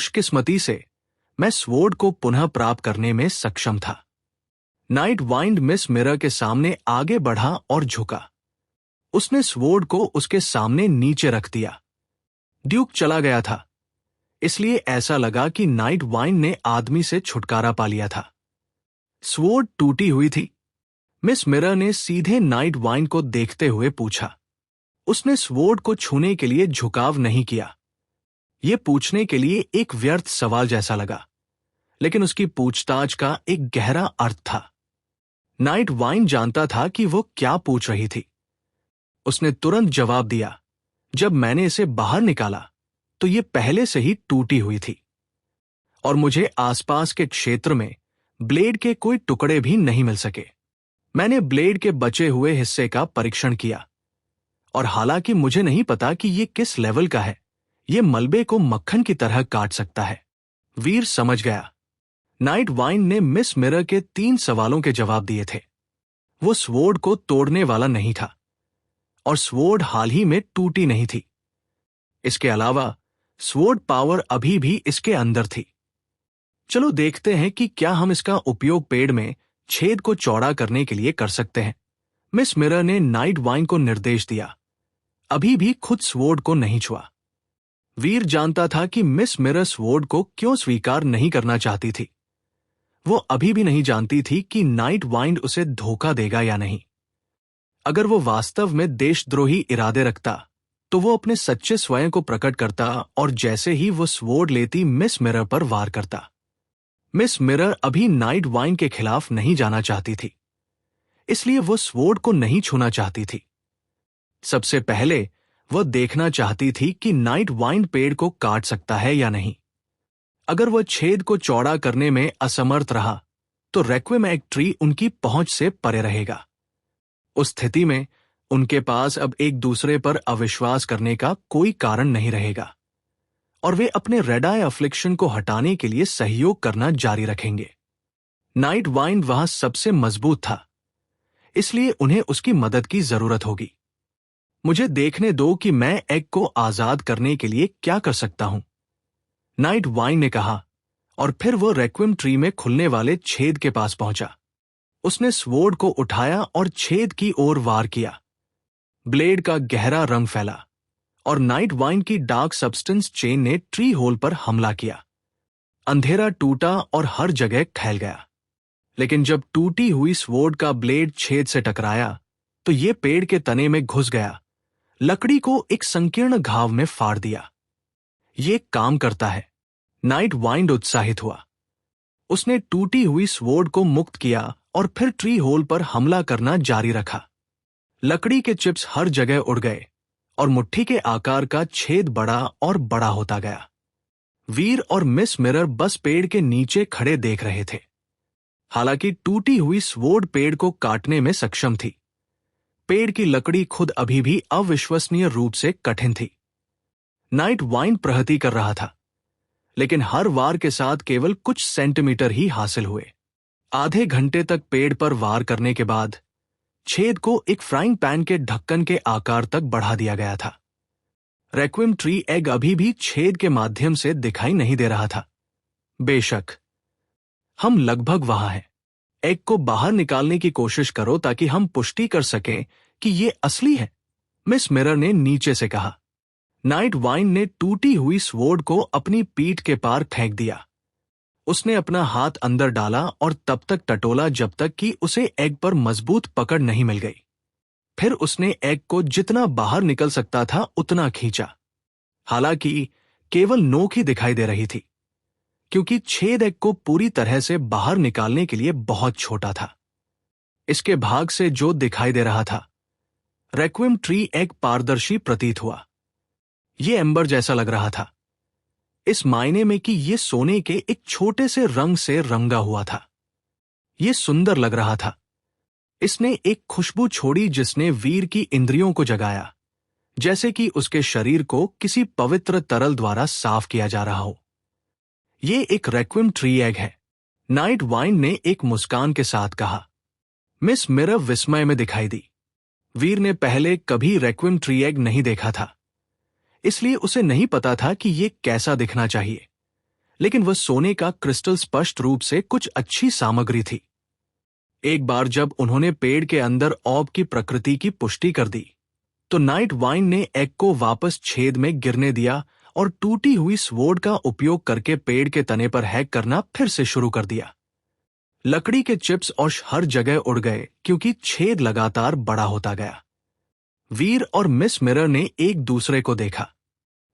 खुशकिस्मती से मैं स्वॉर्ड को पुनः प्राप्त करने में सक्षम था। नाइट वाइंड मिस मिरर के सामने आगे बढ़ा और झुका। उसने स्वॉर्ड को उसके सामने नीचे रख दिया। ड्यूक चला गया था, इसलिए ऐसा लगा कि नाइट वाइंड ने आदमी से छुटकारा पा लिया था। स्वॉर्ड टूटी हुई थी। मिस मिरर ने सीधे नाइट वाइंड को देखते हुए पूछा। उसने स्वॉर्ड को छूने के लिए झुकाव नहीं किया। यह पूछने के लिए एक व्यर्थ सवाल जैसा लगा, लेकिन उसकी पूछताछ का एक गहरा अर्थ था। नाइट वाइंड जानता था कि वो क्या पूछ रही थी। उसने तुरंत जवाब दिया, जब मैंने इसे बाहर निकाला तो ये पहले से ही टूटी हुई थी और मुझे आसपास के क्षेत्र में ब्लेड के कोई टुकड़े भी नहीं मिल सके। मैंने ब्लेड के बचे हुए हिस्से का परीक्षण किया और हालांकि मुझे नहीं पता कि ये किस लेवल का है, ये मलबे को मक्खन की तरह काट सकता है। वीर समझ गया। नाइट वाइंड ने मिस मिरर के 3 सवालों के जवाब दिए थे। वो स्वॉर्ड को तोड़ने वाला नहीं था और स्वॉर्ड हाल ही में टूटी नहीं थी। इसके अलावा स्वॉर्ड पावर अभी भी इसके अंदर थी। चलो देखते हैं कि क्या हम इसका उपयोग पेड़ में छेद को चौड़ा करने के लिए कर सकते हैं। मिस मिरर ने नाइट वाइंड को निर्देश दिया। अभी भी खुद स्वॉर्ड को नहीं छुआ। वीर जानता था कि मिस मिरर स्वॉर्ड को क्यों स्वीकार नहीं करना चाहती थी। वो अभी भी नहीं जानती थी कि नाइट वाइंड उसे धोखा देगा या नहीं। अगर वो वास्तव में देशद्रोही इरादे रखता तो वो अपने सच्चे स्वयं को प्रकट करता और जैसे ही वो स्वॉर्ड लेती मिस मिरर पर वार करता। मिस मिरर अभी नाइट वाइंड के खिलाफ नहीं जाना चाहती थी, इसलिए वो स्वॉर्ड को नहीं छूना चाहती थी। सबसे पहले वो देखना चाहती थी कि नाइट वाइंड पेड़ को काट सकता है या नहीं। अगर वह छेद को चौड़ा करने में असमर्थ रहा तो रेक्विम एक्ट ट्री उनकी पहुंच से परे रहेगा। उस स्थिति में उनके पास अब एक दूसरे पर अविश्वास करने का कोई कारण नहीं रहेगा और वे अपने रेड आई अफ्लिक्शन को हटाने के लिए सहयोग करना जारी रखेंगे। नाइट वाइंड वहां सबसे मजबूत था, इसलिए उन्हें उसकी मदद की जरूरत होगी। मुझे देखने दो कि मैं एग को आजाद करने के लिए क्या कर सकता हूं, नाइट वाइंड ने कहा और फिर वो रेक्विम ट्री में खुलने वाले छेद के पास पहुंचा। उसने स्वॉर्ड को उठाया और छेद की ओर वार किया। ब्लेड का गहरा रंग फैला और नाइट वाइंड की डार्क सब्सटेंस चेन ने ट्री होल पर हमला किया। अंधेरा टूटा और हर जगह फैल गया, लेकिन जब टूटी हुई स्वॉर्ड का ब्लेड छेद से टकराया तो ये पेड़ के तने में घुस गया, लकड़ी को एक संकीर्ण घाव में फाड़ दिया। ये काम करता है। नाइट वाइंड उत्साहित हुआ। उसने टूटी हुई स्वॉर्ड को मुक्त किया और फिर ट्री होल पर हमला करना जारी रखा। लकड़ी के चिप्स हर जगह उड़ गए और मुट्ठी के आकार का छेद बड़ा और बड़ा होता गया। वीर और मिस मिरर बस पेड़ के नीचे खड़े देख रहे थे। हालांकि टूटी हुई स्वॉर्ड पेड़ को काटने में सक्षम थी। पेड़ की लकड़ी खुद अभी भी अविश्वसनीय रूप से कठिन थी। नाइट वाइंड प्रहती कर रहा था, लेकिन हर वार के साथ केवल कुछ सेंटीमीटर ही हासिल हुए। आधे घंटे तक पेड़ पर वार करने के बाद छेद को एक फ्राइंग पैन के ढक्कन के आकार तक बढ़ा दिया गया था। रेक्विम ट्री एग अभी भी छेद के माध्यम से दिखाई नहीं दे रहा था। बेशक हम लगभग वहां हैं। एग को बाहर निकालने की कोशिश करो ताकि हम पुष्टि कर सकें कि ये असली है, मिस मिरर ने नीचे से कहा। नाइट वाइंड ने टूटी हुई स्वॉर्ड को अपनी पीठ के पार फेंक दिया। उसने अपना हाथ अंदर डाला और तब तक टटोला जब तक कि उसे एग पर मजबूत पकड़ नहीं मिल गई। फिर उसने एग को जितना बाहर निकल सकता था उतना खींचा। हालांकि केवल नोक ही दिखाई दे रही थी, क्योंकि छेद एग को पूरी तरह से बाहर निकालने के लिए बहुत छोटा था। इसके भाग से जो दिखाई दे रहा था, रेक्विम ट्री एग पारदर्शी प्रतीत हुआ। यह एम्बर जैसा लग रहा था, इस मायने में कि यह सोने के एक छोटे से रंग से रंगा हुआ था। यह सुंदर लग रहा था। इसने एक खुशबू छोड़ी जिसने वीर की इंद्रियों को जगाया, जैसे कि उसके शरीर को किसी पवित्र तरल द्वारा साफ किया जा रहा हो। यह एक रेक्विम ट्री एग है, नाइट वाइंड ने एक मुस्कान के साथ कहा। मिस मिरर विस्मय में दिखाई दी। वीर ने पहले कभी रेक्विम ट्री एग नहीं देखा था, इसलिए उसे नहीं पता था कि यह कैसा दिखना चाहिए। लेकिन वह सोने का क्रिस्टल स्पष्ट रूप से कुछ अच्छी सामग्री थी। एक बार जब उन्होंने पेड़ के अंदर ऑब की प्रकृति की पुष्टि कर दी, तो नाइट वाइंड ने एग को वापस छेद में गिरने दिया और टूटी हुई स्वॉर्ड का उपयोग करके पेड़ के तने पर हैक करना फिर से शुरू कर दिया। लकड़ी के चिप्स और हर जगह उड़ गए क्योंकि छेद लगातार बड़ा होता गया। वीर और मिस मिरर ने एक दूसरे को देखा।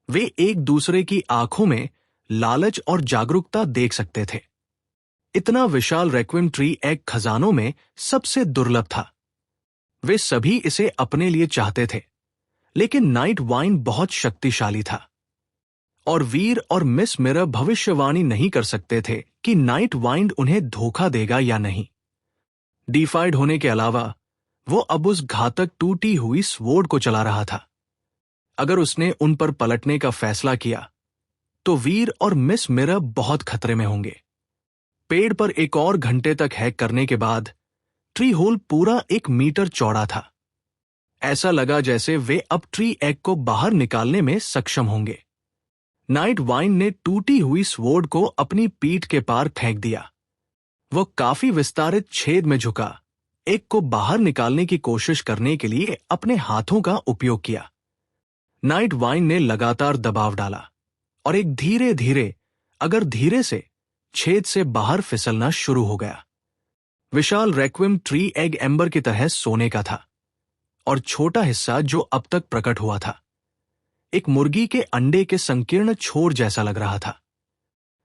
वे एक दूसरे की आंखों में लालच और जागरूकता देख सकते थे। इतना विशाल रेक्विम ट्री एग खजानों में सबसे दुर्लभ था। वे सभी इसे अपने लिए चाहते थे, लेकिन नाइट वाइंड बहुत शक्तिशाली था और वीर और मिस मिरर भविष्यवाणी नहीं कर सकते थे कि नाइट वाइंड उन्हें धोखा देगा या नहीं। डिफाइड होने के अलावा वो अब उस घातक टूटी हुई स्वॉर्ड को चला रहा था। अगर उसने उन पर पलटने का फैसला किया तो वीर और मिस मिरर बहुत खतरे में होंगे। पेड़ पर एक और घंटे तक हैक करने के बाद ट्री होल पूरा 1 मीटर चौड़ा था। ऐसा लगा जैसे वे अब ट्री एग को बाहर निकालने में सक्षम होंगे। नाइट वाइंड ने टूटी हुई स्वॉर्ड को अपनी पीठ के पार फेंक दिया। वह काफी विस्तारित छेद में झुका, एग को बाहर निकालने की कोशिश करने के लिए अपने हाथों का उपयोग किया। नाइट वाइंड ने लगातार दबाव डाला और एक धीरे धीरे, अगर धीरे से, छेद से बाहर फिसलना शुरू हो गया। विशाल रेक्विम ट्री एग एम्बर की तरह सोने का था और छोटा हिस्सा जो अब तक प्रकट हुआ था एक मुर्गी के अंडे के संकीर्ण छोर जैसा लग रहा था।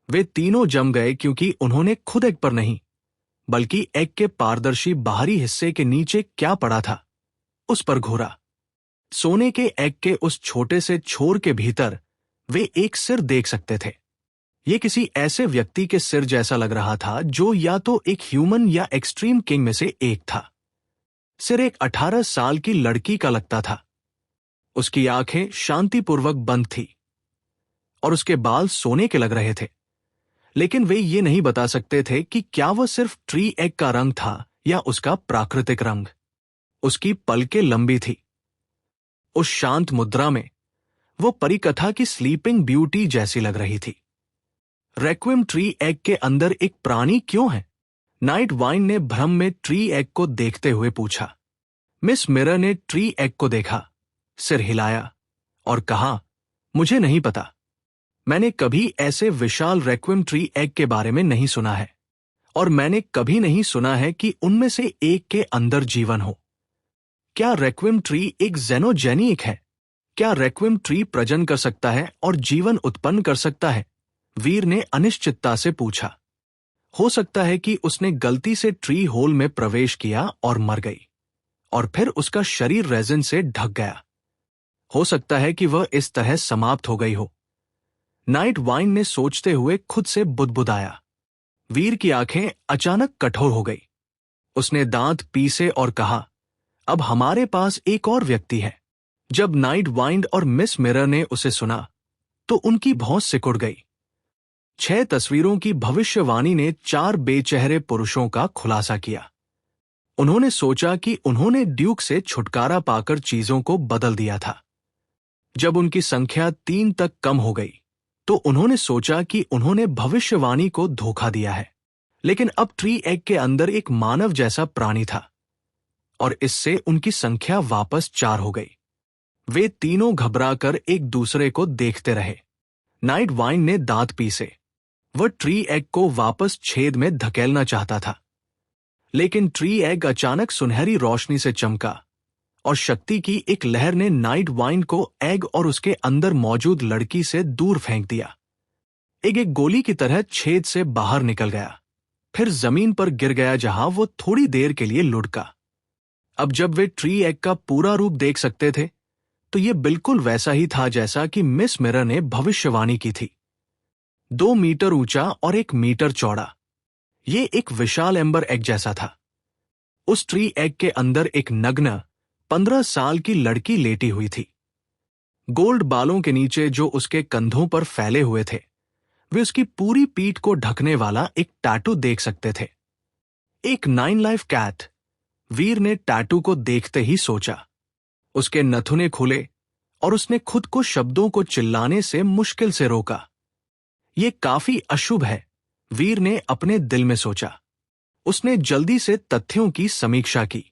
वे तीनों जम गए क्योंकि उन्होंने खुद एग पर नहीं, बल्कि एग के पारदर्शी बाहरी हिस्से के नीचे क्या पड़ा था उस पर घूरा। सोने के एग के उस छोटे से छोर के भीतर वे एक सिर देख सकते थे। यह किसी ऐसे व्यक्ति के सिर जैसा लग रहा था जो या तो एक ह्यूमन या एक्सट्रीम किंग में से एक था। सिर एक 18 साल की लड़की का लगता था। उसकी आंखें शांतिपूर्वक बंद थी और उसके बाल सोने के लग रहे थे, लेकिन वे ये नहीं बता सकते थे कि क्या वह सिर्फ ट्री एग का रंग था या उसका प्राकृतिक रंग। उसकी पलकें लंबी थी। उस शांत मुद्रा में वो परिकथा की स्लीपिंग ब्यूटी जैसी लग रही थी। रेक्विम ट्री एग के अंदर एक प्राणी क्यों है? नाइट वाइंड ने भ्रम में ट्री एग को देखते हुए पूछा। मिस मिरर ने ट्री एग को देखा, सिर हिलाया और कहा, मुझे नहीं पता। मैंने कभी ऐसे विशाल रेक्विम ट्री एग के बारे में नहीं सुना है और मैंने कभी नहीं सुना है कि उनमें से एक के अंदर जीवन हो। क्या रेक्विम ट्री एक जेनोजेनिक है? क्या रेक्विम ट्री प्रजनन कर सकता है और जीवन उत्पन्न कर सकता है? वीर ने अनिश्चितता से पूछा। हो सकता है कि उसने गलती से ट्री होल में प्रवेश किया और मर गई और फिर उसका शरीर रेजिन से ढक गया। हो सकता है कि वह इस तरह समाप्त हो गई हो। नाइट वाइंड ने सोचते हुए खुद से बुदबुदाया। वीर की आंखें अचानक कठोर हो गई। उसने दांत पीसे और कहा, अब हमारे पास एक और व्यक्ति है। जब नाइट वाइंड और मिस मिरर ने उसे सुना तो उनकी भौं सिकुड़ गई। 6 तस्वीरों की भविष्यवाणी ने 4 बेचेहरे पुरुषों का खुलासा किया। उन्होंने सोचा कि उन्होंने ड्यूक से छुटकारा पाकर चीजों को बदल दिया था। जब उनकी संख्या 3 तक कम हो गई तो उन्होंने सोचा कि उन्होंने भविष्यवाणी को धोखा दिया है। लेकिन अब ट्री एग के अंदर एक मानव जैसा प्राणी था और इससे उनकी संख्या वापस 4 हो गई। वे तीनों घबराकर एक दूसरे को देखते रहे। नाइट वाइंड ने दांत पीसे। वह ट्री एग को वापस छेद में धकेलना चाहता था, लेकिन ट्री एग अचानक सुनहरी रोशनी से चमका और शक्ति की एक लहर ने नाइट वाइंड को एग और उसके अंदर मौजूद लड़की से दूर फेंक दिया। एग एक गोली की तरह छेद से बाहर निकल गया, फिर जमीन पर गिर गया जहां वो थोड़ी देर के लिए लुढ़का। अब जब वे ट्री एग का पूरा रूप देख सकते थे तो ये बिल्कुल वैसा ही था जैसा कि मिस मिरर ने भविष्यवाणी की थी। 2 मीटर ऊंचा और 1 मीटर चौड़ा। ये एक विशाल एम्बर एग जैसा था। उस ट्री एग के अंदर एक नग्न 15 साल की लड़की लेटी हुई थी। गोल्ड बालों के नीचे जो उसके कंधों पर फैले हुए थे, वे उसकी पूरी पीठ को ढकने वाला एक टैटू देख सकते थे। एक 9 लाइफ कैट। वीर ने टैटू को देखते ही सोचा। उसके नथुने खुले और उसने खुद को शब्दों को चिल्लाने से मुश्किल से रोका। ये काफी अशुभ है, वीर ने अपने दिल में सोचा। उसने जल्दी से तथ्यों की समीक्षा की।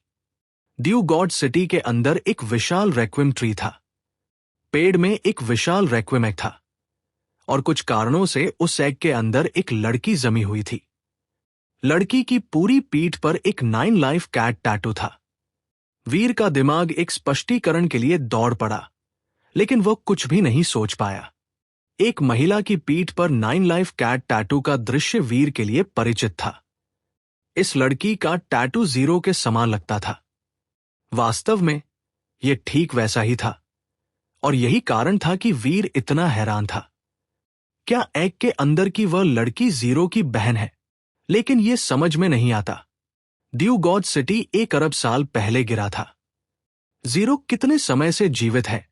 ड्यू गॉड सिटी के अंदर एक विशाल रेक्विम ट्री था। पेड़ में एक विशाल रेक्विम एग था और कुछ कारणों से उस एग के अंदर एक लड़की जमी हुई थी। लड़की की पूरी पीठ पर एक 9 लाइफ कैट टैटू था। वीर का दिमाग एक स्पष्टीकरण के लिए दौड़ पड़ा, लेकिन वो कुछ भी नहीं सोच पाया। एक महिला की पीठ पर 9 लाइफ कैट टैटू का दृश्य वीर के लिए परिचित था। इस लड़की का टैटू 0 के समान लगता था। वास्तव में यह ठीक वैसा ही था और यही कारण था कि वीर इतना हैरान था। क्या एग के अंदर की वह लड़की 0 की बहन है? लेकिन यह समझ में नहीं आता। ड्यू गॉड सिटी 1 अरब साल पहले गिरा था। 0 कितने समय से जीवित है?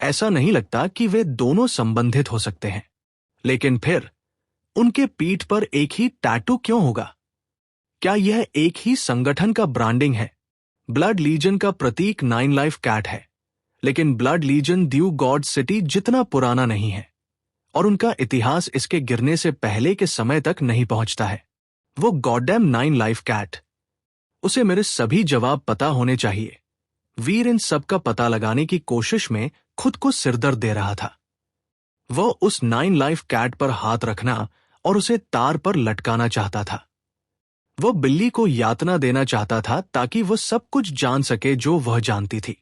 ऐसा नहीं लगता कि वे दोनों संबंधित हो सकते हैं। लेकिन फिर उनके पीठ पर एक ही टैटू क्यों होगा? क्या यह एक ही संगठन का ब्रांडिंग है? ब्लड लीजन का प्रतीक 9 लाइफ कैट है, लेकिन blood legion due god city जितना पुराना नहीं है और उनका इतिहास इसके गिरने से पहले के समय तक नहीं पहुंचता है। वो गॉडडैम 9 लाइफ कैट, उसे मेरे सभी जवाब पता होने चाहिए। वीर इन सब का पता लगाने की कोशिश में खुद को सिरदर्द दे रहा था। वह उस 9 लाइफ कैट पर हाथ रखना और उसे तार पर लटकाना चाहता था। वह बिल्ली को यातना देना चाहता था ताकि वह सब कुछ जान सके जो वह जानती थी।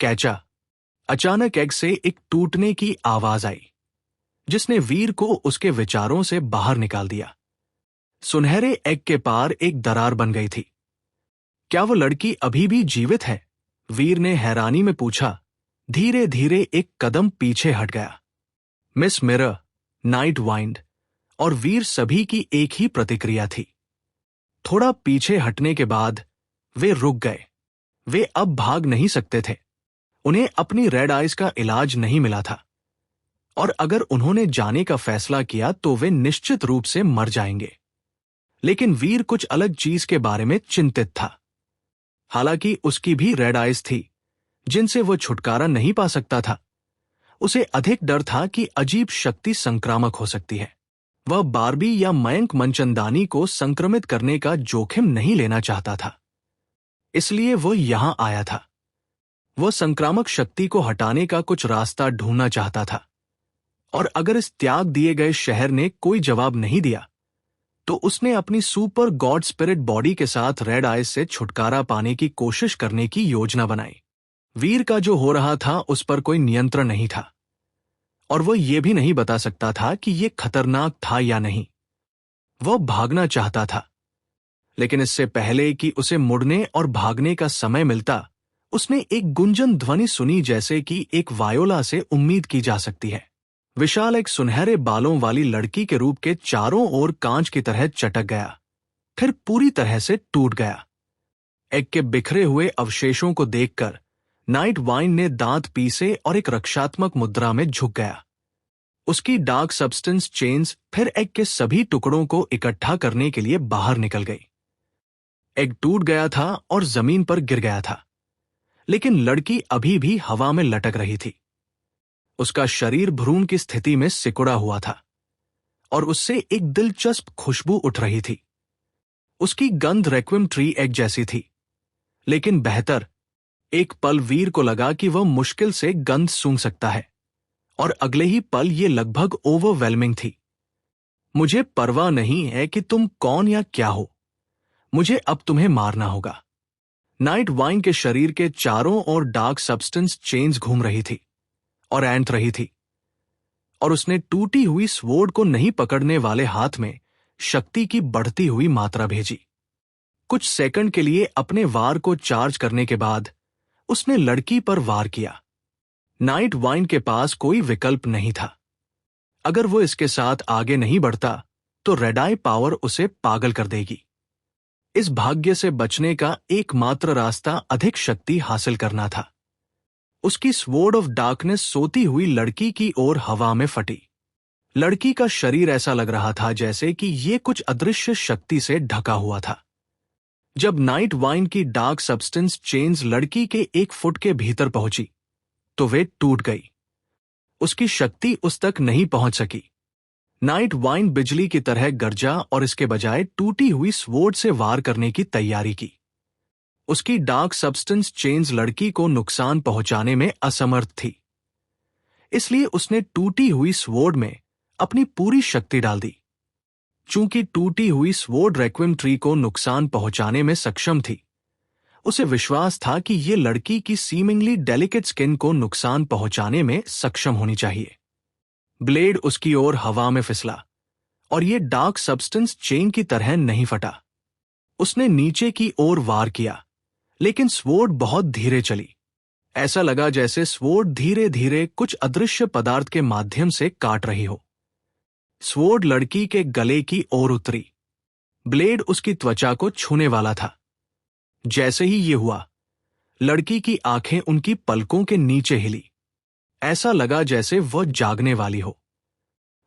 कैचा। अचानक एग से एक टूटने की आवाज आई, जिसने वीर को उसके विचारों से बाहर निकाल दिया। सुनहरे एग के पार एक दरार बन गई थी। क्या वो लड़की अभी भी जीवित है? वीर ने हैरानी में पूछा। धीरे धीरे एक कदम पीछे हट गया। मिस मिरर, नाइट वाइंड और वीर सभी की एक ही प्रतिक्रिया थी। थोड़ा पीछे हटने के बाद वे रुक गए। वे अब भाग नहीं सकते थे। उन्हें अपनी रेड आइज का इलाज नहीं मिला था और अगर उन्होंने जाने का फैसला किया तो वे निश्चित रूप से मर जाएंगे। लेकिन वीर कुछ अलग चीज के बारे में चिंतित था। हालांकि उसकी भी रेड आइज थी जिनसे वो छुटकारा नहीं पा सकता था। उसे अधिक डर था कि अजीब शक्ति संक्रामक हो सकती है। वह बार्बी या मयंक मंचंदानी को संक्रमित करने का जोखिम नहीं लेना चाहता था, इसलिए वो यहां आया था। वह संक्रामक शक्ति को हटाने का कुछ रास्ता ढूंढना चाहता था और अगर इस त्याग दिए गए शहर ने कोई जवाब नहीं दिया तो उसने अपनी सुपर गॉड स्पिरिट बॉडी के साथ रेड आइज से छुटकारा पाने की कोशिश करने की योजना बनाई। वीर का जो हो रहा था उस पर कोई नियंत्रण नहीं था और वह यह भी नहीं बता सकता था कि यह खतरनाक था या नहीं। वह भागना चाहता था, लेकिन इससे पहले कि उसे मुड़ने और भागने का समय मिलता, उसने एक गुंजन ध्वनि सुनी जैसे कि एक वायोला से उम्मीद की जा सकती है। विशाल एक सुनहरे बालों वाली लड़की के रूप के चारों ओर कांच की तरह चटक गया, फिर पूरी तरह से टूट गया। एग के बिखरे हुए अवशेषों को देखकर नाइट वाइंड ने दांत पीसे और एक रक्षात्मक मुद्रा में झुक गया। उसकी डार्क सब्सटेंस चेन्स फिर एग के सभी टुकड़ों को इकट्ठा करने के लिए बाहर निकल गई। एग टूट गया था और जमीन पर गिर गया था, लेकिन लड़की अभी भी हवा में लटक रही थी। उसका शरीर भ्रूण की स्थिति में सिकुड़ा हुआ था और उससे एक दिलचस्प खुशबू उठ रही थी। उसकी गंध रेक्विम ट्री एग जैसी थी, लेकिन बेहतर। एक पल वीर को लगा कि वह मुश्किल से गंध सूंघ सकता है और अगले ही पल यह लगभग ओवरवेलमिंग थी। मुझे परवाह नहीं है कि तुम कौन या क्या हो, मुझे अब तुम्हें मारना होगा। नाइट वाइंड के शरीर के चारों ओर डार्क सब्सटेंस चेन्स घूम रही थी और ऐंठ रही थी और उसने टूटी हुई स्वॉर्ड को नहीं पकड़ने वाले हाथ में शक्ति की बढ़ती हुई मात्रा भेजी। कुछ सेकंड के लिए अपने वार को चार्ज करने के बाद उसने लड़की पर वार किया। नाइट वाइंड के पास कोई विकल्प नहीं था। अगर वो इसके साथ आगे नहीं बढ़ता तो रेड आई पावर उसे पागल कर देगी। इस भाग्य से बचने का एकमात्र रास्ता अधिक शक्ति हासिल करना था। उसकी स्वॉर्ड ऑफ डार्कनेस सोती हुई लड़की की ओर हवा में फटी। लड़की का शरीर ऐसा लग रहा था जैसे कि ये कुछ अदृश्य शक्ति से ढका हुआ था। जब नाइट वाइंड की डार्क सब्सटेंस चेन्स लड़की के 1 फुट के भीतर पहुंची तो वे टूट गई। उसकी शक्ति उस तक नहीं पहुंच सकी। नाइट वाइंड बिजली की तरह गरजा और इसके बजाय टूटी हुई स्वॉर्ड से वार करने की तैयारी की। उसकी डार्क सब्सटेंस चेन्स लड़की को नुकसान पहुंचाने में असमर्थ थी, इसलिए उसने टूटी हुई स्वॉर्ड में अपनी पूरी शक्ति डाल दी। चूंकि टूटी हुई स्वॉर्ड रेक्विम ट्री को नुकसान पहुंचाने में सक्षम थी, उसे विश्वास था कि यह लड़की की सीमिंगली डेलिकेट स्किन को नुकसान पहुंचाने में सक्षम होनी चाहिए। ब्लेड उसकी ओर हवा में फिसला और यह डार्क सब्सटेंस चेन की तरह नहीं फटा। उसने नीचे की ओर वार किया, लेकिन स्वॉर्ड बहुत धीरे चली। ऐसा लगा जैसे स्वॉर्ड धीरे धीरे कुछ अदृश्य पदार्थ के माध्यम से काट रही हो। स्वॉर्ड लड़की के गले की ओर उतरी। ब्लेड उसकी त्वचा को छूने वाला था। जैसे ही यह हुआ, लड़की की आंखें उनकी पलकों के नीचे हिली। ऐसा लगा जैसे वह जागने वाली हो।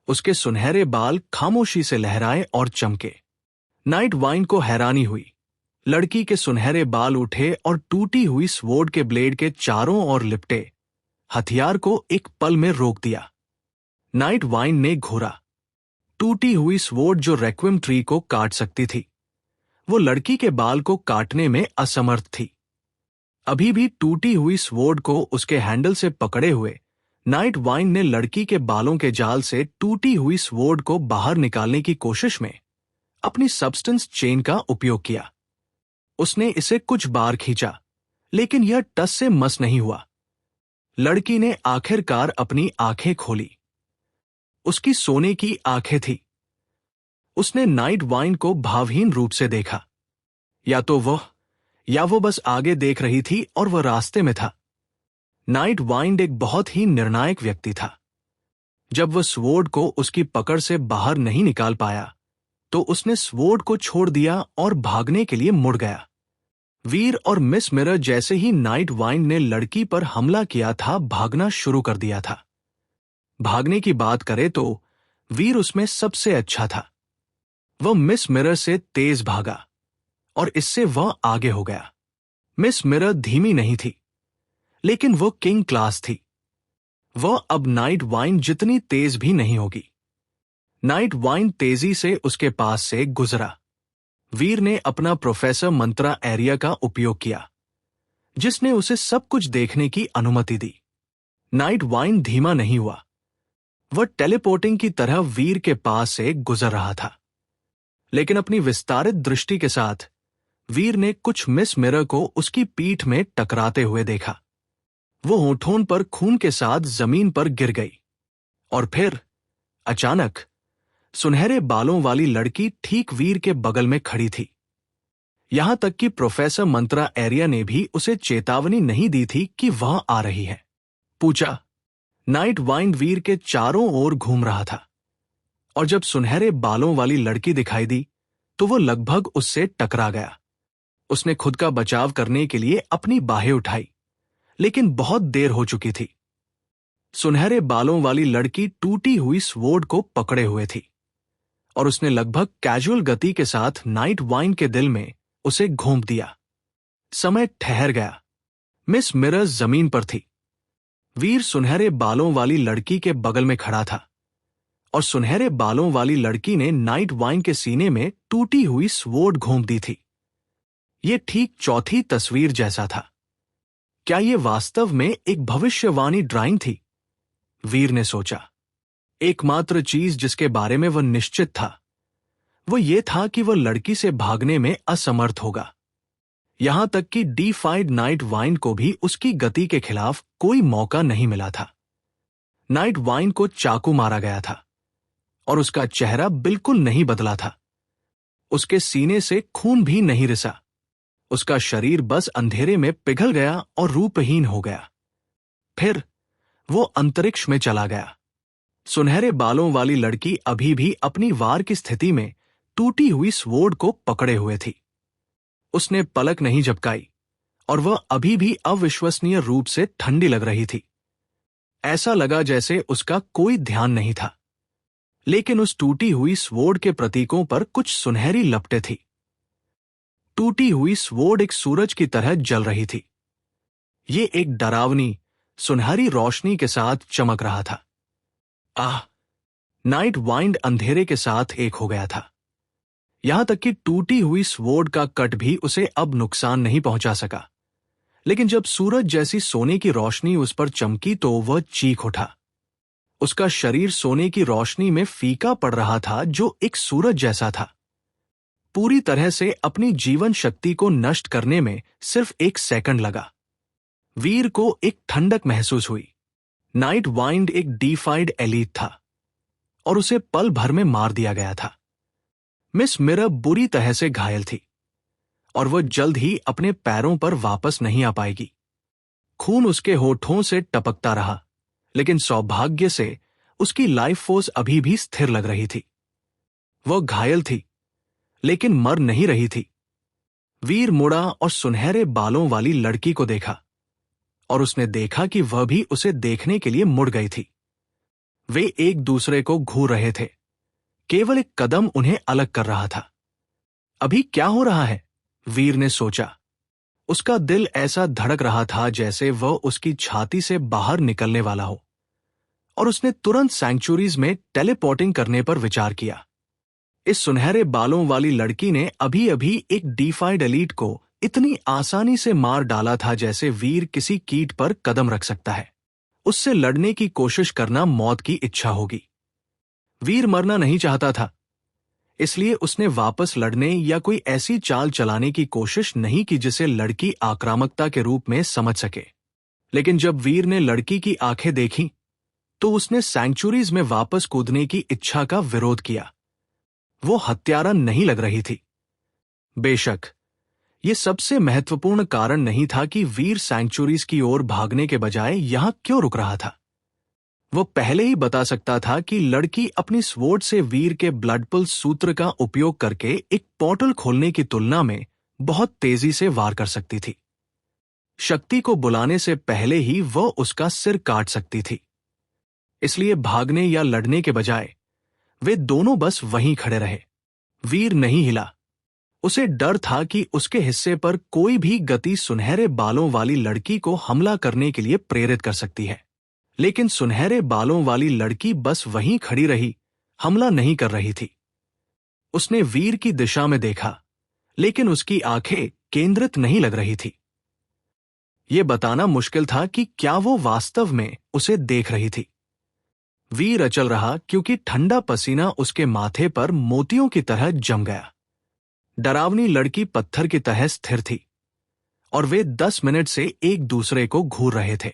उसके सुनहरे बाल खामोशी से लहराए और चमके। नाइट वाइंड को हैरानी हुई। लड़की के सुनहरे बाल उठे और टूटी हुई स्वॉर्ड के ब्लेड के चारों ओर लिपटे हथियार को एक पल में रोक दिया। नाइट वाइंड ने घूरा। टूटी हुई स्वॉर्ड जो रेक्विम ट्री को काट सकती थी, वो लड़की के बाल को काटने में असमर्थ थी। अभी भी टूटी हुई स्वॉर्ड को उसके हैंडल से पकड़े हुए नाइट वाइंड ने लड़की के बालों के जाल से टूटी हुई स्वॉर्ड को बाहर निकालने की कोशिश में अपनी सब्सटेंस चेन का उपयोग किया। उसने इसे कुछ बार खींचा, लेकिन यह टस से मस नहीं हुआ। लड़की ने आखिरकार अपनी आंखें खोली। उसकी सोने की आंखें थी। उसने नाइट वाइंड को भावहीन रूप से देखा। या वो बस आगे देख रही थी और वह रास्ते में था। नाइट वाइंड एक बहुत ही निर्णायक व्यक्ति था। जब वह स्वॉर्ड को उसकी पकड़ से बाहर नहीं निकाल पाया, तो उसने स्वॉर्ड को छोड़ दिया और भागने के लिए मुड़ गया। वीर और मिस मिरर जैसे ही नाइट वाइंड ने लड़की पर हमला किया था, भागना शुरू कर दिया था। भागने की बात करें तो वीर उसमें सबसे अच्छा था। वह मिस मिरर से तेज भागा और इससे वह आगे हो गया। मिस मिरर धीमी नहीं थी, लेकिन वह किंग क्लास थी। वह अब नाइट वाइंड जितनी तेज भी नहीं होगी। नाइट वाइंड तेजी से उसके पास से गुजरा। वीर ने अपना प्रोफेसर मंत्रा एरिया का उपयोग किया, जिसने उसे सब कुछ देखने की अनुमति दी। नाइट वाइंड धीमा नहीं हुआ। वह टेलीपोर्टिंग की तरह वीर के पास से गुजर रहा था, लेकिन अपनी विस्तारित दृष्टि के साथ वीर ने कुछ मिस मिरर को उसकी पीठ में टकराते हुए देखा। वो होठों पर खून के साथ जमीन पर गिर गई और फिर अचानक सुनहरे बालों वाली लड़की ठीक वीर के बगल में खड़ी थी। यहां तक कि प्रोफेसर मंत्रा एरिया ने भी उसे चेतावनी नहीं दी थी कि वह आ रही है। पूछा। नाइट वाइंड वीर के चारों ओर घूम रहा था, और जब सुनहरे बालों वाली लड़की दिखाई दी तो वो लगभग उससे टकरा गया। उसने खुद का बचाव करने के लिए अपनी बाहें उठाई, लेकिन बहुत देर हो चुकी थी। सुनहरे बालों वाली लड़की टूटी हुई स्वॉर्ड को पकड़े हुए थी, और उसने लगभग कैजुअल गति के साथ नाइट वाइंड के दिल में उसे घोंप दिया। समय ठहर गया। मिस मिरर जमीन पर थी। वीर सुनहरे बालों वाली लड़की के बगल में खड़ा था, और सुनहरे बालों वाली लड़की ने नाइट वाइंड के सीने में टूटी हुई स्वॉर्ड घोंप दी थी। यह ठीक चौथी तस्वीर जैसा था। क्या यह वास्तव में एक भविष्यवाणी ड्राइंग थी? वीर ने सोचा। एकमात्र चीज जिसके बारे में वह निश्चित था, वो ये था कि वह लड़की से भागने में असमर्थ होगा। यहां तक कि डीफाइड नाइट वाइंड को भी उसकी गति के खिलाफ कोई मौका नहीं मिला था। नाइट वाइंड को चाकू मारा गया था, और उसका चेहरा बिल्कुल नहीं बदला था। उसके सीने से खून भी नहीं रिसा। उसका शरीर बस अंधेरे में पिघल गया और रूपहीन हो गया। फिर वो अंतरिक्ष में चला गया। सुनहरे बालों वाली लड़की अभी भी अपनी वार की स्थिति में टूटी हुई स्वॉर्ड को पकड़े हुए थी। उसने पलक नहीं झपकाई, और वह अभी भी अविश्वसनीय रूप से ठंडी लग रही थी। ऐसा लगा जैसे उसका कोई ध्यान नहीं था। लेकिन उस टूटी हुई स्वॉर्ड के प्रतीकों पर कुछ सुनहरी लपटें थी। टूटी हुई स्वॉर्ड एक सूरज की तरह जल रही थी। ये एक डरावनी, सुनहरी रोशनी के साथ चमक रहा था। आह! नाइट वाइंड अंधेरे के साथ एक हो गया था। यहां तक कि टूटी हुई स्वॉर्ड का कट भी उसे अब नुकसान नहीं पहुंचा सका। लेकिन जब सूरज जैसी सोने की रोशनी उस पर चमकी तो वह चीख उठा। उसका शरीर सोने की रोशनी में फीका पड़ रहा था, जो एक सूरज जैसा था। पूरी तरह से अपनी जीवन शक्ति को नष्ट करने में सिर्फ 1 सेकंड लगा। वीर को एक ठंडक महसूस हुई। नाइट वाइंड एक डीफाइड एलीट था और उसे पल भर में मार दिया गया था। मिस मिरर बुरी तरह से घायल थी और वह जल्द ही अपने पैरों पर वापस नहीं आ पाएगी। खून उसके होठों से टपकता रहा, लेकिन सौभाग्य से उसकी लाइफ फोर्स अभी भी स्थिर लग रही थी। वह घायल थी, लेकिन मर नहीं रही थी। वीर मुड़ा और सुनहरे बालों वाली लड़की को देखा, और उसने देखा कि वह भी उसे देखने के लिए मुड़ गई थी। वे एक दूसरे को घूर रहे थे। केवल एक कदम उन्हें अलग कर रहा था। अभी क्या हो रहा है? वीर ने सोचा। उसका दिल ऐसा धड़क रहा था जैसे वह उसकी छाती से बाहर निकलने वाला हो, और उसने तुरंत सैंक्चुरीज में टेलीपोर्टिंग करने पर विचार किया। इस सुनहरे बालों वाली लड़की ने अभी अभी एक डीफाइड एलीट को इतनी आसानी से मार डाला था जैसे वीर किसी कीट पर कदम रख सकता है। उससे लड़ने की कोशिश करना मौत की इच्छा होगी। वीर मरना नहीं चाहता था, इसलिए उसने वापस लड़ने या कोई ऐसी चाल चलाने की कोशिश नहीं की जिसे लड़की आक्रामकता के रूप में समझ सके। लेकिन जब वीर ने लड़की की आंखें देखीं, तो उसने सैंक्चुरीज में वापस कूदने की इच्छा का विरोध किया। वो हत्यारा नहीं लग रही थी। बेशक, ये सबसे महत्वपूर्ण कारण नहीं था कि वीर सैंक्चुरीज की ओर भागने के बजाय यहां क्यों रुक रहा था। वो पहले ही बता सकता था कि लड़की अपनी स्वॉर्ड से वीर के ब्लड पल्स सूत्र का उपयोग करके एक पोर्टल खोलने की तुलना में बहुत तेजी से वार कर सकती थी। शक्ति को बुलाने से पहले ही वह उसका सिर काट सकती थी। इसलिए भागने या लड़ने के बजाय वे दोनों बस वहीं खड़े रहे। वीर नहीं हिला। उसे डर था कि उसके हिस्से पर कोई भी गति सुनहरे बालों वाली लड़की को हमला करने के लिए प्रेरित कर सकती है। लेकिन सुनहरे बालों वाली लड़की बस वहीं खड़ी रही, हमला नहीं कर रही थी। उसने वीर की दिशा में देखा, लेकिन उसकी आंखें केंद्रित नहीं लग रही थी। यह बताना मुश्किल था कि क्या वो वास्तव में उसे देख रही थी। वीर अचल रहा क्योंकि ठंडा पसीना उसके माथे पर मोतियों की तरह जम गया। डरावनी लड़की पत्थर की तरह स्थिर थी और वे 10 मिनट से एक दूसरे को घूर रहे थे।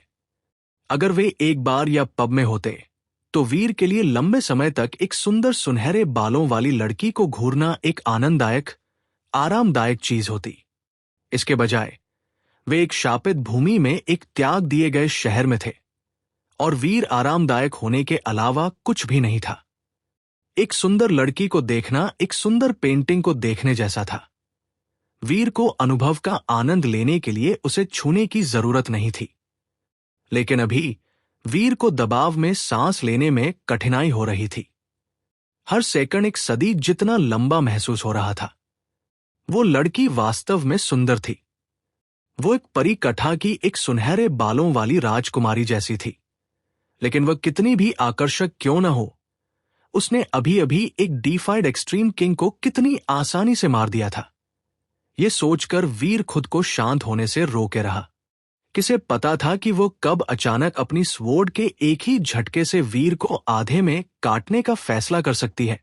अगर वे एक बार या पब में होते तो वीर के लिए लंबे समय तक एक सुंदर सुनहरे बालों वाली लड़की को घूरना एक आनंददायक, आरामदायक चीज होती। इसके बजाय वे एक शापित भूमि में एक त्याग दिए गए शहर में थे, और वीर आरामदायक होने के अलावा कुछ भी नहीं था। एक सुंदर लड़की को देखना एक सुंदर पेंटिंग को देखने जैसा था। वीर को अनुभव का आनंद लेने के लिए उसे छूने की जरूरत नहीं थी। लेकिन अभी वीर को दबाव में सांस लेने में कठिनाई हो रही थी। हर सेकंड एक सदी जितना लंबा महसूस हो रहा था। वो लड़की वास्तव में सुंदर थी। वो एक परी कथा की एक सुनहरे बालों वाली राजकुमारी जैसी थी। लेकिन वह कितनी भी आकर्षक क्यों न हो, उसने अभी अभी एक डीफाइड एक्सट्रीम किंग को कितनी आसानी से मार दिया था। यह सोचकर वीर खुद को शांत होने से रोके रहा। किसे पता था कि वो कब अचानक अपनी स्वॉर्ड के एक ही झटके से वीर को आधे में काटने का फैसला कर सकती है।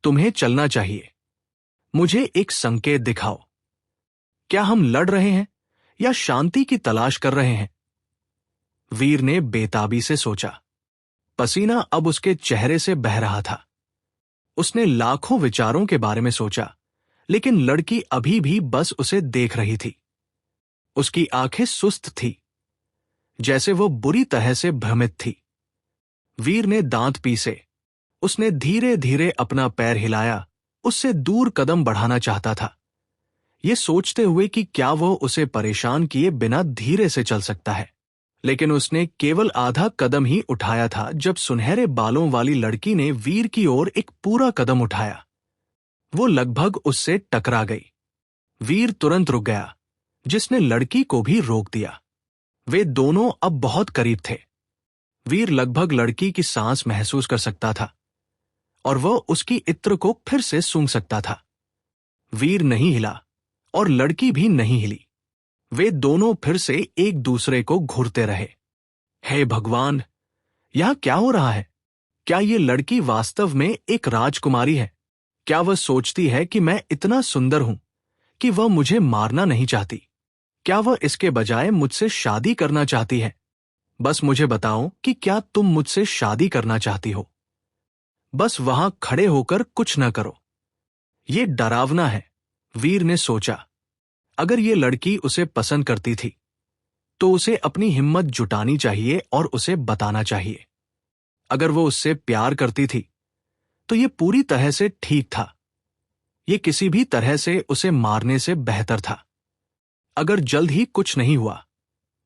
तुम्हें चलना चाहिए। मुझे एक संकेत दिखाओ। क्या हम लड़ रहे हैं या शांति की तलाश कर रहे हैं? वीर ने बेताबी से सोचा। पसीना अब उसके चेहरे से बह रहा था। उसने लाखों विचारों के बारे में सोचा, लेकिन लड़की अभी भी बस उसे देख रही थी। उसकी आंखें सुस्त थी, जैसे वो बुरी तरह से भ्रमित थी। वीर ने दांत पीसे। उसने धीरे धीरे अपना पैर हिलाया, उससे दूर कदम बढ़ाना चाहता था, ये सोचते हुए कि क्या वो उसे परेशान किए बिना धीरे से चल सकता है। लेकिन उसने केवल आधा कदम ही उठाया था जब सुनहरे बालों वाली लड़की ने वीर की ओर एक पूरा कदम उठाया। वो लगभग उससे टकरा गई। वीर तुरंत रुक गया, जिसने लड़की को भी रोक दिया। वे दोनों अब बहुत करीब थे। वीर लगभग लड़की की सांस महसूस कर सकता था। और वह उसकी इत्र को फिर से सूंघ सकता था। वीर नहीं हिला और लड़की भी नहीं हिली। वे दोनों फिर से एक दूसरे को घूरते रहे। हे भगवान, यहां क्या हो रहा है? क्या ये लड़की वास्तव में एक राजकुमारी है? क्या वह सोचती है कि मैं इतना सुंदर हूं कि वह मुझे मारना नहीं चाहती? क्या वह इसके बजाय मुझसे शादी करना चाहती है? बस मुझे बताओ कि क्या तुम मुझसे शादी करना चाहती हो? बस वहां खड़े होकर कुछ न करो। ये डरावना है, वीर ने सोचा। अगर ये लड़की उसे पसंद करती थी तो उसे अपनी हिम्मत जुटानी चाहिए और उसे बताना चाहिए। अगर वो उससे प्यार करती थी तो ये पूरी तरह से ठीक था। ये किसी भी तरह से उसे मारने से बेहतर था। अगर जल्द ही कुछ नहीं हुआ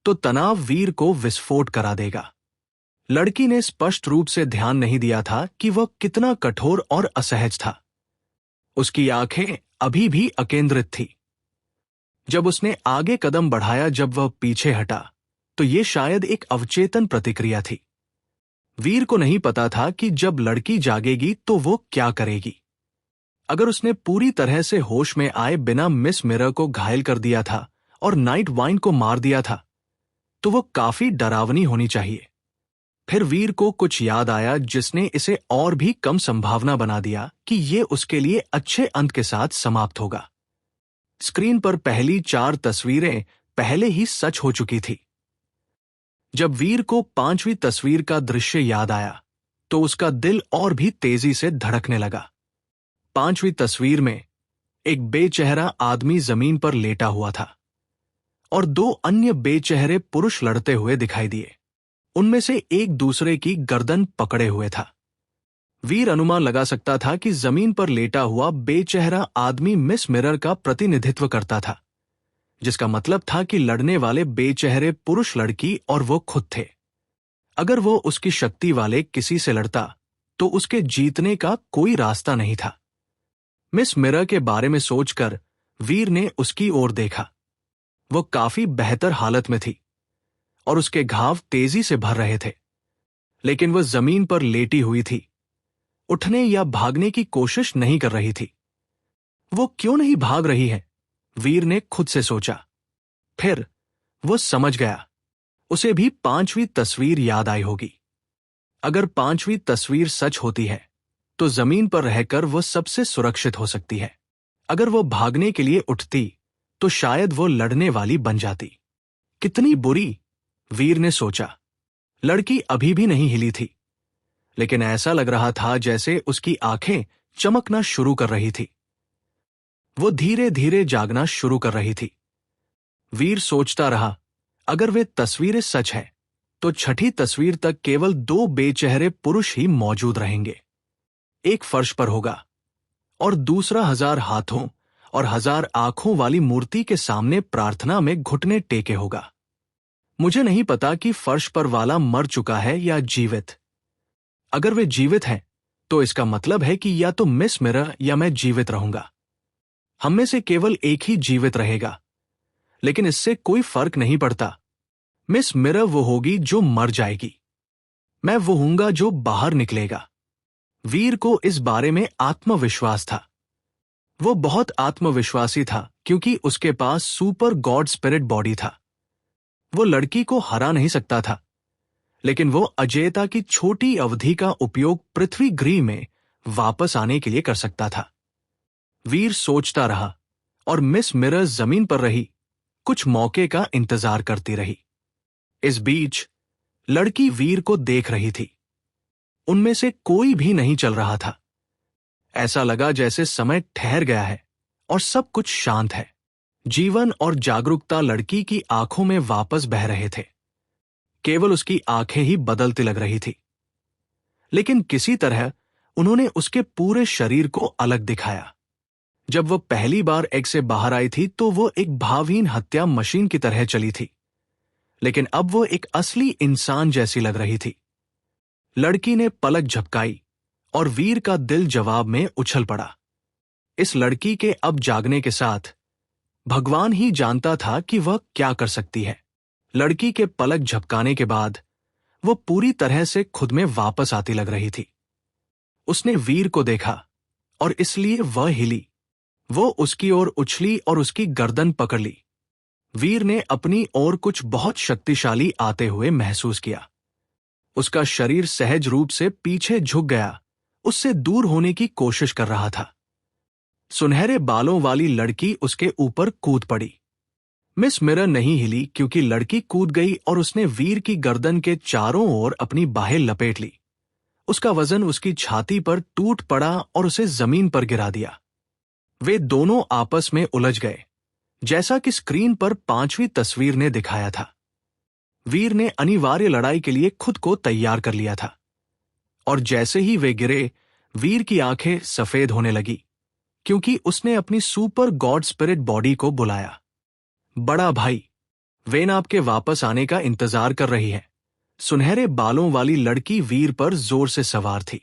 तो तनाव वीर को विस्फोट करा देगा। लड़की ने स्पष्ट रूप से ध्यान नहीं दिया था कि वह कितना कठोर और असहज था। उसकी आंखें अभी भी अकेंद्रित थी। जब उसने आगे कदम बढ़ाया, जब वह पीछे हटा, तो ये शायद एक अवचेतन प्रतिक्रिया थी। वीर को नहीं पता था कि जब लड़की जागेगी तो वो क्या करेगी। अगर उसने पूरी तरह से होश में आए बिना मिस मिरर को घायल कर दिया था और नाइट वाइंड को मार दिया था तो वो काफी डरावनी होनी चाहिए। फिर वीर को कुछ याद आया जिसने इसे और भी कम संभावना बना दिया कि ये उसके लिए अच्छे अंत के साथ समाप्त होगा। स्क्रीन पर पहली 4 तस्वीरें पहले ही सच हो चुकी थी। जब वीर को 5वीं तस्वीर का दृश्य याद आया तो उसका दिल और भी तेजी से धड़कने लगा। 5वीं तस्वीर में एक बेचेहरा आदमी जमीन पर लेटा हुआ था और 2 अन्य बेचेहरे पुरुष लड़ते हुए दिखाई दिए। उनमें से एक दूसरे की गर्दन पकड़े हुए था। वीर अनुमान लगा सकता था कि जमीन पर लेटा हुआ बेचेहरा आदमी मिस मिरर का प्रतिनिधित्व करता था, जिसका मतलब था कि लड़ने वाले बेचेहरे पुरुष लड़की और वो खुद थे। अगर वो उसकी शक्ति वाले किसी से लड़ता तो उसके जीतने का कोई रास्ता नहीं था। मिस मिरर के बारे में सोचकर वीर ने उसकी ओर देखा। वो काफी बेहतर हालत में थी और उसके घाव तेजी से भर रहे थे, लेकिन वह जमीन पर लेटी हुई थी। उठने या भागने की कोशिश नहीं कर रही थी। वो क्यों नहीं भाग रही है? वीर ने खुद से सोचा। फिर वो समझ गया। उसे भी 5वीं तस्वीर याद आई होगी। अगर 5वीं तस्वीर सच होती है तो जमीन पर रहकर वो सबसे सुरक्षित हो सकती है। अगर वो भागने के लिए उठती तो शायद वो लड़ने वाली बन जाती। कितनी बुरी, वीर ने सोचा। लड़की अभी भी नहीं हिली थी, लेकिन ऐसा लग रहा था जैसे उसकी आंखें चमकना शुरू कर रही थी। वो धीरे धीरे जागना शुरू कर रही थी। वीर सोचता रहा, अगर वे तस्वीरें सच हैं तो 6ठी तस्वीर तक केवल 2 बेचेहरे पुरुष ही मौजूद रहेंगे। एक फर्श पर होगा और दूसरा 1000 हाथों और 1000 आंखों वाली मूर्ति के सामने प्रार्थना में घुटने टेके होगा। मुझे नहीं पता कि फर्श पर वाला मर चुका है या जीवित। अगर वे जीवित हैं तो इसका मतलब है कि या तो मिस मिरर या मैं जीवित रहूंगा। हम में से केवल एक ही जीवित रहेगा, लेकिन इससे कोई फर्क नहीं पड़ता। मिस मिरर वो होगी जो मर जाएगी, मैं वो हूंगा जो बाहर निकलेगा। वीर को इस बारे में आत्मविश्वास था। वो बहुत आत्मविश्वासी था क्योंकि उसके पास सुपर गॉड स्पिरिट बॉडी था। वो लड़की को हरा नहीं सकता था, लेकिन वो अजेयता की छोटी अवधि का उपयोग पृथ्वी गृह में वापस आने के लिए कर सकता था। वीर सोचता रहा और मिस मिरर जमीन पर रही, कुछ मौके का इंतजार करती रही। इस बीच लड़की वीर को देख रही थी। उनमें से कोई भी नहीं चल रहा था। ऐसा लगा जैसे समय ठहर गया है और सब कुछ शांत है। जीवन और जागरूकता लड़की की आंखों में वापस बह रहे थे। केवल उसकी आंखें ही बदलती लग रही थी, लेकिन किसी तरह उन्होंने उसके पूरे शरीर को अलग दिखाया। जब वह पहली बार एग से बाहर आई थी तो वो एक भावहीन हत्या मशीन की तरह चली थी, लेकिन अब वो एक असली इंसान जैसी लग रही थी। लड़की ने पलक झपकाई और वीर का दिल जवाब में उछल पड़ा। इस लड़की के अब जागने के साथ भगवान ही जानता था कि वह क्या कर सकती है। लड़की के पलक झपकाने के बाद वो पूरी तरह से खुद में वापस आती लग रही थी। उसने वीर को देखा और इसलिए वह हिली। वो उसकी ओर उछली और उसकी गर्दन पकड़ ली। वीर ने अपनी ओर कुछ बहुत शक्तिशाली आते हुए महसूस किया। उसका शरीर सहज रूप से पीछे झुक गया, उससे दूर होने की कोशिश कर रहा था। सुनहरे बालों वाली लड़की उसके ऊपर कूद पड़ी। मिस मिरर नहीं हिली क्योंकि लड़की कूद गई और उसने वीर की गर्दन के चारों ओर अपनी बाहें लपेट ली। उसका वजन उसकी छाती पर टूट पड़ा और उसे जमीन पर गिरा दिया। वे दोनों आपस में उलझ गए, जैसा कि स्क्रीन पर 5वीं तस्वीर ने दिखाया था। वीर ने अनिवार्य लड़ाई के लिए खुद को तैयार कर लिया था, और जैसे ही वे गिरे, वीर की आंखें सफेद होने लगी क्योंकि उसने अपनी सुपर गॉड स्पिरिट बॉडी को बुलाया। बड़ा भाई, वेन आपके वापस आने का इंतजार कर रही है। सुनहरे बालों वाली लड़की वीर पर जोर से सवार थी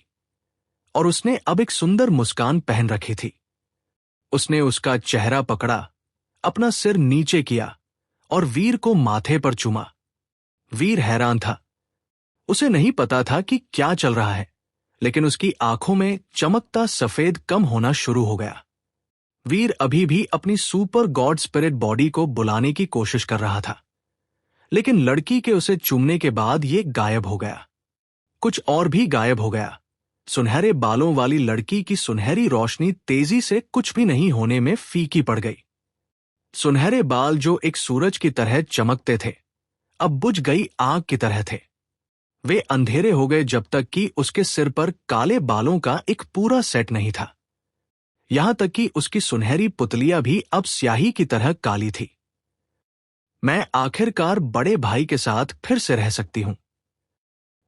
और उसने अब एक सुंदर मुस्कान पहन रखी थी। उसने उसका चेहरा पकड़ा, अपना सिर नीचे किया और वीर को माथे पर चूमा। वीर हैरान था। उसे नहीं पता था कि क्या चल रहा है, लेकिन उसकी आंखों में चमकता सफेद कम होना शुरू हो गया। वीर अभी भी अपनी सुपर गॉड स्पिरिट बॉडी को बुलाने की कोशिश कर रहा था, लेकिन लड़की के उसे चूमने के बाद ये गायब हो गया। कुछ और भी गायब हो गया। सुनहरे बालों वाली लड़की की सुनहरी रोशनी तेजी से कुछ भी नहीं होने में फीकी पड़ गई। सुनहरे बाल जो एक सूरज की तरह चमकते थे, अब बुझ गई आग की तरह थे। वे अंधेरे हो गए जब तक कि उसके सिर पर काले बालों का एक पूरा सेट नहीं था। यहां तक कि उसकी सुनहरी पुतलियां भी अब स्याही की तरह काली थी। मैं आखिरकार बड़े भाई के साथ फिर से रह सकती हूं।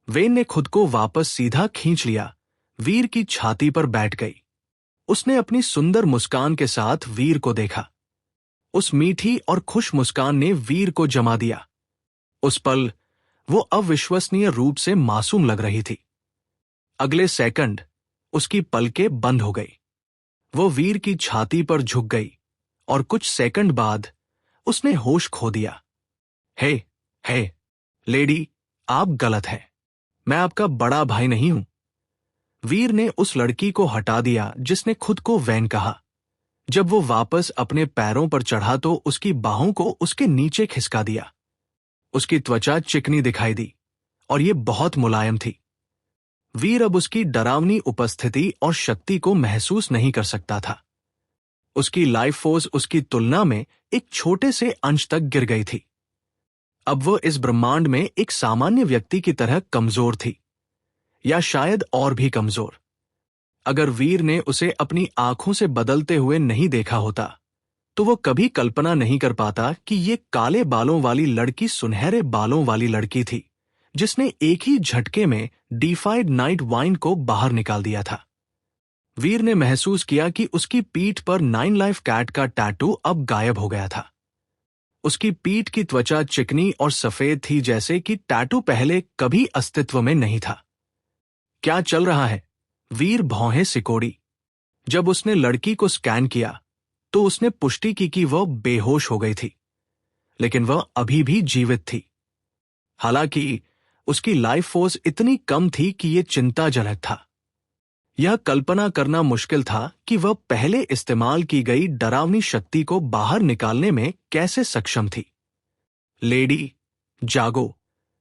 वेन ने खुद को वापस सीधा खींच लिया, वीर की छाती पर बैठ गई। उसने अपनी सुंदर मुस्कान के साथ वीर को देखा। उस मीठी और खुश मुस्कान ने वीर को जमा दिया। उस पल वो अविश्वसनीय रूप से मासूम लग रही थी। अगले सेकंड उसकी पलकें बंद हो गई। वो वीर की छाती पर झुक गई और कुछ सेकंड बाद उसने होश खो दिया। हे लेडी, आप गलत हैं। मैं आपका बड़ा भाई नहीं हूं। वीर ने उस लड़की को हटा दिया जिसने खुद को वैन कहा। जब वो वापस अपने पैरों पर चढ़ा तो उसकी बाहों को उसके नीचे खिसका दिया। उसकी त्वचा चिकनी दिखाई दी और ये बहुत मुलायम थी। वीर अब उसकी डरावनी उपस्थिति और शक्ति को महसूस नहीं कर सकता था। उसकी लाइफ फोर्स उसकी तुलना में एक छोटे से अंश तक गिर गई थी। अब वह इस ब्रह्मांड में एक सामान्य व्यक्ति की तरह कमजोर थी, या शायद और भी कमजोर। अगर वीर ने उसे अपनी आंखों से बदलते हुए नहीं देखा होता, तो वो कभी कल्पना नहीं कर पाता कि ये काले बालों वाली लड़की सुनहरे बालों वाली लड़की थी, जिसने एक ही झटके में डिफाइड नाइट वाइंड को बाहर निकाल दिया था। वीर ने महसूस किया कि उसकी पीठ पर 9 लाइफ कैट का टैटू अब गायब हो गया था। उसकी पीठ की त्वचा चिकनी और सफेद थी, जैसे कि टैटू पहले कभी अस्तित्व में नहीं था। क्या चल रहा है? वीर भौहें सिकोड़ी। जब उसने लड़की को स्कैन किया तो उसने पुष्टि की कि वह बेहोश हो गई थी, लेकिन वह अभी भी जीवित थी। हालांकि उसकी लाइफ फोर्स इतनी कम थी कि यह चिंताजनक था। यह कल्पना करना मुश्किल था कि वह पहले इस्तेमाल की गई डरावनी शक्ति को बाहर निकालने में कैसे सक्षम थी। लेडी, जागो।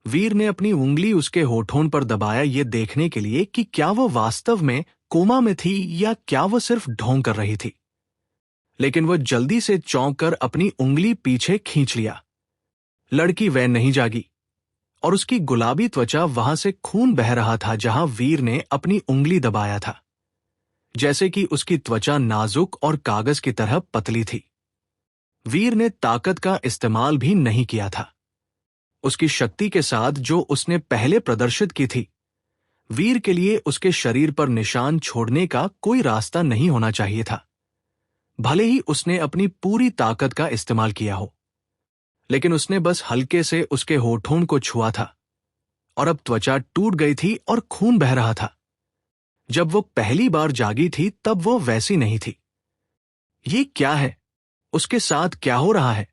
वीर ने अपनी उंगली उसके होठों पर दबाया, ये देखने के लिए कि क्या वह वास्तव में कोमा में थी या क्या वह सिर्फ ढोंग कर रही थी। लेकिन वह जल्दी से चौंक कर अपनी उंगली पीछे खींच लिया। लड़की वह नहीं जागी और उसकी गुलाबी त्वचा वहां से खून बह रहा था जहां वीर ने अपनी उंगली दबाया था, जैसे कि उसकी त्वचा नाजुक और कागज की तरह पतली थी। वीर ने ताकत का इस्तेमाल भी नहीं किया था। उसकी शक्ति के साथ जो उसने पहले प्रदर्शित की थी, वीर के लिए उसके शरीर पर निशान छोड़ने का कोई रास्ता नहीं होना चाहिए था, भले ही उसने अपनी पूरी ताकत का इस्तेमाल किया हो। लेकिन उसने बस हल्के से उसके होठों को छुआ था और अब त्वचा टूट गई थी और खून बह रहा था। जब वो पहली बार जागी थी तब वो वैसी नहीं थी। ये क्या है? उसके साथ क्या हो रहा है?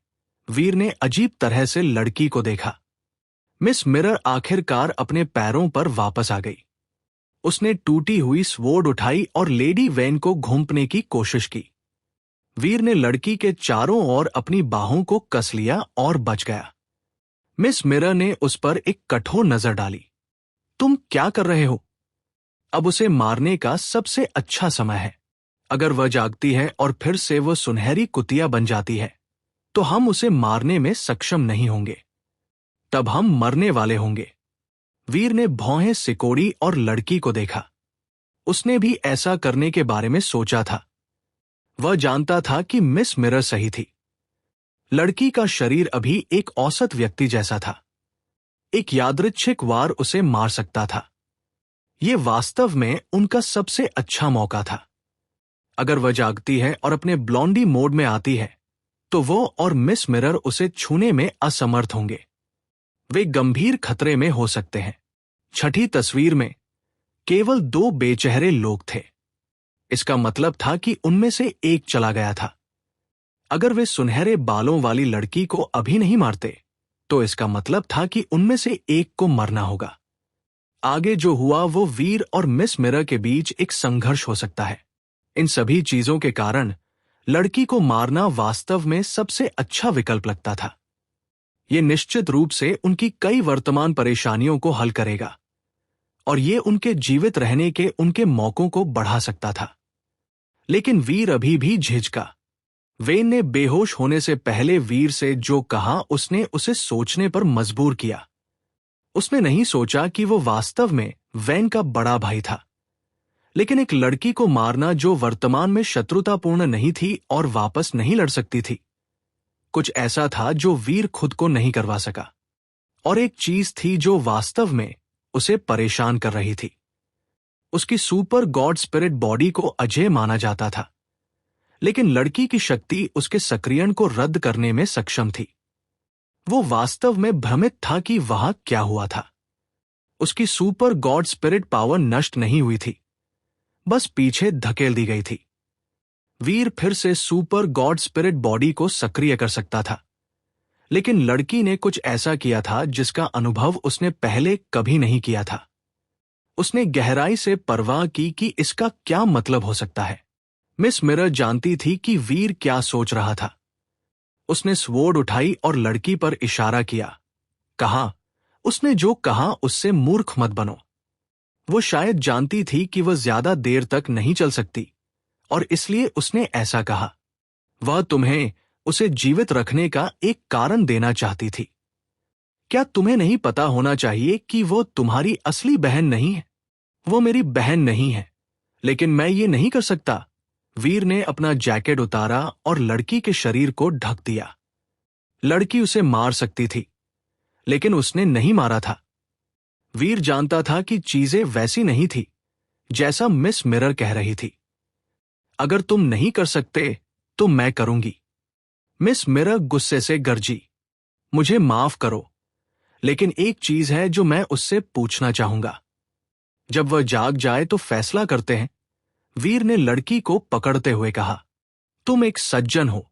वीर ने अजीब तरह से लड़की को देखा। मिस मिरर आखिरकार अपने पैरों पर वापस आ गई। उसने टूटी हुई स्वॉर्ड उठाई और लेडी वेन को घूंपने की कोशिश की। वीर ने लड़की के चारों ओर अपनी बाहों को कस लिया और बच गया। मिस मिरर ने उस पर एक कठोर नजर डाली। तुम क्या कर रहे हो? अब उसे मारने का सबसे अच्छा समय है। अगर वह जागती है और फिर से वो सुनहरी कुतिया बन जाती है तो हम उसे मारने में सक्षम नहीं होंगे। तब हम मरने वाले होंगे। वीर ने भौहें सिकोड़ी और लड़की को देखा। उसने भी ऐसा करने के बारे में सोचा था। वह जानता था कि मिस मिरर सही थी। लड़की का शरीर अभी एक औसत व्यक्ति जैसा था। एक यादृच्छिक वार उसे मार सकता था। ये वास्तव में उनका सबसे अच्छा मौका था। अगर वह जागती है और अपने ब्लॉन्डी मोड में आती है तो वो और मिस मिरर उसे छूने में असमर्थ होंगे। वे गंभीर खतरे में हो सकते हैं। छठी तस्वीर में केवल 2 बेचेहरे लोग थे। इसका मतलब था कि उनमें से एक चला गया था। अगर वे सुनहरे बालों वाली लड़की को अभी नहीं मारते तो इसका मतलब था कि उनमें से एक को मरना होगा। आगे जो हुआ वो वीर और मिस मिरर के बीच एक संघर्ष हो सकता है। इन सभी चीजों के कारण लड़की को मारना वास्तव में सबसे अच्छा विकल्प लगता था। ये निश्चित रूप से उनकी कई वर्तमान परेशानियों को हल करेगा और ये उनके जीवित रहने के उनके मौकों को बढ़ा सकता था। लेकिन वीर अभी भी झिझका। वेन ने बेहोश होने से पहले वीर से जो कहा उसने उसे सोचने पर मजबूर किया। उसने नहीं सोचा कि वो वास्तव में वेन का बड़ा भाई था। लेकिन एक लड़की को मारना जो वर्तमान में शत्रुतापूर्ण नहीं थी और वापस नहीं लड़ सकती थी, कुछ ऐसा था जो वीर खुद को नहीं करवा सका। और एक चीज थी जो वास्तव में उसे परेशान कर रही थी। उसकी सुपर गॉड स्पिरिट बॉडी को अजेय माना जाता था, लेकिन लड़की की शक्ति उसके सक्रियण को रद्द करने में सक्षम थी। वो वास्तव में भ्रमित था कि वहां क्या हुआ था। उसकी सुपर गॉड स्पिरिट पावर नष्ट नहीं हुई थी, बस पीछे धकेल दी गई थी। वीर फिर से सुपर गॉड स्पिरिट बॉडी को सक्रिय कर सकता था, लेकिन लड़की ने कुछ ऐसा किया था जिसका अनुभव उसने पहले कभी नहीं किया था। उसने गहराई से परवाह की कि इसका क्या मतलब हो सकता है। मिस मिरर जानती थी कि वीर क्या सोच रहा था। उसने स्वॉर्ड उठाई और लड़की पर इशारा किया। कहा, उसने जो कहा उससे मूर्ख मत बनो। वो शायद जानती थी कि वह ज्यादा देर तक नहीं चल सकती और इसलिए उसने ऐसा कहा। वह तुम्हें उसे जीवित रखने का एक कारण देना चाहती थी। क्या तुम्हें नहीं पता होना चाहिए कि वो तुम्हारी असली बहन नहीं है? वो मेरी बहन नहीं है, लेकिन मैं ये नहीं कर सकता। वीर ने अपना जैकेट उतारा और लड़की के शरीर को ढक दिया। लड़की उसे मार सकती थी, लेकिन उसने नहीं मारा था। वीर जानता था कि चीजें वैसी नहीं थी जैसा मिस मिरर कह रही थी। अगर तुम नहीं कर सकते तो मैं करूंगी। मिस मिरर गुस्से से गरजी। मुझे माफ करो, लेकिन एक चीज है जो मैं उससे पूछना चाहूंगा। जब वह जाग जाए तो फैसला करते हैं। वीर ने लड़की को पकड़ते हुए कहा, तुम एक सज्जन हो,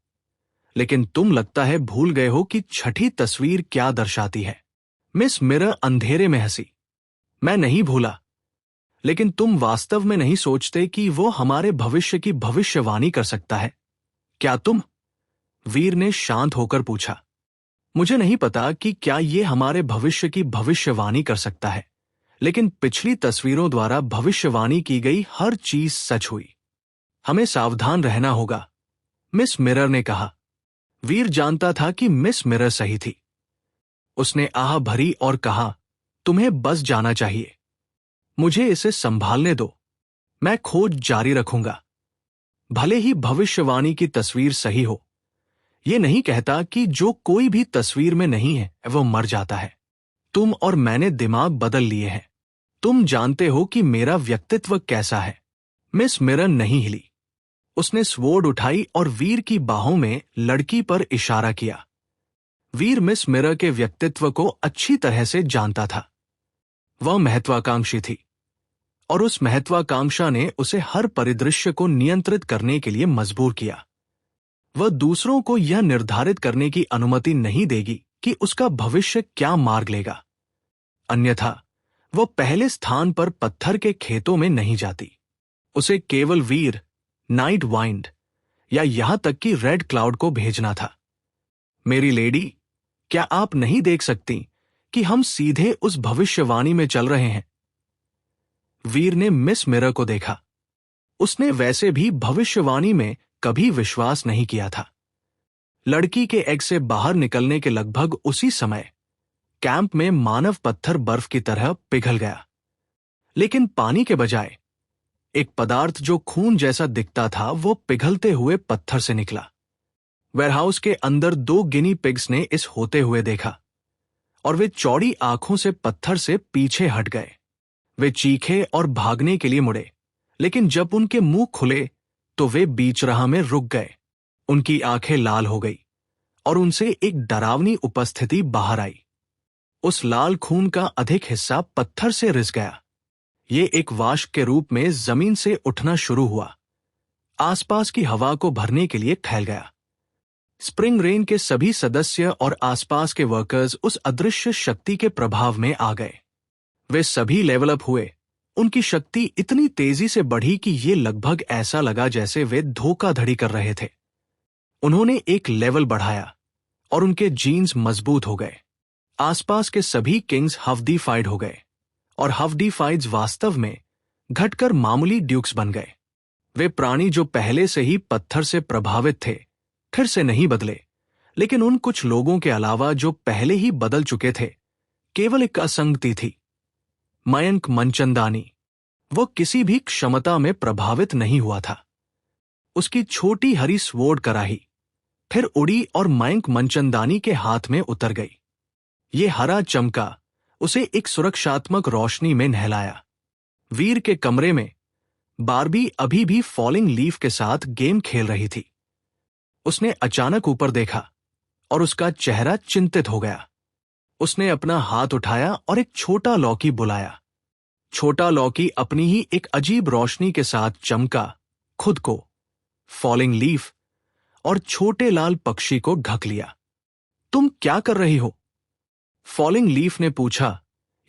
लेकिन तुम लगता है भूल गए हो कि छठी तस्वीर क्या दर्शाती है। मिस मिरर अंधेरे में हंसी। मैं नहीं भूला, लेकिन तुम वास्तव में नहीं सोचते कि वो हमारे भविष्य की भविष्यवाणी कर सकता है, क्या तुम? वीर ने शांत होकर पूछा। मुझे नहीं पता कि क्या ये हमारे भविष्य की भविष्यवाणी कर सकता है, लेकिन पिछली तस्वीरों द्वारा भविष्यवाणी की गई हर चीज सच हुई। हमें सावधान रहना होगा, मिस मिरर ने कहा। वीर जानता था कि मिस मिरर सही थी। उसने आह भरी और कहा, तुम्हें बस जाना चाहिए। मुझे इसे संभालने दो। मैं खोज जारी रखूंगा। भले ही भविष्यवाणी की तस्वीर सही हो, यह नहीं कहता कि जो कोई भी तस्वीर में नहीं है वो मर जाता है। तुम और मैंने दिमाग बदल लिए हैं। तुम जानते हो कि मेरा व्यक्तित्व कैसा है। मिस मिरर नहीं हिली। उसने स्वॉर्ड उठाई और वीर की बाहों में लड़की पर इशारा किया। वीर मिस मिरर के व्यक्तित्व को अच्छी तरह से जानता था। वह महत्वाकांक्षी थी और उस महत्वाकांक्षा ने उसे हर परिदृश्य को नियंत्रित करने के लिए मजबूर किया। वह दूसरों को यह निर्धारित करने की अनुमति नहीं देगी कि उसका भविष्य क्या मार्ग लेगा। अन्यथा वो पहले स्थान पर पत्थर के खेतों में नहीं जाती। उसे केवल वीर, नाइट वाइंड या यहां तक कि रेड क्लाउड को भेजना था। मेरी लेडी, क्या आप नहीं देख सकती कि हम सीधे उस भविष्यवाणी में चल रहे हैं? वीर ने मिस मिरर को देखा। उसने वैसे भी भविष्यवाणी में कभी विश्वास नहीं किया था। लड़की के एग से बाहर निकलने के लगभग उसी समय कैंप में मानव पत्थर बर्फ की तरह पिघल गया, लेकिन पानी के बजाय एक पदार्थ जो खून जैसा दिखता था वो पिघलते हुए पत्थर से निकला। वेयरहाउस के अंदर 2 गिनी पिग्स ने इस होते हुए देखा और वे चौड़ी आंखों से पत्थर से पीछे हट गए। वे चीखे और भागने के लिए मुड़े, लेकिन जब उनके मुंह खुले तो वे बीच राह में रुक गए। उनकी आंखें लाल हो गई और उनसे एक डरावनी उपस्थिति बाहर आई। उस लाल खून का अधिक हिस्सा पत्थर से रिस गया। ये एक वाष्प के रूप में जमीन से उठना शुरू हुआ, आसपास की हवा को भरने के लिए फैल गया। स्प्रिंग रेन के सभी सदस्य और आसपास के वर्कर्स उस अदृश्य शक्ति के प्रभाव में आ गए। वे सभी लेवल अप हुए। उनकी शक्ति इतनी तेजी से बढ़ी कि ये लगभग ऐसा लगा जैसे वे धोखाधड़ी कर रहे थे। उन्होंने एक लेवल बढ़ाया और उनके जीन्स मजबूत हो गए। आसपास के सभी किंग्स हफ्डीफाइड हो गए और हफ्डीफाइड्स वास्तव में घटकर मामूली ड्यूक्स बन गए। वे प्राणी जो पहले से ही पत्थर से प्रभावित थे फिर से नहीं बदले, लेकिन उन कुछ लोगों के अलावा जो पहले ही बदल चुके थे केवल एक असंगति थी। मयंक मनचंदानी, वो किसी भी क्षमता में प्रभावित नहीं हुआ था। उसकी छोटी हरी स्वॉर्ड कराही, फिर उड़ी और मयंक मनचंदानी के हाथ में उतर गई। ये हरा चमका उसे एक सुरक्षात्मक रोशनी में नहलाया। वीर के कमरे में बारबी अभी भी फॉलिंग लीफ के साथ गेम खेल रही थी। उसने अचानक ऊपर देखा और उसका चेहरा चिंतित हो गया। उसने अपना हाथ उठाया और एक छोटा लौकी बुलाया। छोटा लौकी अपनी ही एक अजीब रोशनी के साथ चमका, खुद को, फॉलिंग लीफ और छोटे लाल पक्षी को ढक लिया। तुम क्या कर रही हो? फॉलिंग लीफ ने पूछा,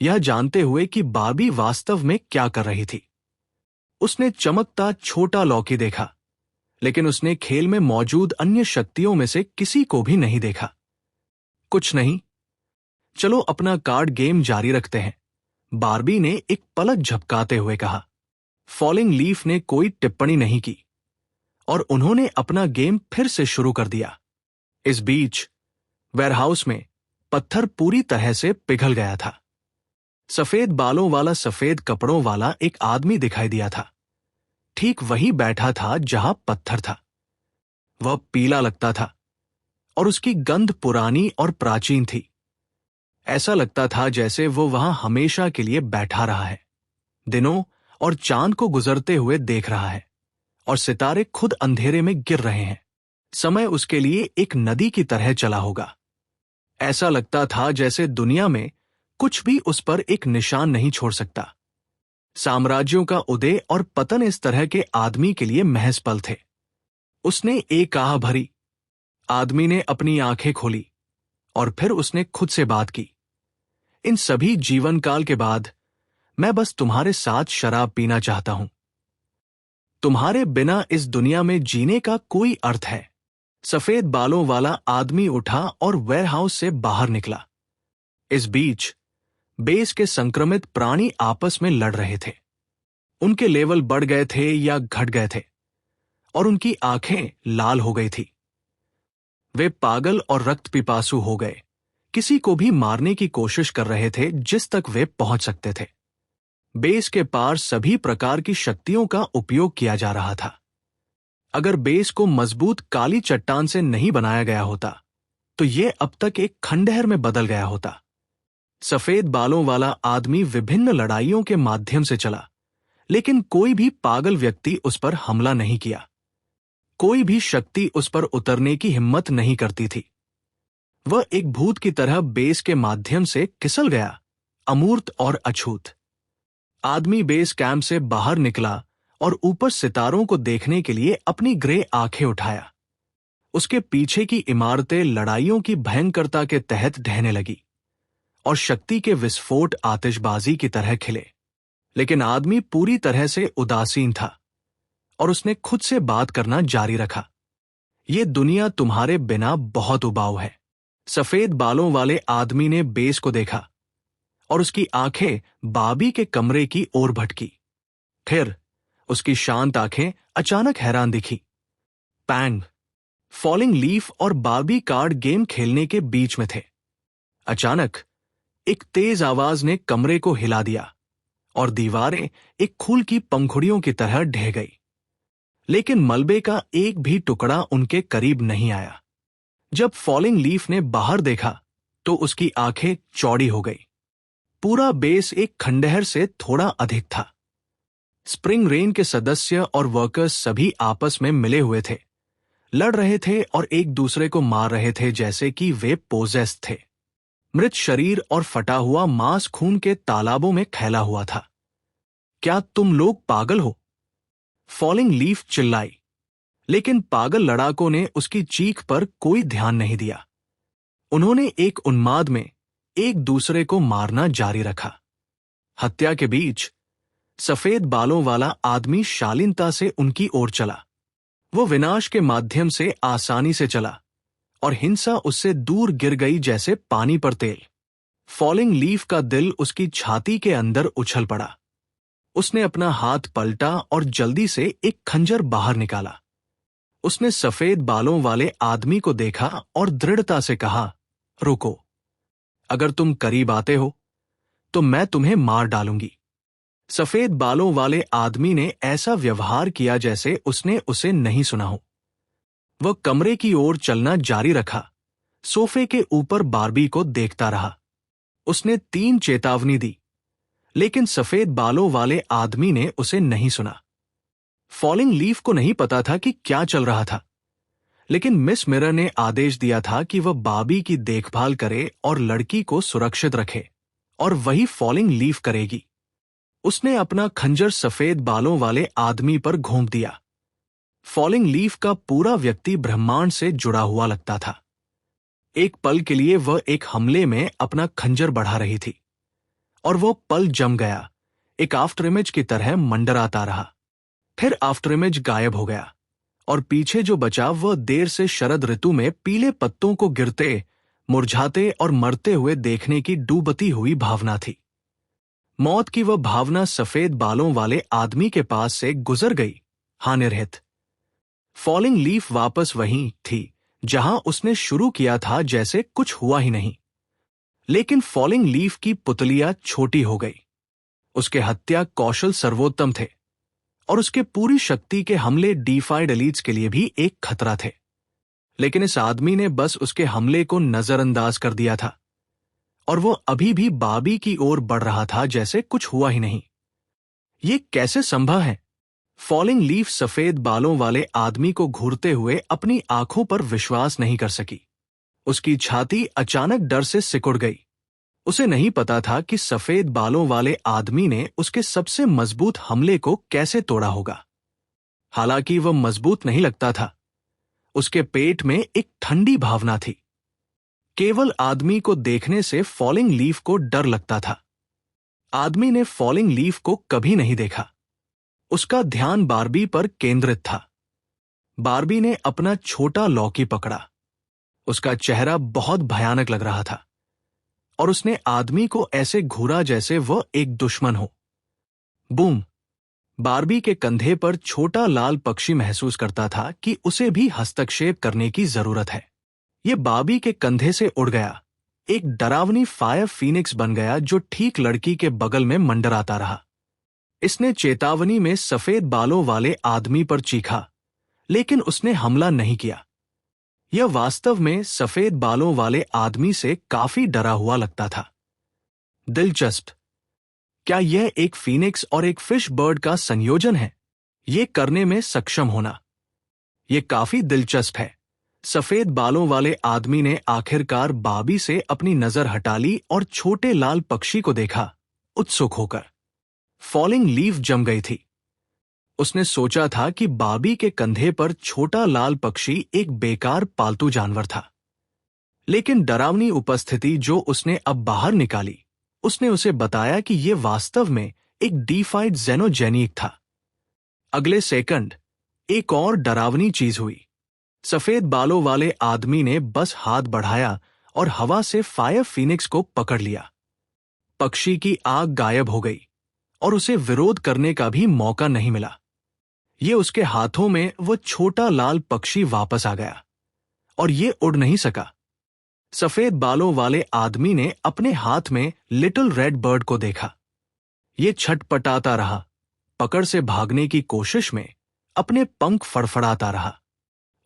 यह जानते हुए कि बारबी वास्तव में क्या कर रही थी। उसने चमकता छोटा लौकी देखा, लेकिन उसने खेल में मौजूद अन्य शक्तियों में से किसी को भी नहीं देखा। कुछ नहीं, चलो अपना कार्ड गेम जारी रखते हैं, बारबी ने एक पलक झपकाते हुए कहा। फॉलिंग लीफ ने कोई टिप्पणी नहीं की और उन्होंने अपना गेम फिर से शुरू कर दिया। इस बीच वेयरहाउस में पत्थर पूरी तरह से पिघल गया था। सफेद बालों वाला, सफेद कपड़ों वाला एक आदमी दिखाई दिया था। ठीक वही बैठा था जहां पत्थर था। वह पीला लगता था और उसकी गंध पुरानी और प्राचीन थी। ऐसा लगता था जैसे वो वहां हमेशा के लिए बैठा रहा है, दिनों और चांद को गुजरते हुए देख रहा है और सितारे खुद अंधेरे में गिर रहे हैं। समय उसके लिए एक नदी की तरह चला होगा। ऐसा लगता था जैसे दुनिया में कुछ भी उस पर एक निशान नहीं छोड़ सकता। साम्राज्यों का उदय और पतन इस तरह के आदमी के लिए महज पल थे। उसने एक आह भरी। आदमी ने अपनी आंखें खोली और फिर उसने खुद से बात की। इन सभी जीवन काल के बाद मैं बस तुम्हारे साथ शराब पीना चाहता हूं। तुम्हारे बिना इस दुनिया में जीने का कोई अर्थ है। सफेद बालों वाला आदमी उठा और वेयरहाउस से बाहर निकला। इस बीच बेस के संक्रमित प्राणी आपस में लड़ रहे थे। उनके लेवल बढ़ गए थे या घट गए थे और उनकी आंखें लाल हो गई थी। वे पागल और रक्त पिपासु हो गए, किसी को भी मारने की कोशिश कर रहे थे जिस तक वे पहुंच सकते थे। बेस के पार सभी प्रकार की शक्तियों का उपयोग किया जा रहा था। अगर बेस को मजबूत काली चट्टान से नहीं बनाया गया होता तो यह अब तक एक खंडहर में बदल गया होता। सफेद बालों वाला आदमी विभिन्न लड़ाइयों के माध्यम से चला, लेकिन कोई भी पागल व्यक्ति उस पर हमला नहीं किया। कोई भी शक्ति उस पर उतरने की हिम्मत नहीं करती थी। वह एक भूत की तरह बेस के माध्यम से किसल गया, अमूर्त और अछूत। आदमी बेस कैंप से बाहर निकला और ऊपर सितारों को देखने के लिए अपनी ग्रे आंखें उठाया। उसके पीछे की इमारतें लड़ाइयों की भयंकरता के तहत ढहने लगी और शक्ति के विस्फोट आतिशबाजी की तरह खिले। लेकिन आदमी पूरी तरह से उदासीन था और उसने खुद से बात करना जारी रखा। ये दुनिया तुम्हारे बिना बहुत उबाऊ है। सफेद बालों वाले आदमी ने बेस को देखा और उसकी आंखें बाबी के कमरे की ओर भटकी। फिर उसकी शांत आंखें अचानक हैरान दिखी। पैंग! फॉलिंग लीफ और बार्बी कार्ड गेम खेलने के बीच में थे। अचानक एक तेज आवाज ने कमरे को हिला दिया और दीवारें एक फूल की पंखुड़ियों की तरह ढह गई। लेकिन मलबे का एक भी टुकड़ा उनके करीब नहीं आया। जब फॉलिंग लीफ ने बाहर देखा तो उसकी आंखें चौड़ी हो गई। पूरा बेस एक खंडहर से थोड़ा अधिक था। स्प्रिंग रेन के सदस्य और वर्कर्स सभी आपस में मिले हुए थे, लड़ रहे थे और एक दूसरे को मार रहे थे जैसे कि वे पोजेस्ड थे। मृत शरीर और फटा हुआ मांस खून के तालाबों में फैला हुआ था। क्या तुम लोग पागल हो? फॉलिंग लीफ चिल्लाई, लेकिन पागल लड़ाकों ने उसकी चीख पर कोई ध्यान नहीं दिया। उन्होंने एक उन्माद में एक दूसरे को मारना जारी रखा। हत्या के बीच सफेद बालों वाला आदमी शालीनता से उनकी ओर चला। वो विनाश के माध्यम से आसानी से चला और हिंसा उससे दूर गिर गई जैसे पानी पर तेल। फॉलिंग लीफ का दिल उसकी छाती के अंदर उछल पड़ा। उसने अपना हाथ पलटा और जल्दी से एक खंजर बाहर निकाला। उसने सफेद बालों वाले आदमी को देखा और दृढ़ता से कहा, रुको। अगर तुम करीब आते हो तो मैं तुम्हें मार डालूंगी। सफेद बालों वाले आदमी ने ऐसा व्यवहार किया जैसे उसने उसे नहीं सुना हो। वह कमरे की ओर चलना जारी रखा, सोफे के ऊपर बार्बी को देखता रहा। उसने 3 चेतावनी दी, लेकिन सफेद बालों वाले आदमी ने उसे नहीं सुना। फॉलिंग लीफ को नहीं पता था कि क्या चल रहा था, लेकिन मिस मिरर ने आदेश दिया था कि वह बाबी की देखभाल करे और लड़की को सुरक्षित रखे, और वही फॉलिंग लीफ करेगी। उसने अपना खंजर सफेद बालों वाले आदमी पर घोंप दिया। फॉलिंग लीफ का पूरा व्यक्ति ब्रह्मांड से जुड़ा हुआ लगता था। एक पल के लिए वह एक हमले में अपना खंजर बढ़ा रही थी, और वो पल जम गया, एक आफ्टर इमेज की तरह मंडराता रहा। फिर आफ्टर इमेज गायब हो गया और पीछे जो बचा वह देर से शरद ऋतु में पीले पत्तों को गिरते, मुरझाते और मरते हुए देखने की डूबती हुई भावना थी। मौत की वह भावना सफेद बालों वाले आदमी के पास से गुजर गई, हानिरहित। फॉलिंग लीफ वापस वहीं थी जहां उसने शुरू किया था, जैसे कुछ हुआ ही नहीं। लेकिन फॉलिंग लीफ की पुतलियां छोटी हो गई। उसके हत्या कौशल सर्वोत्तम थे और उसके पूरी शक्ति के हमले डीफाइड एलीट्स के लिए भी एक खतरा थे। लेकिन इस आदमी ने बस उसके हमले को नजरअंदाज कर दिया था और वो अभी भी बाबी की ओर बढ़ रहा था जैसे कुछ हुआ ही नहीं। ये कैसे संभव है? फॉलिंग लीफ सफेद बालों वाले आदमी को घूरते हुए अपनी आंखों पर विश्वास नहीं कर सकी। उसकी छाती अचानक डर से सिकुड़ गई। उसे नहीं पता था कि सफेद बालों वाले आदमी ने उसके सबसे मजबूत हमले को कैसे तोड़ा होगा। हालांकि वह मजबूत नहीं लगता था, उसके पेट में एक ठंडी भावना थी। केवल आदमी को देखने से फॉलिंग लीफ को डर लगता था। आदमी ने फॉलिंग लीफ को कभी नहीं देखा। उसका ध्यान बार्बी पर केंद्रित था। बार्बी ने अपना छोटा लॉकी पकड़ा। उसका चेहरा बहुत भयानक लग रहा था और उसने आदमी को ऐसे घूरा जैसे वह एक दुश्मन हो। बूम! बार्बी के कंधे पर छोटा लाल पक्षी महसूस करता था कि उसे भी हस्तक्षेप करने की जरूरत है। यह बार्बी के कंधे से उड़ गया, एक डरावनी फायर फीनिक्स बन गया जो ठीक लड़की के बगल में मंडराता रहा। इसने चेतावनी में सफेद बालों वाले आदमी पर चीखा, लेकिन उसने हमला नहीं किया। यह वास्तव में सफेद बालों वाले आदमी से काफी डरा हुआ लगता था। दिलचस्प, क्या यह एक फीनिक्स और एक फिश बर्ड का संयोजन है? यह करने में सक्षम होना, यह काफी दिलचस्प है। सफेद बालों वाले आदमी ने आखिरकार बाबी से अपनी नजर हटा ली और छोटे लाल पक्षी को देखा, उत्सुक होकर। फॉलिंग लीफ जम गई थी। उसने सोचा था कि बाबी के कंधे पर छोटा लाल पक्षी एक बेकार पालतू जानवर था, लेकिन डरावनी उपस्थिति जो उसने अब बाहर निकाली, उसने उसे बताया कि यह वास्तव में एक डीफाइड जेनोजेनिक था। अगले सेकंड एक और डरावनी चीज हुई। सफेद बालों वाले आदमी ने बस हाथ बढ़ाया और हवा से फायर फीनिक्स को पकड़ लिया। पक्षी की आग गायब हो गई और उसे विरोध करने का भी मौका नहीं मिला। ये उसके हाथों में वो छोटा लाल पक्षी वापस आ गया और ये उड़ नहीं सका। सफेद बालों वाले आदमी ने अपने हाथ में लिटिल रेड बर्ड को देखा। ये छटपटाता रहा, पकड़ से भागने की कोशिश में अपने पंख फड़फड़ाता रहा।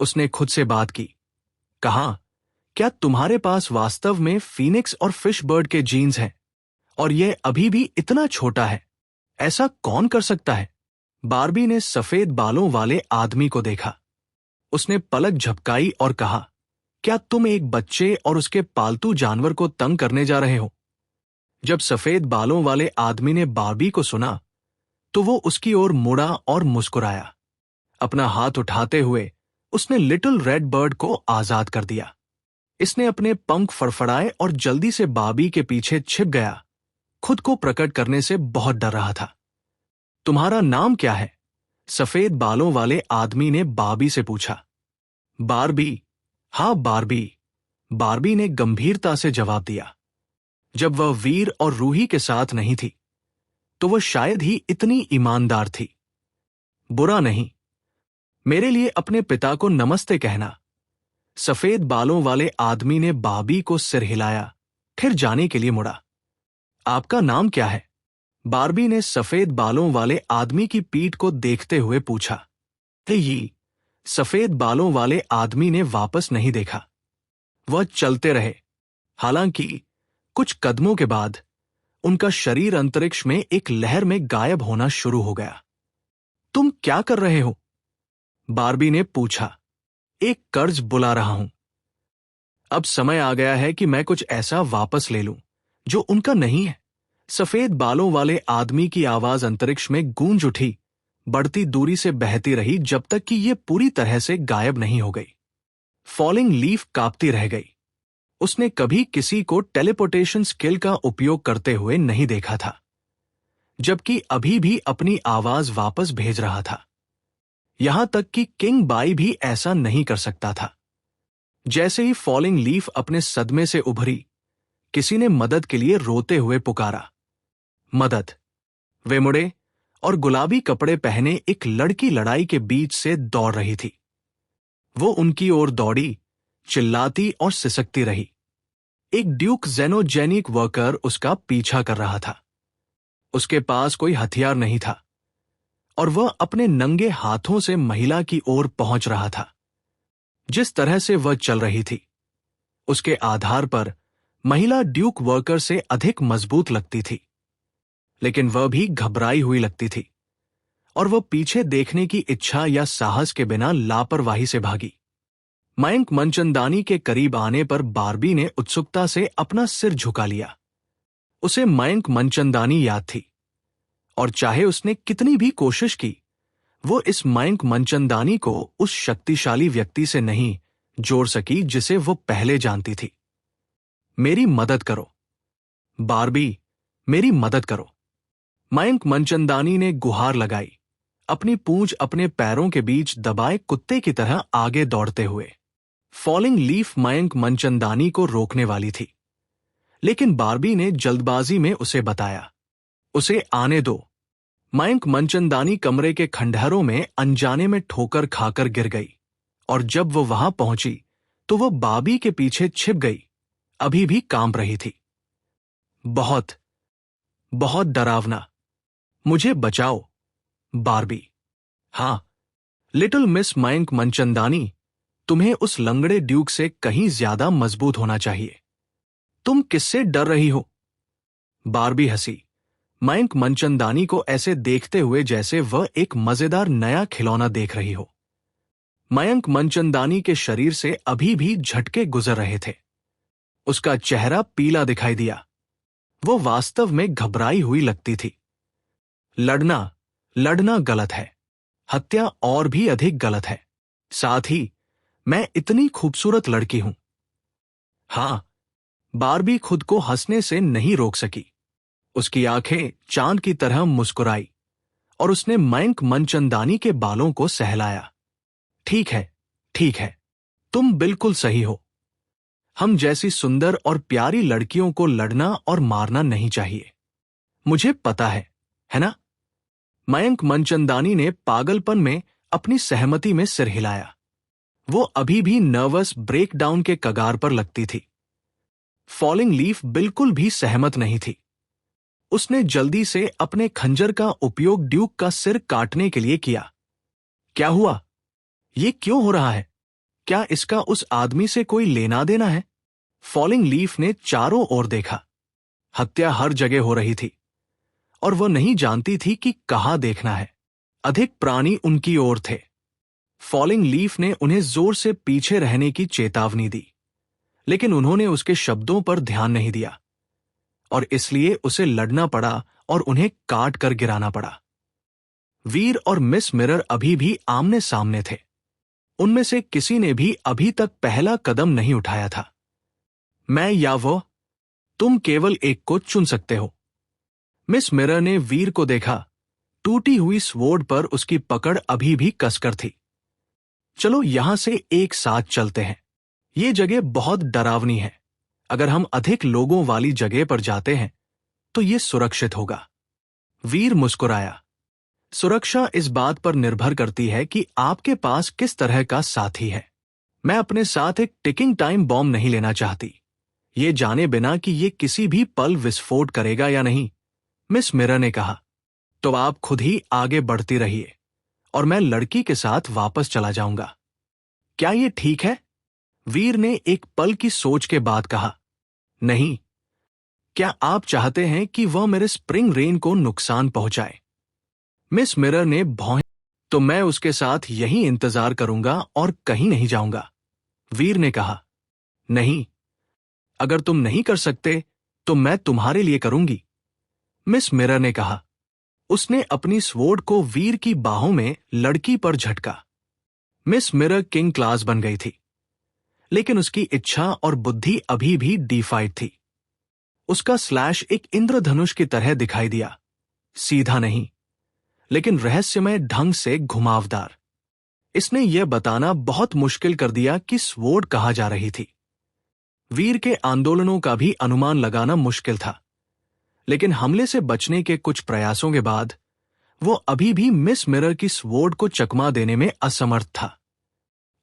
उसने खुद से बात की, कहा, क्या तुम्हारे पास वास्तव में फीनिक्स और फिश बर्ड के जीन्स हैं? और यह अभी भी इतना छोटा है, ऐसा कौन कर सकता है? बार्बी ने सफेद बालों वाले आदमी को देखा। उसने पलक झपकाई और कहा, क्या तुम एक बच्चे और उसके पालतू जानवर को तंग करने जा रहे हो? जब सफेद बालों वाले आदमी ने बार्बी को सुना तो वो उसकी ओर मुड़ा और मुस्कुराया। अपना हाथ उठाते हुए उसने लिटिल रेड बर्ड को आजाद कर दिया। इसने अपने पंख फड़फड़ाए और जल्दी से बार्बी के पीछे छिप गया। खुद को प्रकट करने से बहुत डर रहा था। तुम्हारा नाम क्या है? सफेद बालों वाले आदमी ने बार्बी से पूछा। बार्बी। हाँ बार्बी, बार्बी ने गंभीरता से जवाब दिया। जब वह वीर और रूही के साथ नहीं थी तो वह शायद ही इतनी ईमानदार थी। बुरा नहीं, मेरे लिए अपने पिता को नमस्ते कहना। सफेद बालों वाले आदमी ने बार्बी को सिर हिलाया, फिर जाने के लिए मुड़ा। आपका नाम क्या है? बार्बी ने सफेद बालों वाले आदमी की पीठ को देखते हुए पूछा। ये सफेद बालों वाले आदमी ने वापस नहीं देखा। वह चलते रहे। हालांकि कुछ कदमों के बाद उनका शरीर अंतरिक्ष में एक लहर में गायब होना शुरू हो गया। तुम क्या कर रहे हो? बार्बी ने पूछा। एक कर्ज बुला रहा हूं। अब समय आ गया है कि मैं कुछ ऐसा वापस ले लूं जो उनका नहीं है। सफेद बालों वाले आदमी की आवाज अंतरिक्ष में गूंज उठी, बढ़ती दूरी से बहती रही जब तक कि यह पूरी तरह से गायब नहीं हो गई। फॉलिंग लीफ कांपती रह गई। उसने कभी किसी को टेलीपोर्टेशन स्किल का उपयोग करते हुए नहीं देखा था, जबकि अभी भी अपनी आवाज वापस भेज रहा था। यहां तक कि किंग बाई भी ऐसा नहीं कर सकता था। जैसे ही फॉलिंग लीफ अपने सदमे से उभरी, किसी ने मदद के लिए रोते हुए पुकारा। मदद! वे मुड़े और गुलाबी कपड़े पहने एक लड़की लड़ाई के बीच से दौड़ रही थी। वो उनकी ओर दौड़ी, चिल्लाती और सिसकती रही। एक ड्यूक जेनोजेनिक वर्कर उसका पीछा कर रहा था। उसके पास कोई हथियार नहीं था और वह अपने नंगे हाथों से महिला की ओर पहुंच रहा था। जिस तरह से वह चल रही थी, उसके आधार पर महिला ड्यूक वर्कर से अधिक मजबूत लगती थी, लेकिन वह भी घबराई हुई लगती थी और वह पीछे देखने की इच्छा या साहस के बिना लापरवाही से भागी। मयंक मनचंदानी के करीब आने पर बार्बी ने उत्सुकता से अपना सिर झुका लिया। उसे मयंक मनचंदानी याद थी और चाहे उसने कितनी भी कोशिश की, वो इस मयंक मनचंदानी को उस शक्तिशाली व्यक्ति से नहीं जोड़ सकी जिसे वो पहले जानती थी। मेरी मदद करो बार्बी, मेरी मदद करो। मयंक मनचंदानी ने गुहार लगाई, अपनी पूंछ अपने पैरों के बीच दबाए कुत्ते की तरह आगे दौड़ते हुए। फॉलिंग लीफ मयंक मनचंदानी को रोकने वाली थी, लेकिन बार्बी ने जल्दबाजी में उसे बताया, उसे आने दो। मयंक मनचंदानी कमरे के खंडहरों में अनजाने में ठोकर खाकर गिर गई और जब वो वहां पहुंची तो वो बार्बी के पीछे छिप गई, अभी भी कांप रही थी। बहुत बहुत डरावना, मुझे बचाओ बार्बी। हाँ लिटिल मिस मयंक मनचंदानी, तुम्हें उस लंगड़े ड्यूक से कहीं ज्यादा मजबूत होना चाहिए। तुम किससे डर रही हो? बार्बी हंसी, मयंक मनचंदानी को ऐसे देखते हुए जैसे वह एक मजेदार नया खिलौना देख रही हो। मयंक मनचंदानी के शरीर से अभी भी झटके गुजर रहे थे। उसका चेहरा पीला दिखाई दिया। वो वास्तव में घबराई हुई लगती थी। लड़ना गलत है, हत्या और भी अधिक गलत है। साथ ही मैं इतनी खूबसूरत लड़की हूं। हाँ, बारबी खुद को हंसने से नहीं रोक सकी। उसकी आंखें चांद की तरह मुस्कुराई और उसने मयंक मनचंदानी के बालों को सहलाया। ठीक है, ठीक है, तुम बिल्कुल सही हो। हम जैसी सुंदर और प्यारी लड़कियों को लड़ना और मारना नहीं चाहिए। मुझे पता है ना? मयंक मनचंदानी ने पागलपन में अपनी सहमति में सिर हिलाया। वो अभी भी नर्वस ब्रेकडाउन के कगार पर लगती थी। फॉलिंग लीफ बिल्कुल भी सहमत नहीं थी। उसने जल्दी से अपने खंजर का उपयोग ड्यूक का सिर काटने के लिए किया। क्या हुआ? ये क्यों हो रहा है? क्या इसका उस आदमी से कोई लेना देना है? फॉलिंग लीफ ने चारों ओर देखा। हत्या हर जगह हो रही थी और वह नहीं जानती थी कि कहां देखना है। अधिक प्राणी उनकी ओर थे। फॉलिंग लीफ ने उन्हें जोर से पीछे रहने की चेतावनी दी, लेकिन उन्होंने उसके शब्दों पर ध्यान नहीं दिया और इसलिए उसे लड़ना पड़ा और उन्हें काट कर गिराना पड़ा। वीर और मिस मिरर अभी भी आमने सामने थे। उनमें से किसी ने भी अभी तक पहला कदम नहीं उठाया था। मैं या वो, तुम केवल एक को चुन सकते हो। मिस मिरर ने वीर को देखा। टूटी हुई स्वॉर्ड पर उसकी पकड़ अभी भी कसकर थी। चलो यहां से एक साथ चलते हैं। ये जगह बहुत डरावनी है। अगर हम अधिक लोगों वाली जगह पर जाते हैं तो ये सुरक्षित होगा। वीर मुस्कुराया। सुरक्षा इस बात पर निर्भर करती है कि आपके पास किस तरह का साथी है। मैं अपने साथ एक टिकिंग टाइम बॉम्ब नहीं लेना चाहती, ये जाने बिना कि ये किसी भी पल विस्फोट करेगा या नहीं, मिस मिरर ने कहा। तो आप खुद ही आगे बढ़ती रहिए और मैं लड़की के साथ वापस चला जाऊंगा। क्या ये ठीक है? वीर ने एक पल की सोच के बाद कहा। नहीं। क्या आप चाहते हैं कि वह मेरे स्प्रिंग रेन को नुकसान पहुंचाए? मिस मिरर ने भौं। तो मैं उसके साथ यहीं इंतजार करूंगा और कहीं नहीं जाऊंगा, वीर ने कहा। नहीं, अगर तुम नहीं कर सकते तो मैं तुम्हारे लिए करूंगी, मिस मिरर ने कहा। उसने अपनी स्वॉर्ड को वीर की बाहों में लड़की पर झटका। मिस मिरर किंग क्लास बन गई थी, लेकिन उसकी इच्छा और बुद्धि अभी भी डिफाइड थी। उसका स्लैश एक इंद्रधनुष की तरह दिखाई दिया, सीधा नहीं, लेकिन रहस्यमय ढंग से घुमावदार। इसने यह बताना बहुत मुश्किल कर दिया कि स्वॉर्ड कहाँ जा रही थी। वीर के आंदोलनों का भी अनुमान लगाना मुश्किल था, लेकिन हमले से बचने के कुछ प्रयासों के बाद वो अभी भी मिस मिरर की स्वॉर्ड को चकमा देने में असमर्थ था।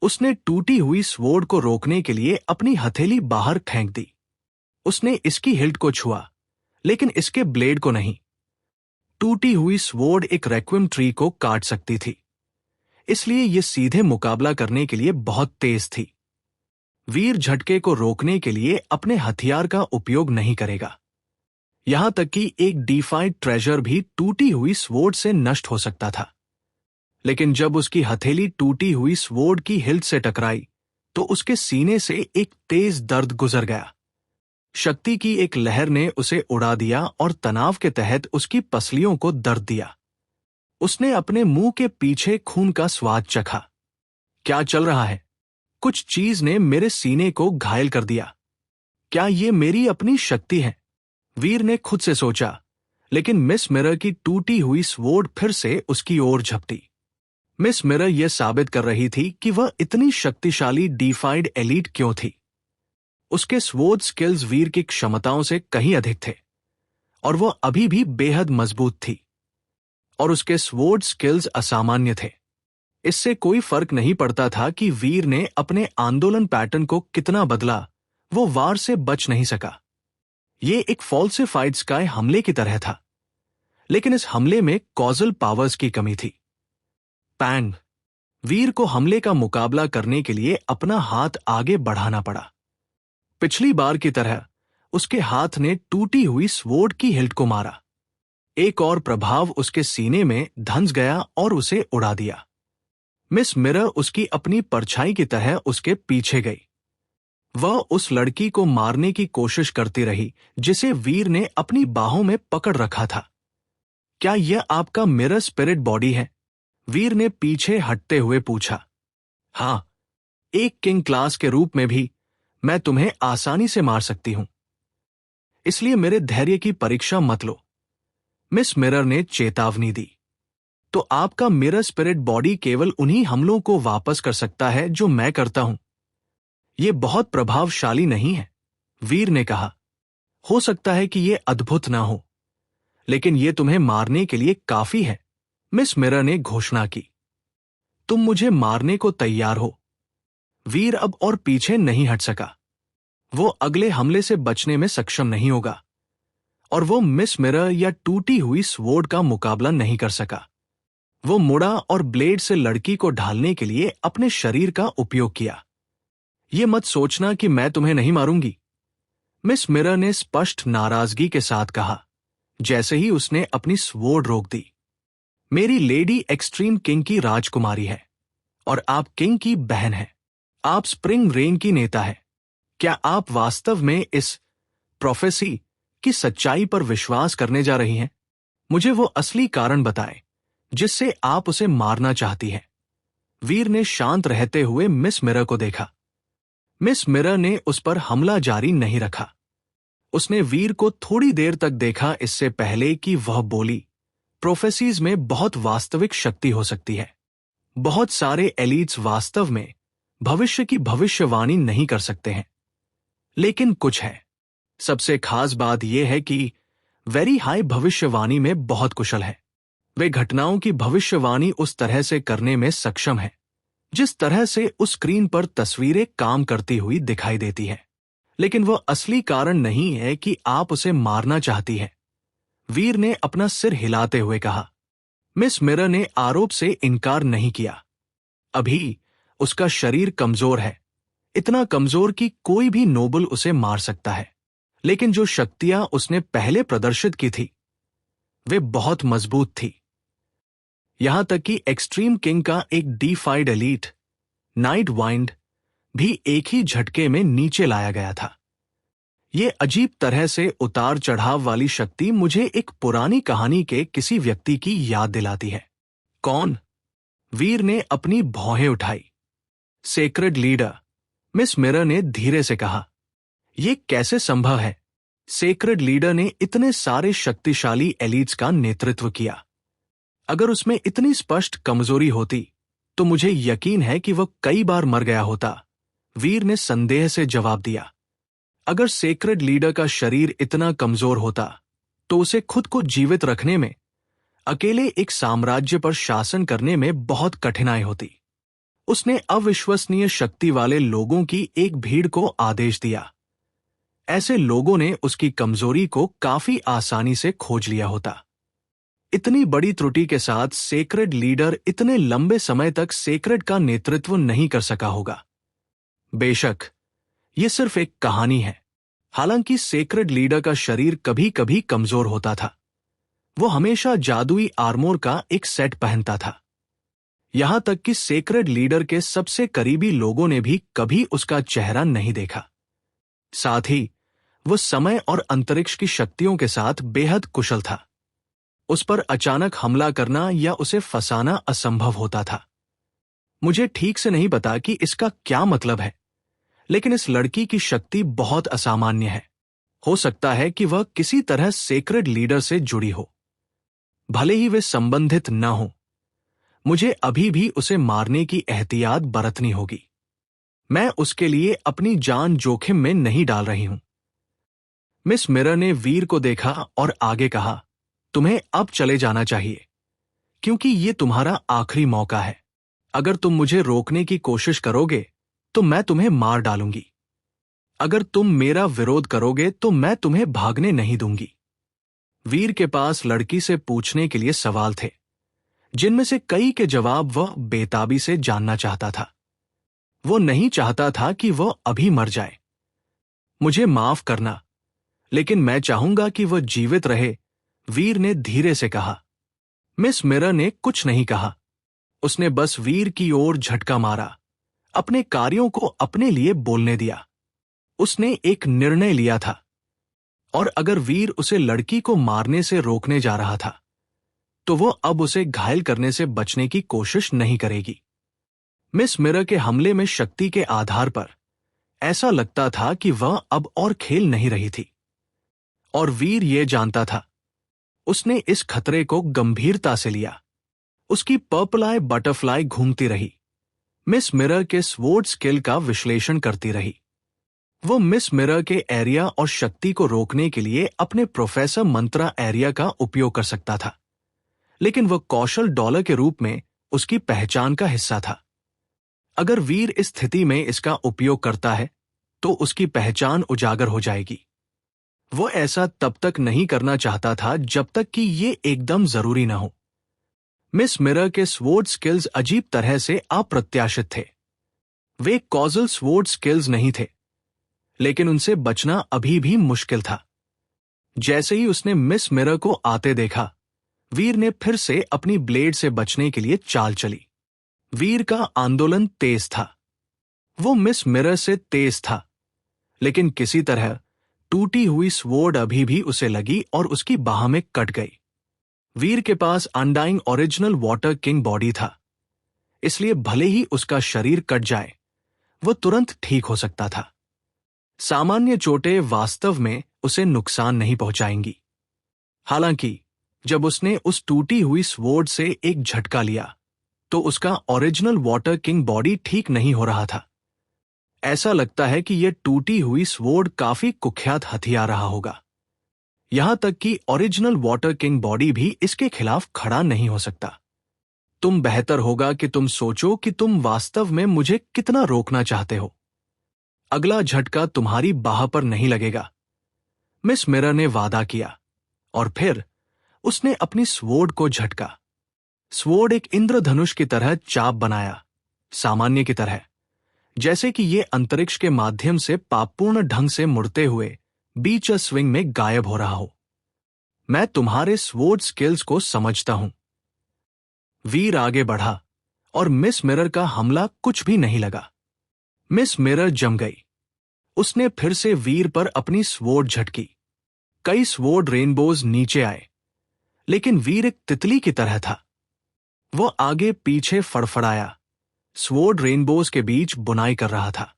उसने टूटी हुई स्वॉर्ड को रोकने के लिए अपनी हथेली बाहर फेंक दी। उसने इसकी हिल्ट को छुआ, लेकिन इसके ब्लेड को नहीं। टूटी हुई स्वॉर्ड एक रेक्विम ट्री को काट सकती थी, इसलिए यह सीधे मुकाबला करने के लिए बहुत तेज थी। वीर झटके को रोकने के लिए अपने हथियार का उपयोग नहीं करेगा। यहां तक कि एक डिफाइड ट्रेजर भी टूटी हुई स्वॉर्ड से नष्ट हो सकता था। लेकिन जब उसकी हथेली टूटी हुई स्वॉर्ड की हिल्ट से टकराई तो उसके सीने से एक तेज दर्द गुजर गया। शक्ति की एक लहर ने उसे उड़ा दिया और तनाव के तहत उसकी पसलियों को दर्द दिया। उसने अपने मुंह के पीछे खून का स्वाद चखा। क्या चल रहा है? कुछ चीज ने मेरे सीने को घायल कर दिया। क्या ये मेरी अपनी शक्ति है? वीर ने खुद से सोचा, लेकिन मिस मिरर की टूटी हुई स्वॉर्ड फिर से उसकी ओर झपटी। मिस मिरर यह साबित कर रही थी कि वह इतनी शक्तिशाली डिफाइड एलीट क्यों थी। उसके स्वॉर्ड स्किल्स वीर की क्षमताओं से कहीं अधिक थे और वह अभी भी बेहद मजबूत थी, और उसके स्वॉर्ड स्किल्स असामान्य थे। इससे कोई फर्क नहीं पड़ता था कि वीर ने अपने आंदोलन पैटर्न को कितना बदला, वो वार से बच नहीं सका। ये एक फॉल्सिफाइड स्काई हमले की तरह था, लेकिन इस हमले में कॉजल पावर्स की कमी थी। पैंग! वीर को हमले का मुकाबला करने के लिए अपना हाथ आगे बढ़ाना पड़ा। पिछली बार की तरह उसके हाथ ने टूटी हुई स्वॉर्ड की हिल्ट को मारा। एक और प्रभाव उसके सीने में धंस गया और उसे उड़ा दिया। मिस मिरर उसकी अपनी परछाई की तरह उसके पीछे गई। वह उस लड़की को मारने की कोशिश करती रही जिसे वीर ने अपनी बाहों में पकड़ रखा था। क्या यह आपका मिरर स्पिरिट बॉडी है? वीर ने पीछे हटते हुए पूछा। हाँ, एक किंग क्लास के रूप में भी मैं तुम्हें आसानी से मार सकती हूं, इसलिए मेरे धैर्य की परीक्षा मत लो, मिस मिरर ने चेतावनी दी। तो आपका मिरर स्पिरिट बॉडी केवल उन्हीं हमलों को वापस कर सकता है जो मैं करता हूं। यह बहुत प्रभावशाली नहीं है, वीर ने कहा। हो सकता है कि यह अद्भुत ना हो, लेकिन यह तुम्हें मारने के लिए काफी है, मिस मिरर ने घोषणा की। तुम मुझे मारने को तैयार हो। वीर अब और पीछे नहीं हट सका। वो अगले हमले से बचने में सक्षम नहीं होगा, और वो मिस मिरर या टूटी हुई स्वॉर्ड का मुकाबला नहीं कर सका। वो मुड़ा और ब्लेड से लड़की को ढालने के लिए अपने शरीर का उपयोग किया। ये मत सोचना कि मैं तुम्हें नहीं मारूंगी, मिस मिरर ने स्पष्ट नाराजगी के साथ कहा, जैसे ही उसने अपनी स्वॉर्ड रोक दी। मेरी लेडी एक्सट्रीम किंग की राजकुमारी है, और आप किंग की बहन हैं। आप स्प्रिंग रेन की नेता है। क्या आप वास्तव में इस प्रोफेसी की सच्चाई पर विश्वास करने जा रही हैं? मुझे वो असली कारण बताएं जिससे आप उसे मारना चाहती हैं। वीर ने शांत रहते हुए मिस मिरर को देखा। मिस मिरर ने उस पर हमला जारी नहीं रखा। उसने वीर को थोड़ी देर तक देखा, इससे पहले कि वह बोली, प्रोफेसीज में बहुत वास्तविक शक्ति हो सकती है। बहुत सारे एलीट्स वास्तव में भविष्य की भविष्यवाणी नहीं कर सकते हैं, लेकिन कुछ है। सबसे खास बात यह है कि वेरी हाई भविष्यवाणी में बहुत कुशल है। वे घटनाओं की भविष्यवाणी उस तरह से करने में सक्षम है जिस तरह से उस स्क्रीन पर तस्वीरें काम करती हुई दिखाई देती हैं। लेकिन वह असली कारण नहीं है कि आप उसे मारना चाहती हैं, वीर ने अपना सिर हिलाते हुए कहा। मिस मिरर ने आरोप से इनकार नहीं किया। अभी उसका शरीर कमजोर है, इतना कमजोर कि कोई भी नोबल उसे मार सकता है, लेकिन जो शक्तियां उसने पहले प्रदर्शित की थी वे बहुत मजबूत थी। यहां तक कि एक्सट्रीम किंग का एक डीफाइड एलीट नाइट वाइंड भी एक ही झटके में नीचे लाया गया था। यह अजीब तरह से उतार चढ़ाव वाली शक्ति मुझे एक पुरानी कहानी के किसी व्यक्ति की याद दिलाती है। कौन? वीर ने अपनी भौहें उठाई। सेक्रेड लीडर, मिस मिरर ने धीरे से कहा। यह कैसे संभव है? सेक्रेड लीडर ने इतने सारे शक्तिशाली एलीट्स का नेतृत्व किया। अगर उसमें इतनी स्पष्ट कमजोरी होती तो मुझे यकीन है कि वह कई बार मर गया होता, वीर ने संदेह से जवाब दिया। अगर सेक्रेड लीडर का शरीर इतना कमजोर होता तो उसे खुद को जीवित रखने में, अकेले एक साम्राज्य पर शासन करने में बहुत कठिनाई होती। उसने अविश्वसनीय शक्ति वाले लोगों की एक भीड़ को आदेश दिया। ऐसे लोगों ने उसकी कमजोरी को काफी आसानी से खोज लिया होता। इतनी बड़ी त्रुटि के साथ सेक्रेड लीडर इतने लंबे समय तक सेक्रेड का नेतृत्व नहीं कर सका होगा। बेशक यह सिर्फ एक कहानी है। हालांकि सेक्रेड लीडर का शरीर कभी कभी कमजोर होता था। वो हमेशा जादुई आर्मोर का एक सेट पहनता था। यहां तक कि सेक्रेड लीडर के सबसे करीबी लोगों ने भी कभी उसका चेहरा नहीं देखा। साथ ही वो समय और अंतरिक्ष की शक्तियों के साथ बेहद कुशल था। उस पर अचानक हमला करना या उसे फंसाना असंभव होता था। मुझे ठीक से नहीं पता कि इसका क्या मतलब है, लेकिन इस लड़की की शक्ति बहुत असामान्य है। हो सकता है कि वह किसी तरह सेक्रेड लीडर से जुड़ी हो, भले ही वे संबंधित न हो। मुझे अभी भी उसे मारने की एहतियात बरतनी होगी। मैं उसके लिए अपनी जान जोखिम में नहीं डाल रही हूं। मिस मिरर ने वीर को देखा और आगे कहा, तुम्हें अब चले जाना चाहिए, क्योंकि ये तुम्हारा आखिरी मौका है। अगर तुम मुझे रोकने की कोशिश करोगे तो मैं तुम्हें मार डालूंगी। अगर तुम मेरा विरोध करोगे तो मैं तुम्हें भागने नहीं दूंगी। वीर के पास लड़की से पूछने के लिए सवाल थे, जिनमें से कई के जवाब वह बेताबी से जानना चाहता था। वो नहीं चाहता था कि वह अभी मर जाए। मुझे माफ करना, लेकिन मैं चाहूंगा कि वह जीवित रहे, वीर ने धीरे से कहा। मिस मिरर ने कुछ नहीं कहा। उसने बस वीर की ओर झटका मारा, अपने कार्यों को अपने लिए बोलने दिया। उसने एक निर्णय लिया था, और अगर वीर उसे लड़की को मारने से रोकने जा रहा था तो वो अब उसे घायल करने से बचने की कोशिश नहीं करेगी। मिस मिरर के हमले में शक्ति के आधार पर ऐसा लगता था कि वह अब और खेल नहीं रही थी। और वीर ये जानता था। उसने इस खतरे को गंभीरता से लिया। उसकी पर्पल आई बटरफ्लाई घूमती रही, मिस मिरर के स्वॉर्ड स्किल का विश्लेषण करती रही। वो मिस मिरर के एरिया और शक्ति को रोकने के लिए अपने प्रोफेसर मंत्रा एरिया का उपयोग कर सकता था, लेकिन वह कौशल डॉलर के रूप में उसकी पहचान का हिस्सा था। अगर वीर इस स्थिति में इसका उपयोग करता है तो उसकी पहचान उजागर हो जाएगी। वो ऐसा तब तक नहीं करना चाहता था जब तक कि ये एकदम जरूरी न हो। मिस मिरर के स्वॉर्ड स्किल्स अजीब तरह से अप्रत्याशित थे। वे कॉजल स्वॉर्ड स्किल्स नहीं थे, लेकिन उनसे बचना अभी भी मुश्किल था। जैसे ही उसने मिस मिरर को आते देखा, वीर ने फिर से अपनी ब्लेड से बचने के लिए चाल चली। वीर का आंदोलन तेज था। वो मिस मिरर से तेज था, लेकिन किसी तरह टूटी हुई स्वॉर्ड अभी भी उसे लगी और उसकी बाह में कट गई। वीर के पास undying original water king body था, इसलिए भले ही उसका शरीर कट जाए, वह तुरंत ठीक हो सकता था। सामान्य चोटें वास्तव में उसे नुकसान नहीं पहुंचाएंगी। हालांकि जब उसने उस टूटी हुई स्वॉर्ड से एक झटका लिया तो उसका ओरिजिनल वाटर किंग बॉडी ठीक नहीं हो रहा था। ऐसा लगता है कि यह टूटी हुई स्वॉर्ड काफी कुख्यात हथियार रहा होगा। यहां तक कि ओरिजिनल वाटर किंग बॉडी भी इसके खिलाफ खड़ा नहीं हो सकता। तुम बेहतर होगा कि तुम सोचो कि तुम वास्तव में मुझे कितना रोकना चाहते हो। अगला झटका तुम्हारी बाह पर नहीं लगेगा, मिस मिरर ने वादा किया, और फिर उसने अपनी स्वॉर्ड को झटका। स्वॉर्ड एक इंद्रधनुष की तरह चाप बनाया, सामान्य की तरह, जैसे कि ये अंतरिक्ष के माध्यम से पापपूर्ण ढंग से मुड़ते हुए बीच स्विंग में गायब हो रहा हो। मैं तुम्हारे स्वॉर्ड स्किल्स को समझता हूं। वीर आगे बढ़ा और मिस मिरर का हमला कुछ भी नहीं लगा। मिस मिरर जम गई। उसने फिर से वीर पर अपनी स्वॉर्ड झटकी। कई स्वॉर्ड रेनबोज नीचे आए, लेकिन वीर एक तितली की तरह था। वो आगे पीछे फड़फड़ाया, स्वॉर्ड रेनबोज के बीच बुनाई कर रहा था।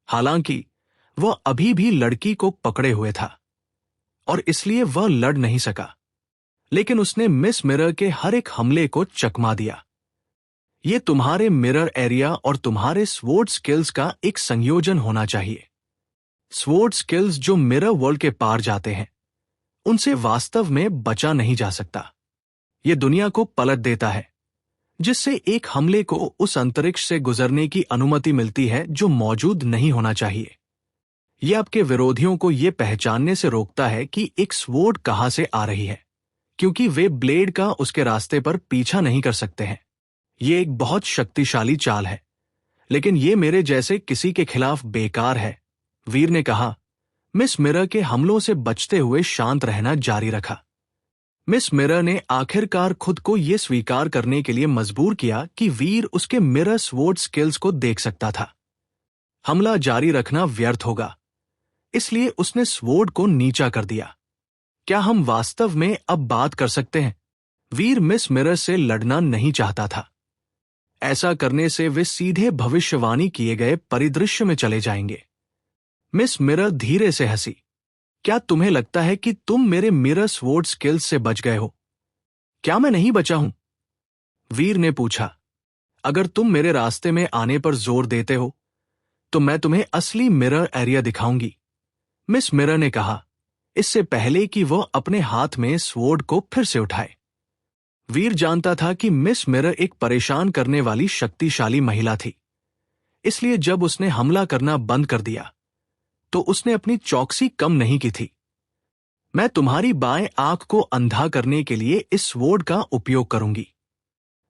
हालांकि वह अभी भी लड़की को पकड़े हुए था और इसलिए वह लड़ नहीं सका, लेकिन उसने मिस मिरर के हर एक हमले को चकमा दिया। यह तुम्हारे मिरर एरिया और तुम्हारे स्वॉर्ड स्किल्स का एक संयोजन होना चाहिए। स्वॉर्ड स्किल्स जो मिरर वर्ल्ड के पार जाते हैं, उनसे वास्तव में बचा नहीं जा सकता। यह दुनिया को पलट देता है, जिससे एक हमले को उस अंतरिक्ष से गुजरने की अनुमति मिलती है जो मौजूद नहीं होना चाहिए। यह आपके विरोधियों को यह पहचानने से रोकता है कि एक स्वॉर्ड कहां से आ रही है, क्योंकि वे ब्लेड का उसके रास्ते पर पीछा नहीं कर सकते हैं। यह एक बहुत शक्तिशाली चाल है, लेकिन यह मेरे जैसे किसी के खिलाफ बेकार है, वीर ने कहा। मिस मिरर के हमलों से बचते हुए शांत रहना जारी रखा। मिस मिरर ने आखिरकार खुद को यह स्वीकार करने के लिए मजबूर किया कि वीर उसके मिरर स्वॉर्ड स्किल्स को देख सकता था। हमला जारी रखना व्यर्थ होगा, इसलिए उसने स्वॉर्ड को नीचा कर दिया। क्या हम वास्तव में अब बात कर सकते हैं? वीर मिस मिरर से लड़ना नहीं चाहता था। ऐसा करने से वे सीधे भविष्यवाणी किए गए परिदृश्य में चले जाएंगे। मिस मिरर धीरे से हंसी। क्या तुम्हें लगता है कि तुम मेरे मिरर स्वॉर्ड स्किल्स से बच गए हो? क्या मैं नहीं बचा हूं? वीर ने पूछा। अगर तुम मेरे रास्ते में आने पर जोर देते हो तो मैं तुम्हें असली मिरर एरिया दिखाऊंगी, मिस मिरर ने कहा, इससे पहले कि वह अपने हाथ में स्वॉर्ड को फिर से उठाए। वीर जानता था कि मिस मिरर एक परेशान करने वाली शक्तिशाली महिला थी, इसलिए जब उसने हमला करना बंद कर दिया तो उसने अपनी चौकसी कम नहीं की थी। मैं तुम्हारी बाएं आंख को अंधा करने के लिए इस स्वॉर्ड का उपयोग करूंगी।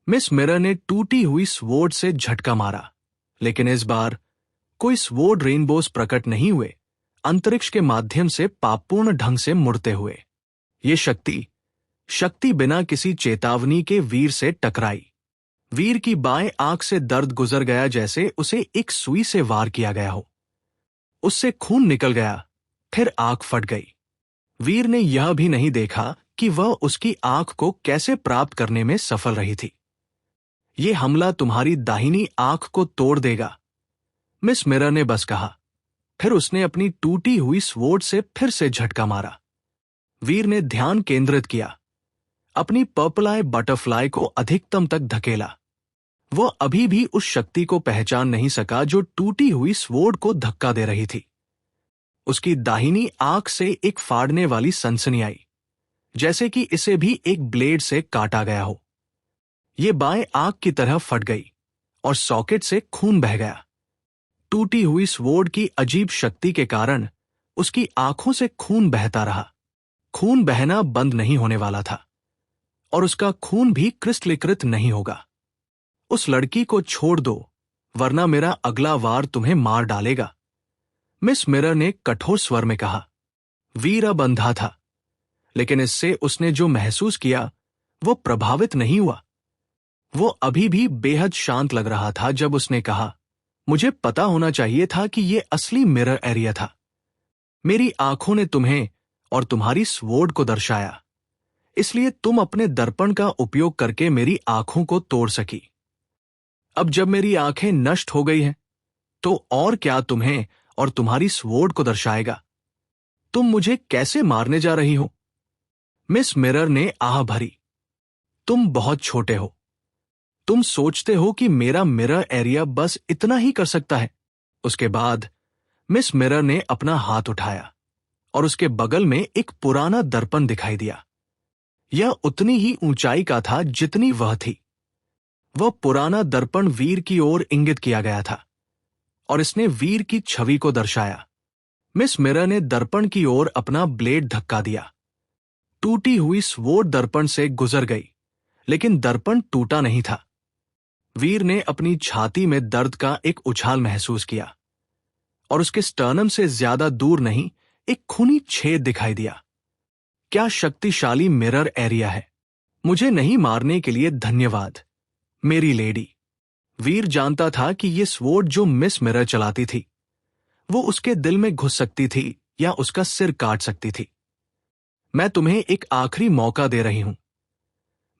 मिस मिरर ने टूटी हुई स्वॉर्ड से झटका मारा, लेकिन इस बार कोई स्वॉर्ड रेनबोस प्रकट नहीं हुए, अंतरिक्ष के माध्यम से पापपूर्ण ढंग से मुड़ते हुए। ये शक्ति बिना किसी चेतावनी के वीर से टकराई। वीर की बाएं आंख से दर्द गुजर गया, जैसे उसे एक सुई से वार किया गया हो। उससे खून निकल गया, फिर आंख फट गई। वीर ने यह भी नहीं देखा कि वह उसकी आंख को कैसे प्राप्त करने में सफल रही थी। यह हमला तुम्हारी दाहिनी आंख को तोड़ देगा, मिस मिरर ने बस कहा। फिर उसने अपनी टूटी हुई स्वॉर्ड से फिर से झटका मारा। वीर ने ध्यान केंद्रित किया, अपनी पर्पल आई बटरफ्लाई को अधिकतम तक धकेला। वह अभी भी उस शक्ति को पहचान नहीं सका जो टूटी हुई स्वॉर्ड को धक्का दे रही थी। उसकी दाहिनी आंख से एक फाड़ने वाली सनसनी आई, जैसे कि इसे भी एक ब्लेड से काटा गया हो। ये बाएं आंख की तरह फट गई और सॉकेट से खून बह गया। टूटी हुई स्वॉर्ड की अजीब शक्ति के कारण उसकी आंखों से खून बहता रहा। खून बहना बंद नहीं होने वाला था और उसका खून भी क्रिस्टलीकृत नहीं होगा। उस लड़की को छोड़ दो, वरना मेरा अगला वार तुम्हें मार डालेगा, मिस मिरर ने कठोर स्वर में कहा। वीर अब अंधा था, लेकिन इससे उसने जो महसूस किया वो प्रभावित नहीं हुआ। वो अभी भी बेहद शांत लग रहा था जब उसने कहा, मुझे पता होना चाहिए था कि ये असली मिरर एरिया था। मेरी आंखों ने तुम्हें और तुम्हारी स्वॉर्ड को दर्शाया, इसलिए तुम अपने दर्पण का उपयोग करके मेरी आंखों को तोड़ सकी। अब जब मेरी आंखें नष्ट हो गई हैं, तो और क्या तुम्हें और तुम्हारी स्वॉर्ड को दर्शाएगा? तुम मुझे कैसे मारने जा रही हो? मिस मिरर ने आह भरी। तुम बहुत छोटे हो। तुम सोचते हो कि मेरा मिरर एरिया बस इतना ही कर सकता है। उसके बाद मिस मिरर ने अपना हाथ उठाया और उसके बगल में एक पुराना दर्पण दिखाई दिया। यह उतनी ही ऊंचाई का था जितनी वह थी। वह पुराना दर्पण वीर की ओर इंगित किया गया था और इसने वीर की छवि को दर्शाया। मिस मिरर ने दर्पण की ओर अपना ब्लेड धक्का दिया। टूटी हुई स्वॉर्ड दर्पण से गुजर गई, लेकिन दर्पण टूटा नहीं था। वीर ने अपनी छाती में दर्द का एक उछाल महसूस किया और उसके स्टर्नम से ज्यादा दूर नहीं एक खूनी छेद दिखाई दिया। क्या शक्तिशाली मिरर एरिया है! मुझे नहीं मारने के लिए धन्यवाद, मेरी लेडी। वीर जानता था कि ये स्वॉर्ड जो मिस मिरर चलाती थी, वो उसके दिल में घुस सकती थी या उसका सिर काट सकती थी। मैं तुम्हें एक आखिरी मौका दे रही हूं,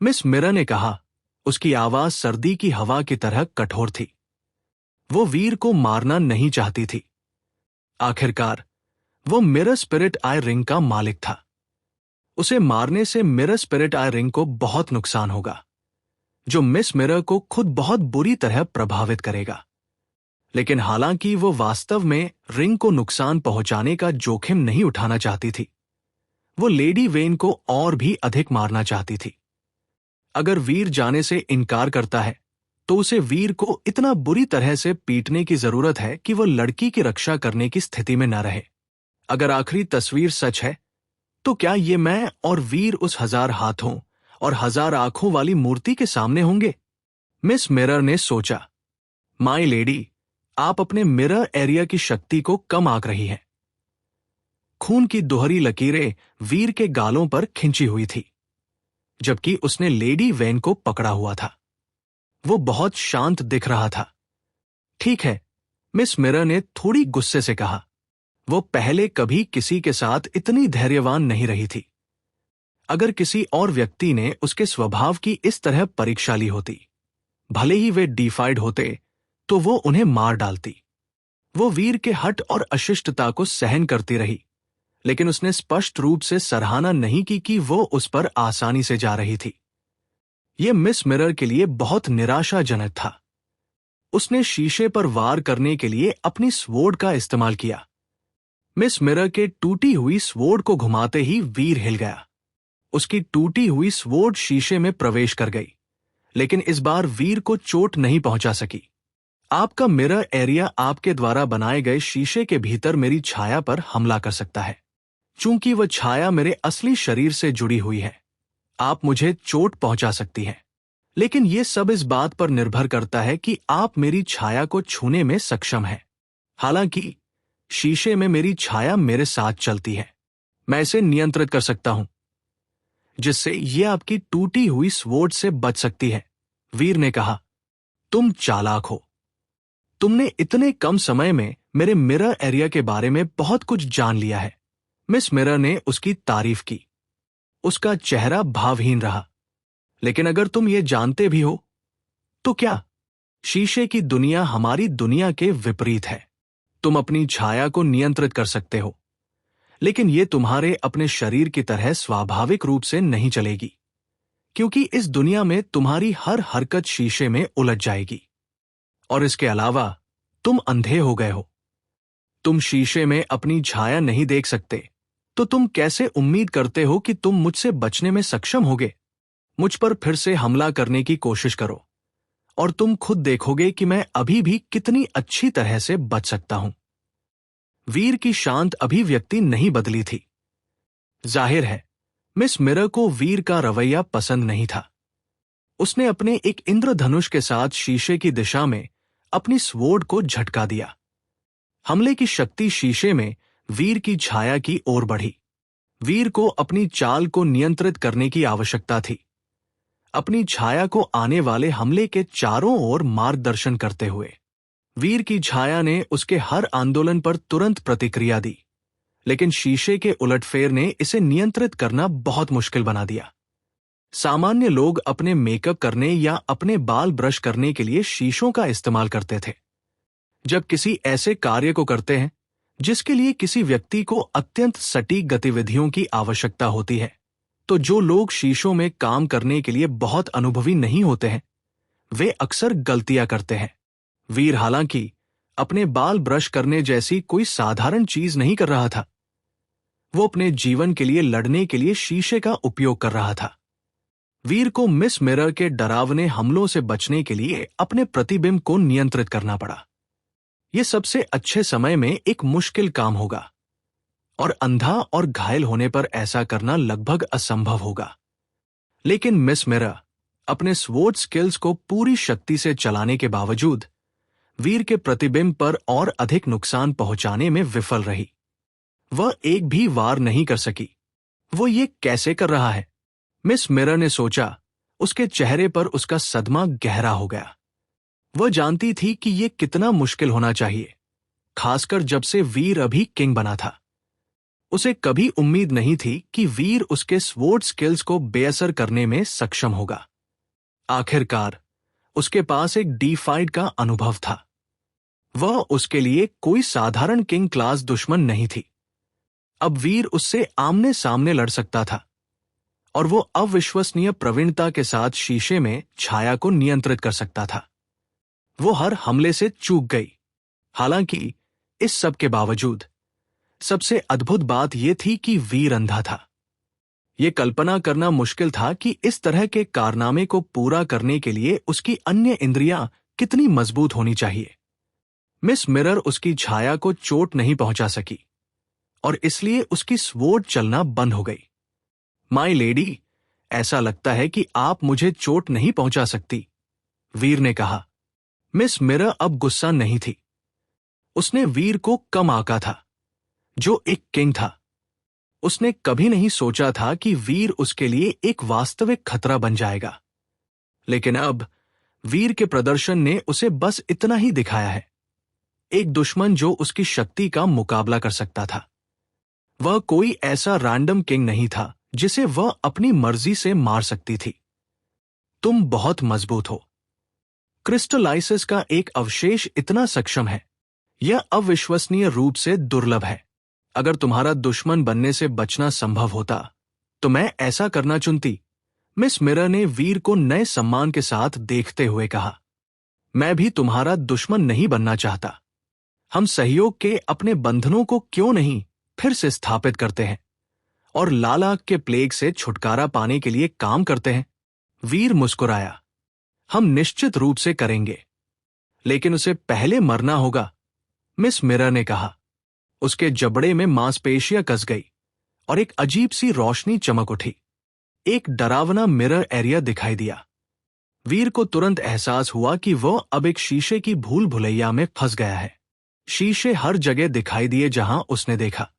मिस मिरर ने कहा। उसकी आवाज सर्दी की हवा की तरह कठोर थी। वो वीर को मारना नहीं चाहती थी। आखिरकार वो मिरर स्पिरिट आई रिंग का मालिक था। उसे मारने से मिरर स्पिरिट आई रिंग को बहुत नुकसान होगा, जो मिस मिरर को खुद बहुत बुरी तरह प्रभावित करेगा। लेकिन हालांकि वो वास्तव में रिंग को नुकसान पहुंचाने का जोखिम नहीं उठाना चाहती थी, वो लेडी वेन को और भी अधिक मारना चाहती थी। अगर वीर जाने से इनकार करता है, तो उसे वीर को इतना बुरी तरह से पीटने की जरूरत है कि वो लड़की की रक्षा करने की स्थिति में न रहे। अगर आखिरी तस्वीर सच है, तो क्या ये मैं और वीर उस 1000 हाथों और 1000 आंखों वाली मूर्ति के सामने होंगे? मिस मिरर ने सोचा, माई लेडी, आप अपने मिरर एरिया की शक्ति को कम आंक रही हैं। खून की दोहरी लकीरें वीर के गालों पर खिंची हुई थी, जबकि उसने लेडी वेन को पकड़ा हुआ था। वो बहुत शांत दिख रहा था। ठीक है, मिस मिरर ने थोड़ी गुस्से से कहा। वो पहले कभी किसी के साथ इतनी धैर्यवान नहीं रही थी। अगर किसी और व्यक्ति ने उसके स्वभाव की इस तरह परीक्षा ली होती, भले ही वे डिफाइड होते, तो वो उन्हें मार डालती। वो वीर के हठ और अशिष्टता को सहन करती रही, लेकिन उसने स्पष्ट रूप से सराहना नहीं की कि वो उस पर आसानी से जा रही थी। यह मिस मिरर के लिए बहुत निराशाजनक था। उसने शीशे पर वार करने के लिए अपनी स्वॉर्ड का इस्तेमाल किया। मिस मिरर के टूटी हुई स्वॉर्ड को घुमाते ही वीर हिल गया। उसकी टूटी हुई स्वॉर्ड शीशे में प्रवेश कर गई, लेकिन इस बार वीर को चोट नहीं पहुंचा सकी। आपका मिरर एरिया आपके द्वारा बनाए गए शीशे के भीतर मेरी छाया पर हमला कर सकता है। चूंकि वह छाया मेरे असली शरीर से जुड़ी हुई है, आप मुझे चोट पहुंचा सकती हैं। लेकिन यह सब इस बात पर निर्भर करता है कि आप मेरी छाया को छूने में सक्षम हैं। हालांकि शीशे में मेरी छाया मेरे साथ चलती है। मैं इसे नियंत्रित कर सकता हूं, जिससे यह आपकी टूटी हुई स्वॉर्ड से बच सकती है, वीर ने कहा। तुम चालाक हो। तुमने इतने कम समय में मेरे मिरर एरिया के बारे में बहुत कुछ जान लिया है। मिस मिरर ने उसकी तारीफ की। उसका चेहरा भावहीन रहा। लेकिन अगर तुम ये जानते भी हो, तो क्या? शीशे की दुनिया हमारी दुनिया के विपरीत है। तुम अपनी छाया को नियंत्रित कर सकते हो, लेकिन ये तुम्हारे अपने शरीर की तरह स्वाभाविक रूप से नहीं चलेगी, क्योंकि इस दुनिया में तुम्हारी हर हरकत शीशे में उलझ जाएगी। और इसके अलावा तुम अंधे हो गए हो। तुम शीशे में अपनी छाया नहीं देख सकते, तो तुम कैसे उम्मीद करते हो कि तुम मुझसे बचने में सक्षम होगे? मुझ पर फिर से हमला करने की कोशिश करो और तुम खुद देखोगे कि मैं अभी भी कितनी अच्छी तरह से बच सकता हूं। वीर की शांत अभिव्यक्ति नहीं बदली थी। जाहिर है, मिस मिरर को वीर का रवैया पसंद नहीं था। उसने अपने एक इंद्रधनुष के साथ शीशे की दिशा में अपनी स्वॉर्ड को झटका दिया। हमले की शक्ति शीशे में वीर की छाया की ओर बढ़ी। वीर को अपनी चाल को नियंत्रित करने की आवश्यकता थी, अपनी छाया को आने वाले हमले के चारों ओर मार्गदर्शन करते हुए। वीर की छाया ने उसके हर आंदोलन पर तुरंत प्रतिक्रिया दी, लेकिन शीशे के उलटफेर ने इसे नियंत्रित करना बहुत मुश्किल बना दिया। सामान्य लोग अपने मेकअप करने या अपने बाल ब्रश करने के लिए शीशों का इस्तेमाल करते थे। जब किसी ऐसे कार्य को करते हैं जिसके लिए किसी व्यक्ति को अत्यंत सटीक गतिविधियों की आवश्यकता होती है, तो जो लोग शीशों में काम करने के लिए बहुत अनुभवी नहीं होते हैं, वे अक्सर गलतियां करते हैं। वीर हालांकि अपने बाल ब्रश करने जैसी कोई साधारण चीज नहीं कर रहा था। वो अपने जीवन के लिए लड़ने के लिए शीशे का उपयोग कर रहा था। वीर को मिस मिरर के डरावने हमलों से बचने के लिए अपने प्रतिबिंब को नियंत्रित करना पड़ा। यह सबसे अच्छे समय में एक मुश्किल काम होगा, और अंधा और घायल होने पर ऐसा करना लगभग असंभव होगा। लेकिन मिस मिरर अपने स्वॉर्ड स्किल्स को पूरी शक्ति से चलाने के बावजूद वीर के प्रतिबिंब पर और अधिक नुकसान पहुंचाने में विफल रही। वह एक भी वार नहीं कर सकी। वो ये कैसे कर रहा है? मिस मिरर ने सोचा। उसके चेहरे पर उसका सदमा गहरा हो गया। वह जानती थी कि यह कितना मुश्किल होना चाहिए, खासकर जब से वीर अभी किंग बना था। उसे कभी उम्मीद नहीं थी कि वीर उसके स्वॉर्ड स्किल्स को बेअसर करने में सक्षम होगा। आखिरकार उसके पास एक डीफाइड का अनुभव था। वह उसके लिए कोई साधारण किंग क्लास दुश्मन नहीं थी। अब वीर उससे आमने सामने लड़ सकता था, और वो अविश्वसनीय प्रवीणता के साथ शीशे में छाया को नियंत्रित कर सकता था। वो हर हमले से चूक गई। हालांकि इस सब के बावजूद सबसे अद्भुत बात यह थी कि वीर अंधा था। यह कल्पना करना मुश्किल था कि इस तरह के कारनामे को पूरा करने के लिए उसकी अन्य इंद्रियां कितनी मजबूत होनी चाहिए। मिस मिरर उसकी छाया को चोट नहीं पहुंचा सकी, और इसलिए उसकी स्वॉर्ड चलना बंद हो गई। माय लेडी, ऐसा लगता है कि आप मुझे चोट नहीं पहुंचा सकती, वीर ने कहा। मिस मिरर अब गुस्सा नहीं थी। उसने वीर को कम आंका था, जो एक किंग था। उसने कभी नहीं सोचा था कि वीर उसके लिए एक वास्तविक खतरा बन जाएगा। लेकिन अब वीर के प्रदर्शन ने उसे बस इतना ही दिखाया है, एक दुश्मन जो उसकी शक्ति का मुकाबला कर सकता था। वह कोई ऐसा रैंडम किंग नहीं था जिसे वह अपनी मर्जी से मार सकती थी। तुम बहुत मजबूत हो। क्रिस्टलाइसिस का एक अवशेष इतना सक्षम है, यह अविश्वसनीय रूप से दुर्लभ है। अगर तुम्हारा दुश्मन बनने से बचना संभव होता, तो मैं ऐसा करना चुनती, मिस मिरर ने वीर को नए सम्मान के साथ देखते हुए कहा। मैं भी तुम्हारा दुश्मन नहीं बनना चाहता। हम सहयोग के अपने बंधनों को क्यों नहीं फिर से स्थापित करते हैं और लाल आग के प्लेग से छुटकारा पाने के लिए काम करते हैं? वीर मुस्कुराया। हम निश्चित रूप से करेंगे, लेकिन उसे पहले मरना होगा, मिस मिरर ने कहा। उसके जबड़े में मांसपेशियां कस गई और एक अजीब सी रोशनी चमक उठी। एक डरावना मिरर एरिया दिखाई दिया। वीर को तुरंत एहसास हुआ कि वह अब एक शीशे की भूल भुलैया में फंस गया है। शीशे हर जगह दिखाई दिए जहां उसने देखा।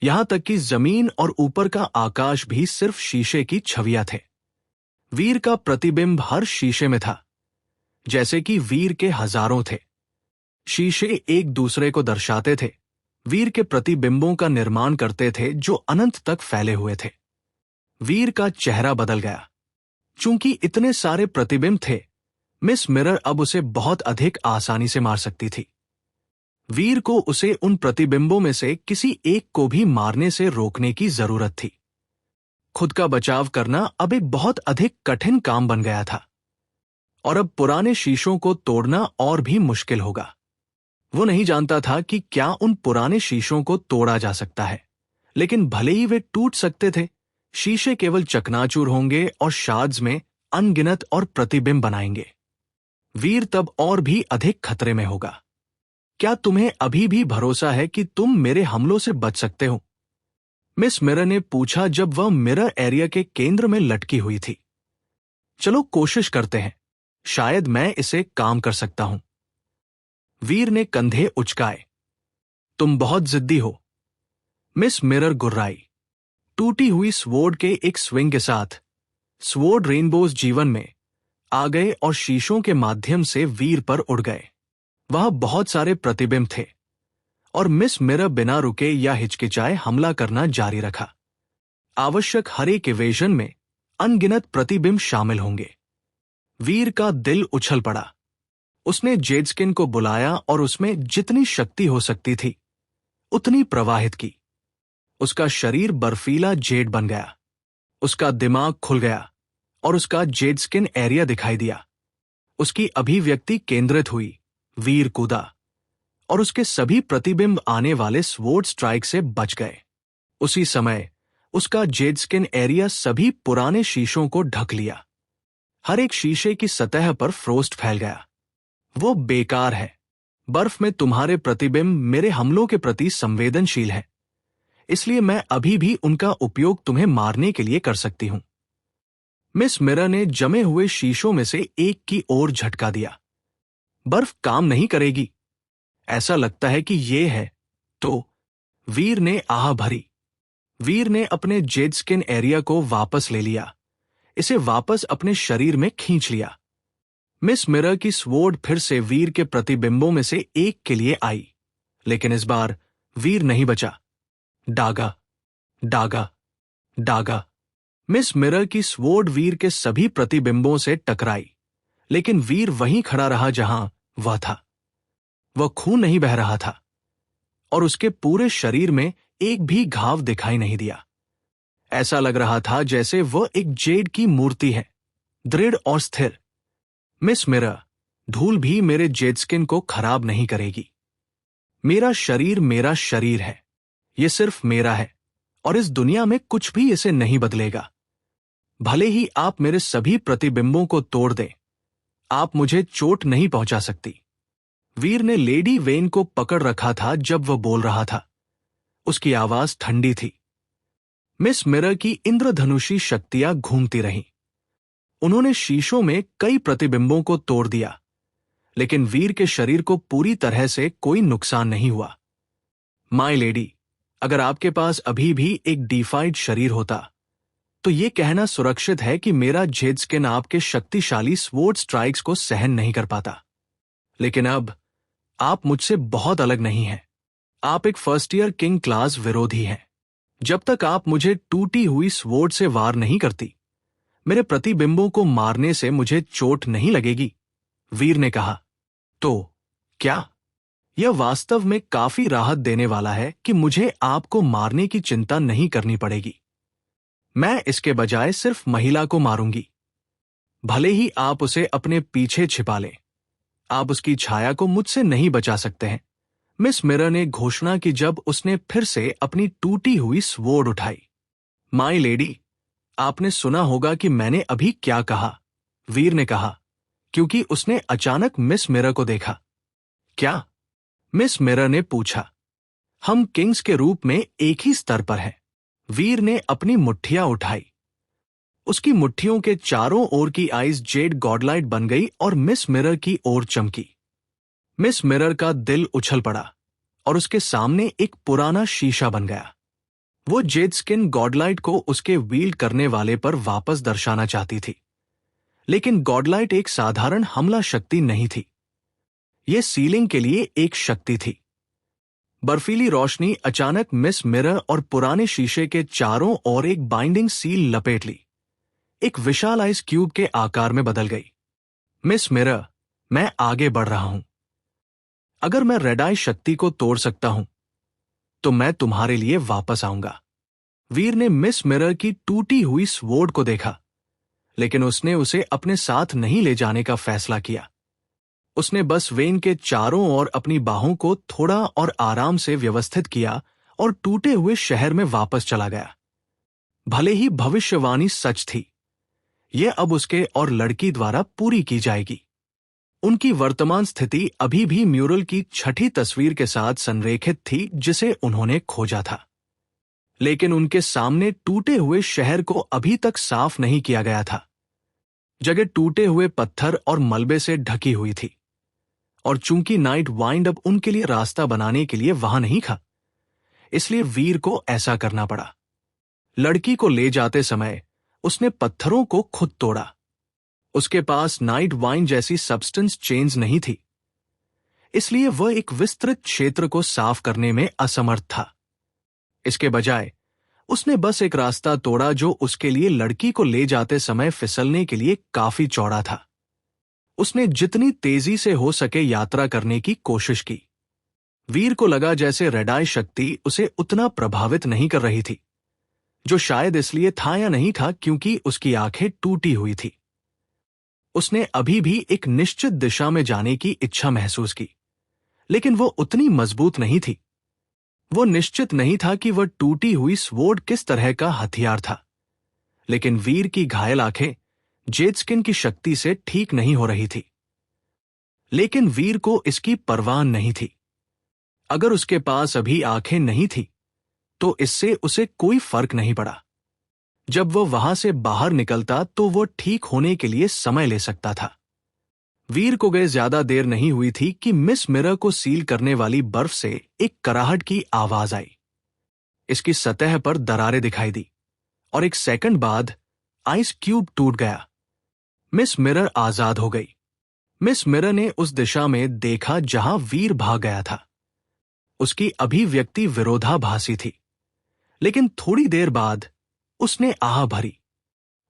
यहां तक कि जमीन और ऊपर का आकाश भी सिर्फ शीशे की छवियां थे। वीर का प्रतिबिंब हर शीशे में था, जैसे कि वीर के हजारों थे। शीशे एक दूसरे को दर्शाते थे, वीर के प्रतिबिंबों का निर्माण करते थे जो अनंत तक फैले हुए थे। वीर का चेहरा बदल गया। चूंकि इतने सारे प्रतिबिंब थे, मिस मिरर अब उसे बहुत अधिक आसानी से मार सकती थी। वीर को उसे उन प्रतिबिंबों में से किसी एक को भी मारने से रोकने की जरूरत थी। खुद का बचाव करना अब एक बहुत अधिक कठिन काम बन गया था, और अब पुराने शीशों को तोड़ना और भी मुश्किल होगा। वो नहीं जानता था कि क्या उन पुराने शीशों को तोड़ा जा सकता है, लेकिन भले ही वे टूट सकते थे, शीशे केवल चकनाचूर होंगे और शार्ड्स में अनगिनत और प्रतिबिंब बनाएंगे। वीर तब और भी अधिक खतरे में होगा। क्या तुम्हें अभी भी भरोसा है कि तुम मेरे हमलों से बच सकते हो? मिस मिरर ने पूछा जब वह मिरर एरिया के केंद्र में लटकी हुई थी। चलो कोशिश करते हैं, शायद मैं इसे काम कर सकता हूं। वीर ने कंधे उचकाए। तुम बहुत जिद्दी हो। मिस मिरर गुर्राई। टूटी हुई स्वॉर्ड के एक स्विंग के साथ स्वॉर्ड रेनबोज जीवन में आ गए और शीशों के माध्यम से वीर पर उड़ गए। वहां बहुत सारे प्रतिबिंब थे और मिस मिरर बिना रुके या हिचकिचाए हमला करना जारी रखा। आवश्यक हर एक इवेजन में अनगिनत प्रतिबिंब शामिल होंगे। वीर का दिल उछल पड़ा। उसने जेडस्किन को बुलाया और उसमें जितनी शक्ति हो सकती थी उतनी प्रवाहित की। उसका शरीर बर्फीला जेड बन गया। उसका दिमाग खुल गया और उसका जेडस्किन एरिया दिखाई दिया। उसकी अभिव्यक्ति केंद्रित हुई। वीर कूदा और उसके सभी प्रतिबिंब आने वाले स्वॉर्ड स्ट्राइक से बच गए। उसी समय उसका जेडस्किन एरिया सभी पुराने शीशों को ढक लिया। हर एक शीशे की सतह पर फ्रोस्ट फैल गया। वो बेकार है। बर्फ में तुम्हारे प्रतिबिंब मेरे हमलों के प्रति संवेदनशील हैं, इसलिए मैं अभी भी उनका उपयोग तुम्हें मारने के लिए कर सकती हूं। मिस मिरर ने जमे हुए शीशों में से एक की ओर झटका दिया। बर्फ काम नहीं करेगी। ऐसा लगता है कि ये है। तो वीर ने आह भरी। वीर ने अपने जेडस्किन एरिया को वापस ले लिया, इसे वापस अपने शरीर में खींच लिया। मिस मिरर की स्वॉर्ड फिर से वीर के प्रतिबिंबों में से एक के लिए आई, लेकिन इस बार वीर नहीं बचा। डागा, डागा, डागा। मिस मिरर की स्वॉर्ड वीर के सभी प्रतिबिंबों से टकराई, लेकिन वीर वहीं खड़ा रहा जहां वह था। वह खून नहीं बह रहा था और उसके पूरे शरीर में एक भी घाव दिखाई नहीं दिया। ऐसा लग रहा था जैसे वह एक जेड की मूर्ति है, दृढ़ और स्थिर। मिस मिरर, धूल भी मेरे जेडस्किन को खराब नहीं करेगी। मेरा शरीर है। यह सिर्फ मेरा है और इस दुनिया में कुछ भी इसे नहीं बदलेगा। भले ही आप मेरे सभी प्रतिबिंबों को तोड़ दें, आप मुझे चोट नहीं पहुंचा सकती। वीर ने लेडी वेन को पकड़ रखा था जब वह बोल रहा था। उसकी आवाज ठंडी थी। मिस मिरर की इंद्रधनुषी शक्तियां घूमती रहीं। उन्होंने शीशों में कई प्रतिबिंबों को तोड़ दिया, लेकिन वीर के शरीर को पूरी तरह से कोई नुकसान नहीं हुआ। माय लेडी, अगर आपके पास अभी भी एक डिफाइड शरीर होता तो यह कहना सुरक्षित है कि मेरा जेडस्किन आपके शक्तिशाली स्वॉर्ड स्ट्राइक्स को सहन नहीं कर पाता। लेकिन अब आप मुझसे बहुत अलग नहीं हैं। आप एक फर्स्ट ईयर किंग क्लास विरोधी हैं। जब तक आप मुझे टूटी हुई स्वॉर्ड से वार नहीं करती, मेरे प्रतिबिंबों को मारने से मुझे चोट नहीं लगेगी। वीर ने कहा। तो क्या? यह वास्तव में काफी राहत देने वाला है कि मुझे आपको मारने की चिंता नहीं करनी पड़ेगी। मैं इसके बजाय सिर्फ महिला को मारूंगी। भले ही आप उसे अपने पीछे छिपा लें, आप उसकी छाया को मुझसे नहीं बचा सकते हैं। मिस मिरर ने घोषणा की जब उसने फिर से अपनी टूटी हुई स्वॉर्ड उठाई। माय लेडी, आपने सुना होगा कि मैंने अभी क्या कहा, वीर ने कहा, क्योंकि उसने अचानक मिस मिरर को देखा। क्या? मिस मिरर ने पूछा। हम किंग्स के रूप में एक ही स्तर पर हैं। वीर ने अपनी मुट्ठियां उठाई। उसकी मुट्ठियों के चारों ओर की आइज जेड गॉडलाइट बन गई और मिस मिरर की ओर चमकी। मिस मिरर का दिल उछल पड़ा और उसके सामने एक पुराना शीशा बन गया। वो जेडस्किन गॉडलाइट को उसके वील्ड करने वाले पर वापस दर्शाना चाहती थी, लेकिन गॉडलाइट एक साधारण हमला शक्ति नहीं थी। यह सीलिंग के लिए एक शक्ति थी। बर्फीली रोशनी अचानक मिस मिरर और पुराने शीशे के चारों ओर एक बाइंडिंग सील लपेट ली। एक विशाल आइस क्यूब के आकार में बदल गई। मिस मिरर, मैं आगे बढ़ रहा हूं। अगर मैं रेड आई शक्ति को तोड़ सकता हूं तो मैं तुम्हारे लिए वापस आऊंगा। वीर ने मिस मिरर की टूटी हुई स्वॉर्ड को देखा, लेकिन उसने उसे अपने साथ नहीं ले जाने का फैसला किया। उसने बस वेन के चारों ओर अपनी बाहों को थोड़ा और आराम से व्यवस्थित किया और टूटे हुए शहर में वापस चला गया। भले ही भविष्यवाणी सच थी, यह अब उसके और लड़की द्वारा पूरी की जाएगी। उनकी वर्तमान स्थिति अभी भी म्यूरल की छठी तस्वीर के साथ संरेखित थी जिसे उन्होंने खोजा था, लेकिन उनके सामने टूटे हुए शहर को अभी तक साफ नहीं किया गया था। जगह टूटे हुए पत्थर और मलबे से ढकी हुई थी, और चूंकि नाइट वाइंड अब उनके लिए रास्ता बनाने के लिए वहां नहीं था, इसलिए वीर को ऐसा करना पड़ा। लड़की को ले जाते समय उसने पत्थरों को खुद तोड़ा। उसके पास नाइट वाइन जैसी सब्सटेंस चेंज नहीं थी, इसलिए वह एक विस्तृत क्षेत्र को साफ करने में असमर्थ था। इसके बजाय उसने बस एक रास्ता तोड़ा जो उसके लिए लड़की को ले जाते समय फिसलने के लिए काफी चौड़ा था। उसने जितनी तेजी से हो सके यात्रा करने की कोशिश की। वीर को लगा जैसे रेड आई शक्ति उसे उतना प्रभावित नहीं कर रही थी, जो शायद इसलिए था या नहीं था क्योंकि उसकी आंखें टूटी हुई थी। उसने अभी भी एक निश्चित दिशा में जाने की इच्छा महसूस की, लेकिन वो उतनी मजबूत नहीं थी। वो निश्चित नहीं था कि वह टूटी हुई स्वॉर्ड किस तरह का हथियार था, लेकिन वीर की घायल आंखें जेडस्किन की शक्ति से ठीक नहीं हो रही थी। लेकिन वीर को इसकी परवाह नहीं थी। अगर उसके पास अभी आंखें नहीं थी तो इससे उसे कोई फर्क नहीं पड़ा। जब वह वहां से बाहर निकलता तो वह ठीक होने के लिए समय ले सकता था। वीर को गए ज्यादा देर नहीं हुई थी कि मिस मिरर को सील करने वाली बर्फ से एक कराहट की आवाज आई। इसकी सतह पर दरारें दिखाई दी और एक सेकंड बाद आइस क्यूब टूट गया। मिस मिरर आजाद हो गई। मिस मिरर ने उस दिशा में देखा जहां वीर भाग गया था। उसकी अभिव्यक्ति विरोधाभासी थी, लेकिन थोड़ी देर बाद उसने आह भरी।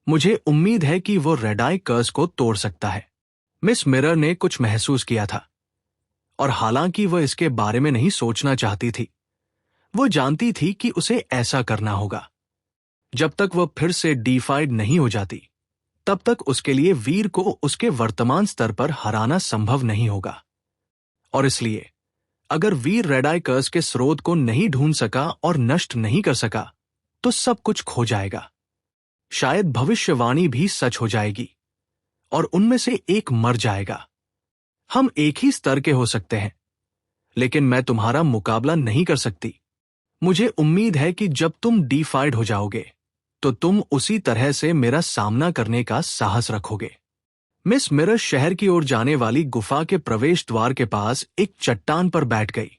मुझे उम्मीद है कि वो रेड आई कर्स को तोड़ सकता है। मिस मिरर ने कुछ महसूस किया था, और हालांकि वह इसके बारे में नहीं सोचना चाहती थी, वो जानती थी कि उसे ऐसा करना होगा। जब तक वह फिर से डिफाइड नहीं हो जाती, तब तक उसके लिए वीर को उसके वर्तमान स्तर पर हराना संभव नहीं होगा। और इसलिए अगर वीर रेड आई कर्स के स्रोत को नहीं ढूंढ सका और नष्ट नहीं कर सका तो सब कुछ खो जाएगा। शायद भविष्यवाणी भी सच हो जाएगी और उनमें से एक मर जाएगा। हम एक ही स्तर के हो सकते हैं, लेकिन मैं तुम्हारा मुकाबला नहीं कर सकती। मुझे उम्मीद है कि जब तुम डिफाइड हो जाओगे तो तुम उसी तरह से मेरा सामना करने का साहस रखोगे। मिस मिरर शहर की ओर जाने वाली गुफा के प्रवेश द्वार के पास एक चट्टान पर बैठ गई।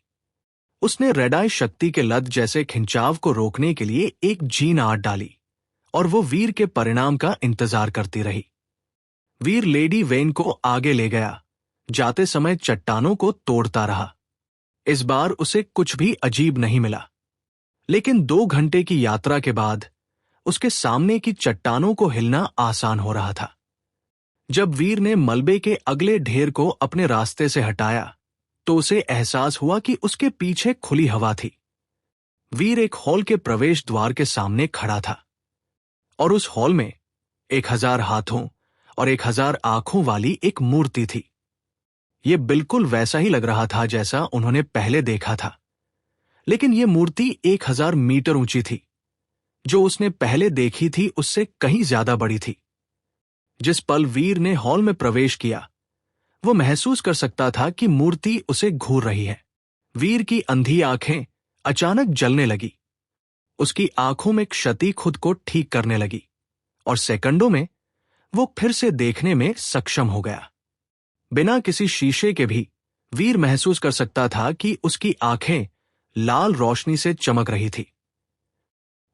उसने रेड आई शक्ति के लत जैसे खिंचाव को रोकने के लिए एक जीन आट डाली और वो वीर के परिणाम का इंतजार करती रही। वीर लेडी वेन को आगे ले गया, जाते समय चट्टानों को तोड़ता रहा। इस बार उसे कुछ भी अजीब नहीं मिला, लेकिन 2 घंटे की यात्रा के बाद उसके सामने की चट्टानों को हिलना आसान हो रहा था। जब वीर ने मलबे के अगले ढेर को अपने रास्ते से हटाया तो उसे एहसास हुआ कि उसके पीछे खुली हवा थी। वीर एक हॉल के प्रवेश द्वार के सामने खड़ा था, और उस हॉल में 1000 हाथों और 1000 आंखों वाली एक मूर्ति थी। यह बिल्कुल वैसा ही लग रहा था जैसा उन्होंने पहले देखा था, लेकिन यह मूर्ति 1000 मीटर ऊंची थी। जो उसने पहले देखी थी उससे कहीं ज्यादा बड़ी थी। जिस पल वीर ने हॉल में प्रवेश किया, वो महसूस कर सकता था कि मूर्ति उसे घूर रही है। वीर की अंधी आंखें अचानक जलने लगी। उसकी आंखों में क्षति खुद को ठीक करने लगी, और सेकंडों में वो फिर से देखने में सक्षम हो गया। बिना किसी शीशे के भी वीर महसूस कर सकता था कि उसकी आंखें लाल रोशनी से चमक रही थी।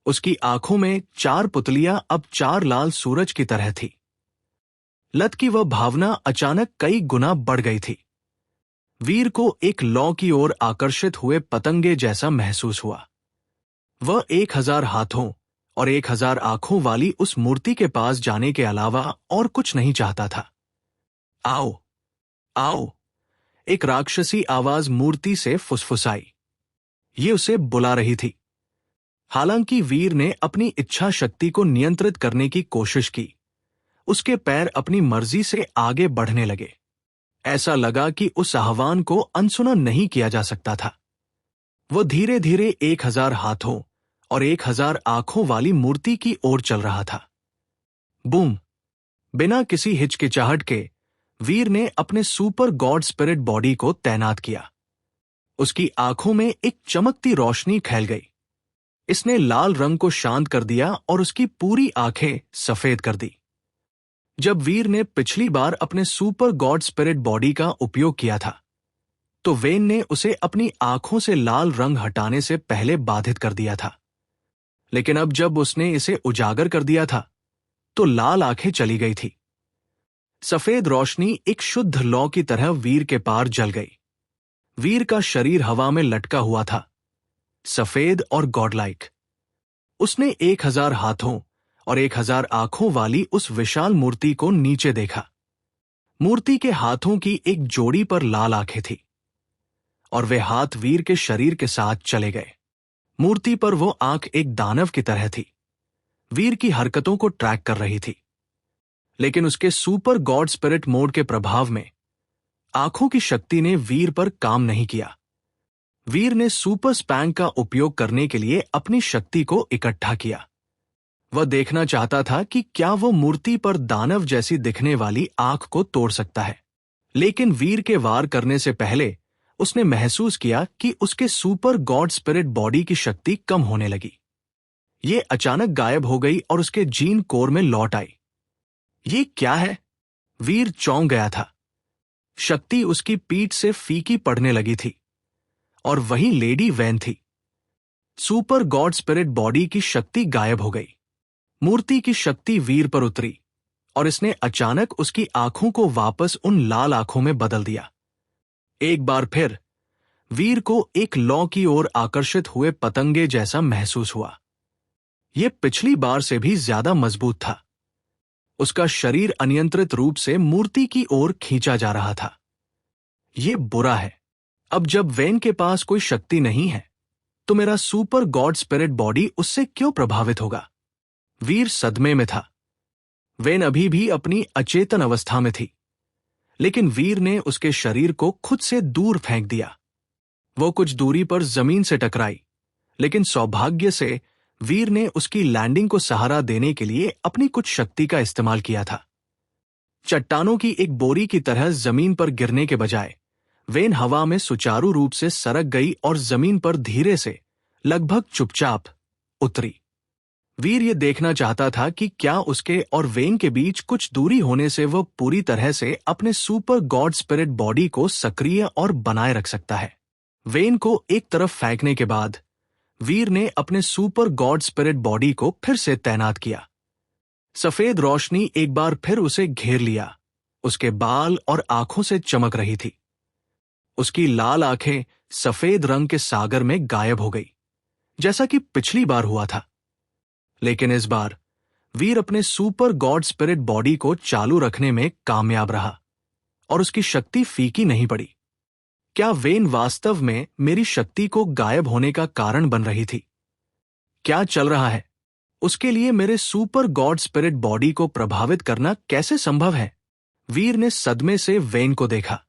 उसकी आंखों में 4 पुतलियां अब 4 लाल सूरज की तरह थी। लत की वह भावना अचानक कई गुना बढ़ गई थी। वीर को एक लौ की ओर आकर्षित हुए पतंगे जैसा महसूस हुआ। वह 1000 हाथों और 1000 आंखों वाली उस मूर्ति के पास जाने के अलावा और कुछ नहीं चाहता था। आओ, आओ, एक राक्षसी आवाज मूर्ति से फुसफुसाई। ये उसे बुला रही थी। हालांकि वीर ने अपनी इच्छा शक्ति को नियंत्रित करने की कोशिश की, उसके पैर अपनी मर्जी से आगे बढ़ने लगे। ऐसा लगा कि उस आह्वान को अनसुना नहीं किया जा सकता था। वो धीरे धीरे 1000 हाथों और 1000 आंखों वाली मूर्ति की ओर चल रहा था। बूम! बिना किसी हिचकिचाहट के वीर ने अपने सुपर गॉड स्पिरिट बॉडी को तैनात किया। उसकी आंखों में एक चमकती रोशनी फैल गई। इसने लाल रंग को शांत कर दिया और उसकी पूरी आंखें सफेद कर दी। जब वीर ने पिछली बार अपने सुपर गॉड स्पिरिट बॉडी का उपयोग किया था, तो वेन ने उसे अपनी आंखों से लाल रंग हटाने से पहले बाधित कर दिया था। लेकिन अब जब उसने इसे उजागर कर दिया था, तो लाल आंखें चली गई थी। सफेद रोशनी एक शुद्ध लौ की तरह वीर के पार जल गई। वीर का शरीर हवा में लटका हुआ था, सफेद और गॉडलाइक। उसने 1000 हाथों और 1000 आंखों वाली उस विशाल मूर्ति को नीचे देखा। मूर्ति के हाथों की एक जोड़ी पर लाल आंखें थी और वे हाथ वीर के शरीर के साथ चले गए। मूर्ति पर वो आंख एक दानव की तरह थी, वीर की हरकतों को ट्रैक कर रही थी। लेकिन उसके सुपर गॉड स्पिरिट मोड के प्रभाव में आंखों की शक्ति ने वीर पर काम नहीं किया। वीर ने सुपर स्पैंक का उपयोग करने के लिए अपनी शक्ति को इकट्ठा किया। वह देखना चाहता था कि क्या वो मूर्ति पर दानव जैसी दिखने वाली आंख को तोड़ सकता है। लेकिन वीर के वार करने से पहले उसने महसूस किया कि उसके सुपर गॉड स्पिरिट बॉडी की शक्ति कम होने लगी। ये अचानक गायब हो गई और उसके जीन कोर में लौट आई। ये क्या है? वीर चौंक गया था। शक्ति उसकी पीठ से फीकी पड़ने लगी थी और वही लेडी वैन थी। सुपर गॉड स्पिरिट बॉडी की शक्ति गायब हो गई। मूर्ति की शक्ति वीर पर उतरी और इसने अचानक उसकी आंखों को वापस उन लाल आंखों में बदल दिया। एक बार फिर वीर को एक लौ की ओर आकर्षित हुए पतंगे जैसा महसूस हुआ। यह पिछली बार से भी ज्यादा मजबूत था। उसका शरीर अनियंत्रित रूप से मूर्ति की ओर खींचा जा रहा था। यह बुरा है। अब जब वेन के पास कोई शक्ति नहीं है, तो मेरा सुपर गॉड स्पिरिट बॉडी उससे क्यों प्रभावित होगा? वीर सदमे में था। वेन अभी भी अपनी अचेतन अवस्था में थी, लेकिन वीर ने उसके शरीर को खुद से दूर फेंक दिया। वो कुछ दूरी पर जमीन से टकराई, लेकिन सौभाग्य से वीर ने उसकी लैंडिंग को सहारा देने के लिए अपनी कुछ शक्ति का इस्तेमाल किया था। चट्टानों की एक बोरी की तरह जमीन पर गिरने के बजाय वेन हवा में सुचारू रूप से सरक गई और जमीन पर धीरे से, लगभग चुपचाप उतरी। वीर ये देखना चाहता था कि क्या उसके और वेन के बीच कुछ दूरी होने से वह पूरी तरह से अपने सुपर गॉड स्पिरिट बॉडी को सक्रिय और बनाए रख सकता है। वेन को एक तरफ फेंकने के बाद वीर ने अपने सुपर गॉड स्पिरिट बॉडी को फिर से तैनात किया। सफेद रोशनी एक बार फिर उसे घेर लिया। उसके बाल और आंखों से चमक रही थी। उसकी लाल आंखें सफेद रंग के सागर में गायब हो गई, जैसा कि पिछली बार हुआ था। लेकिन इस बार वीर अपने सुपर गॉड स्पिरिट बॉडी को चालू रखने में कामयाब रहा और उसकी शक्ति फीकी नहीं पड़ी। क्या वेन वास्तव में मेरी शक्ति को गायब होने का कारण बन रही थी? क्या चल रहा है? उसके लिए मेरे सुपर गॉड स्पिरिट बॉडी को प्रभावित करना कैसे संभव है? वीर ने सदमे से वेन को देखा।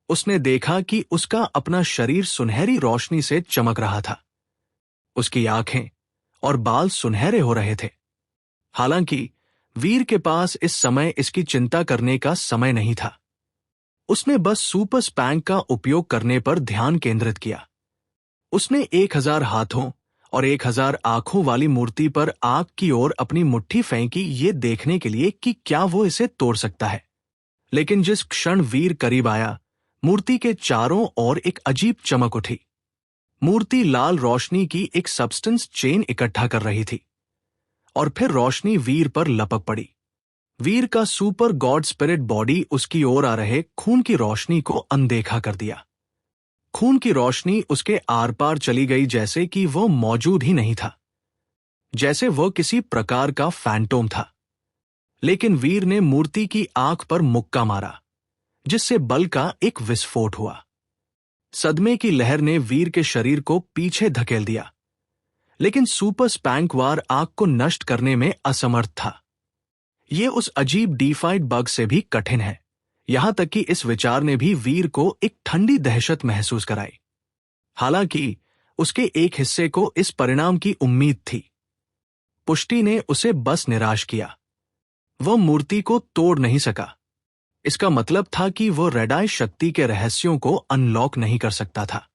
उसने देखा कि उसका अपना शरीर सुनहरी रोशनी से चमक रहा था। उसकी आंखें और बाल सुनहरे हो रहे थे। हालांकि वीर के पास इस समय इसकी चिंता करने का समय नहीं था। उसने बस सुपर स्पैंक का उपयोग करने पर ध्यान केंद्रित किया। उसने 1000 हाथों और 1000 आंखों वाली मूर्ति पर आग की ओर अपनी मुट्ठी फेंकी, ये देखने के लिए कि क्या वो इसे तोड़ सकता है। लेकिन जिस क्षण वीर करीब आया, मूर्ति के चारों ओर एक अजीब चमक उठी। मूर्ति लाल रोशनी की एक सब्सटेंस चेन इकट्ठा कर रही थी और फिर रोशनी वीर पर लपक पड़ी। वीर का सुपर गॉड स्पिरिट बॉडी उसकी ओर आ रहे खून की रोशनी को अनदेखा कर दिया। खून की रोशनी उसके आर पार चली गई, जैसे कि वो मौजूद ही नहीं था, जैसे वह किसी प्रकार का फैंटोम था। लेकिन वीर ने मूर्ति की आंख पर मुक्का मारा, जिससे बल का एक विस्फोट हुआ। सदमे की लहर ने वीर के शरीर को पीछे धकेल दिया, लेकिन सुपर स्पैंक वार आग को नष्ट करने में असमर्थ था। यह उस अजीब डीफाइड बग से भी कठिन है, यहां तक कि इस विचार ने भी वीर को एक ठंडी दहशत महसूस कराई। हालांकि उसके एक हिस्से को इस परिणाम की उम्मीद थी। पुष्टि ने उसे बस निराश किया। वह मूर्ति को तोड़ नहीं सका। इसका मतलब था कि वह रेड आई शक्ति के रहस्यों को अनलॉक नहीं कर सकता था।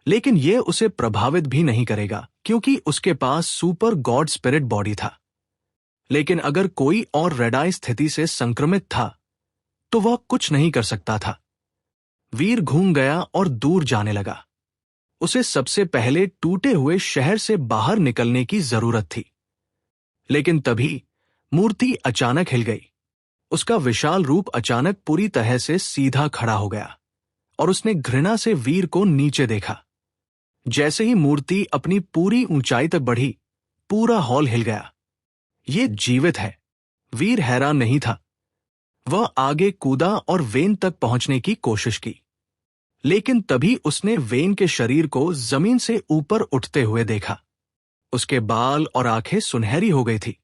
लेकिन यह उसे प्रभावित भी नहीं करेगा, क्योंकि उसके पास सुपर गॉड स्पिरिट बॉडी था। लेकिन अगर कोई और रेड आई स्थिति से संक्रमित था, तो वह कुछ नहीं कर सकता था। वीर घूम गया और दूर जाने लगा। उसे सबसे पहले टूटे हुए शहर से बाहर निकलने की जरूरत थी। लेकिन तभी मूर्ति अचानक हिल गई। उसका विशाल रूप अचानक पूरी तरह से सीधा खड़ा हो गया और उसने घृणा से वीर को नीचे देखा। जैसे ही मूर्ति अपनी पूरी ऊंचाई तक बढ़ी, पूरा हॉल हिल गया। ये जीवित है। वीर हैरान नहीं था। वह आगे कूदा और वेन तक पहुंचने की कोशिश की, लेकिन तभी उसने वेन के शरीर को जमीन से ऊपर उठते हुए देखा। उसके बाल और आंखें सुनहरी हो गई थी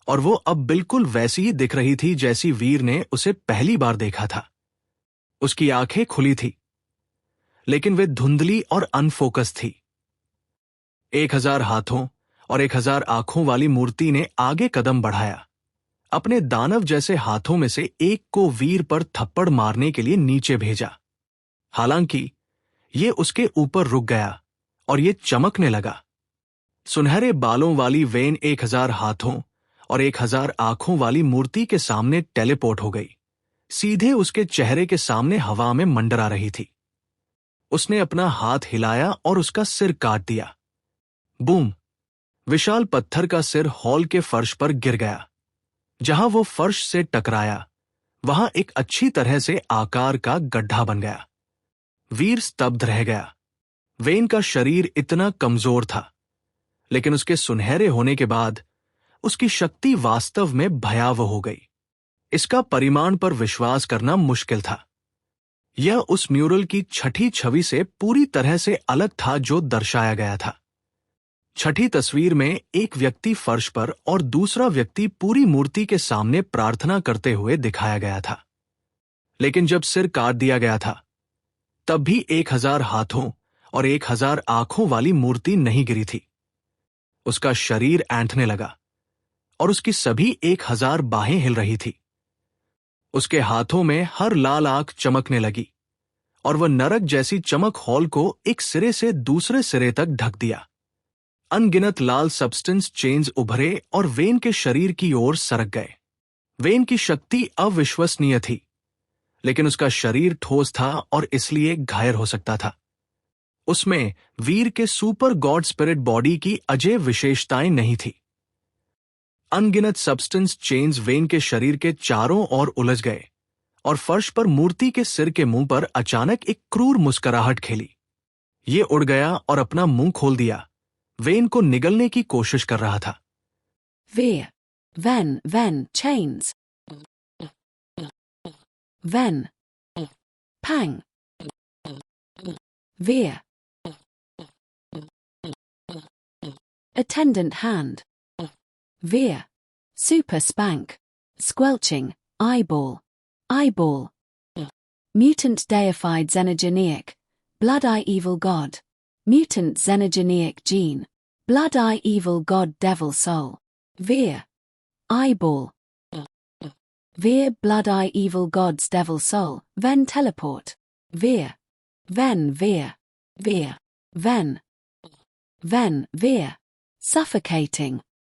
और वो अब बिल्कुल वैसी ही दिख रही थी जैसी वीर ने उसे पहली बार देखा था। उसकी आंखें खुली थी, लेकिन वे धुंधली और अनफोकस थी। 1000 हाथों और 1000 आंखों वाली मूर्ति ने आगे कदम बढ़ाया, अपने दानव जैसे हाथों में से एक को वीर पर थप्पड़ मारने के लिए नीचे भेजा। हालांकि ये उसके ऊपर रुक गया और ये चमकने लगा। सुनहरे बालों वाली वेन 1000 हाथों और 1000 आंखों वाली मूर्ति के सामने टेलीपोर्ट हो गई, सीधे उसके चेहरे के सामने हवा में मंडरा रही थी। उसने अपना हाथ हिलाया और उसका सिर काट दिया। बूम! विशाल पत्थर का सिर हॉल के फर्श पर गिर गया। जहां वो फर्श से टकराया, वहां एक अच्छी तरह से आकार का गड्ढा बन गया। वीर स्तब्ध रह गया। वेन का शरीर इतना कमजोर था, लेकिन उसके सुनहरे होने के बाद उसकी शक्ति वास्तव में भयावह हो गई। इसका परिमाण पर विश्वास करना मुश्किल था। यह उस म्यूरल की छठी छवि से पूरी तरह से अलग था जो दर्शाया गया था। छठी तस्वीर में एक व्यक्ति फर्श पर और दूसरा व्यक्ति पूरी मूर्ति के सामने प्रार्थना करते हुए दिखाया गया था। लेकिन जब सिर काट दिया गया था, तब भी 1000 हाथों और 1000 आंखों वाली मूर्ति नहीं गिरी थी। उसका शरीर ऐंठने लगा और उसकी सभी 1000 बाहें हिल रही थी। उसके हाथों में हर लाल आंख चमकने लगी और वह नरक जैसी चमक हॉल को एक सिरे से दूसरे सिरे तक ढक दिया। अनगिनत लाल सब्सटेंस चेन्स उभरे और वेन के शरीर की ओर सरक गए। वेन की शक्ति अविश्वसनीय थी, लेकिन उसका शरीर ठोस था और इसलिए घायल हो सकता था। उसमें वीर के सुपर गॉड स्पिरिट बॉडी की अजय विशेषताएं नहीं थी। अनगिनत सब्सटेंस चेन्स वेन के शरीर के चारों ओर उलझ गए और फर्श पर मूर्ति के सिर के मुंह पर अचानक एक क्रूर मुस्कुराहट खेली। ये उड़ गया और अपना मुंह खोल दिया। वेन को निगलने की कोशिश कर रहा था। Veer. Ven. Chains. Ven. Pang. Veer. Attendant hand. Veer. Super spank. Squelching. Eyeball. Mutant deified xenogeneic. Blood Eye evil god. Mutant xenogeneic gene. Blood Eye evil god devil soul. Veer. Eyeball. Veer Blood Eye evil god's devil soul. Ven teleport. Veer. Veer. Ven. Veer. Suffocating.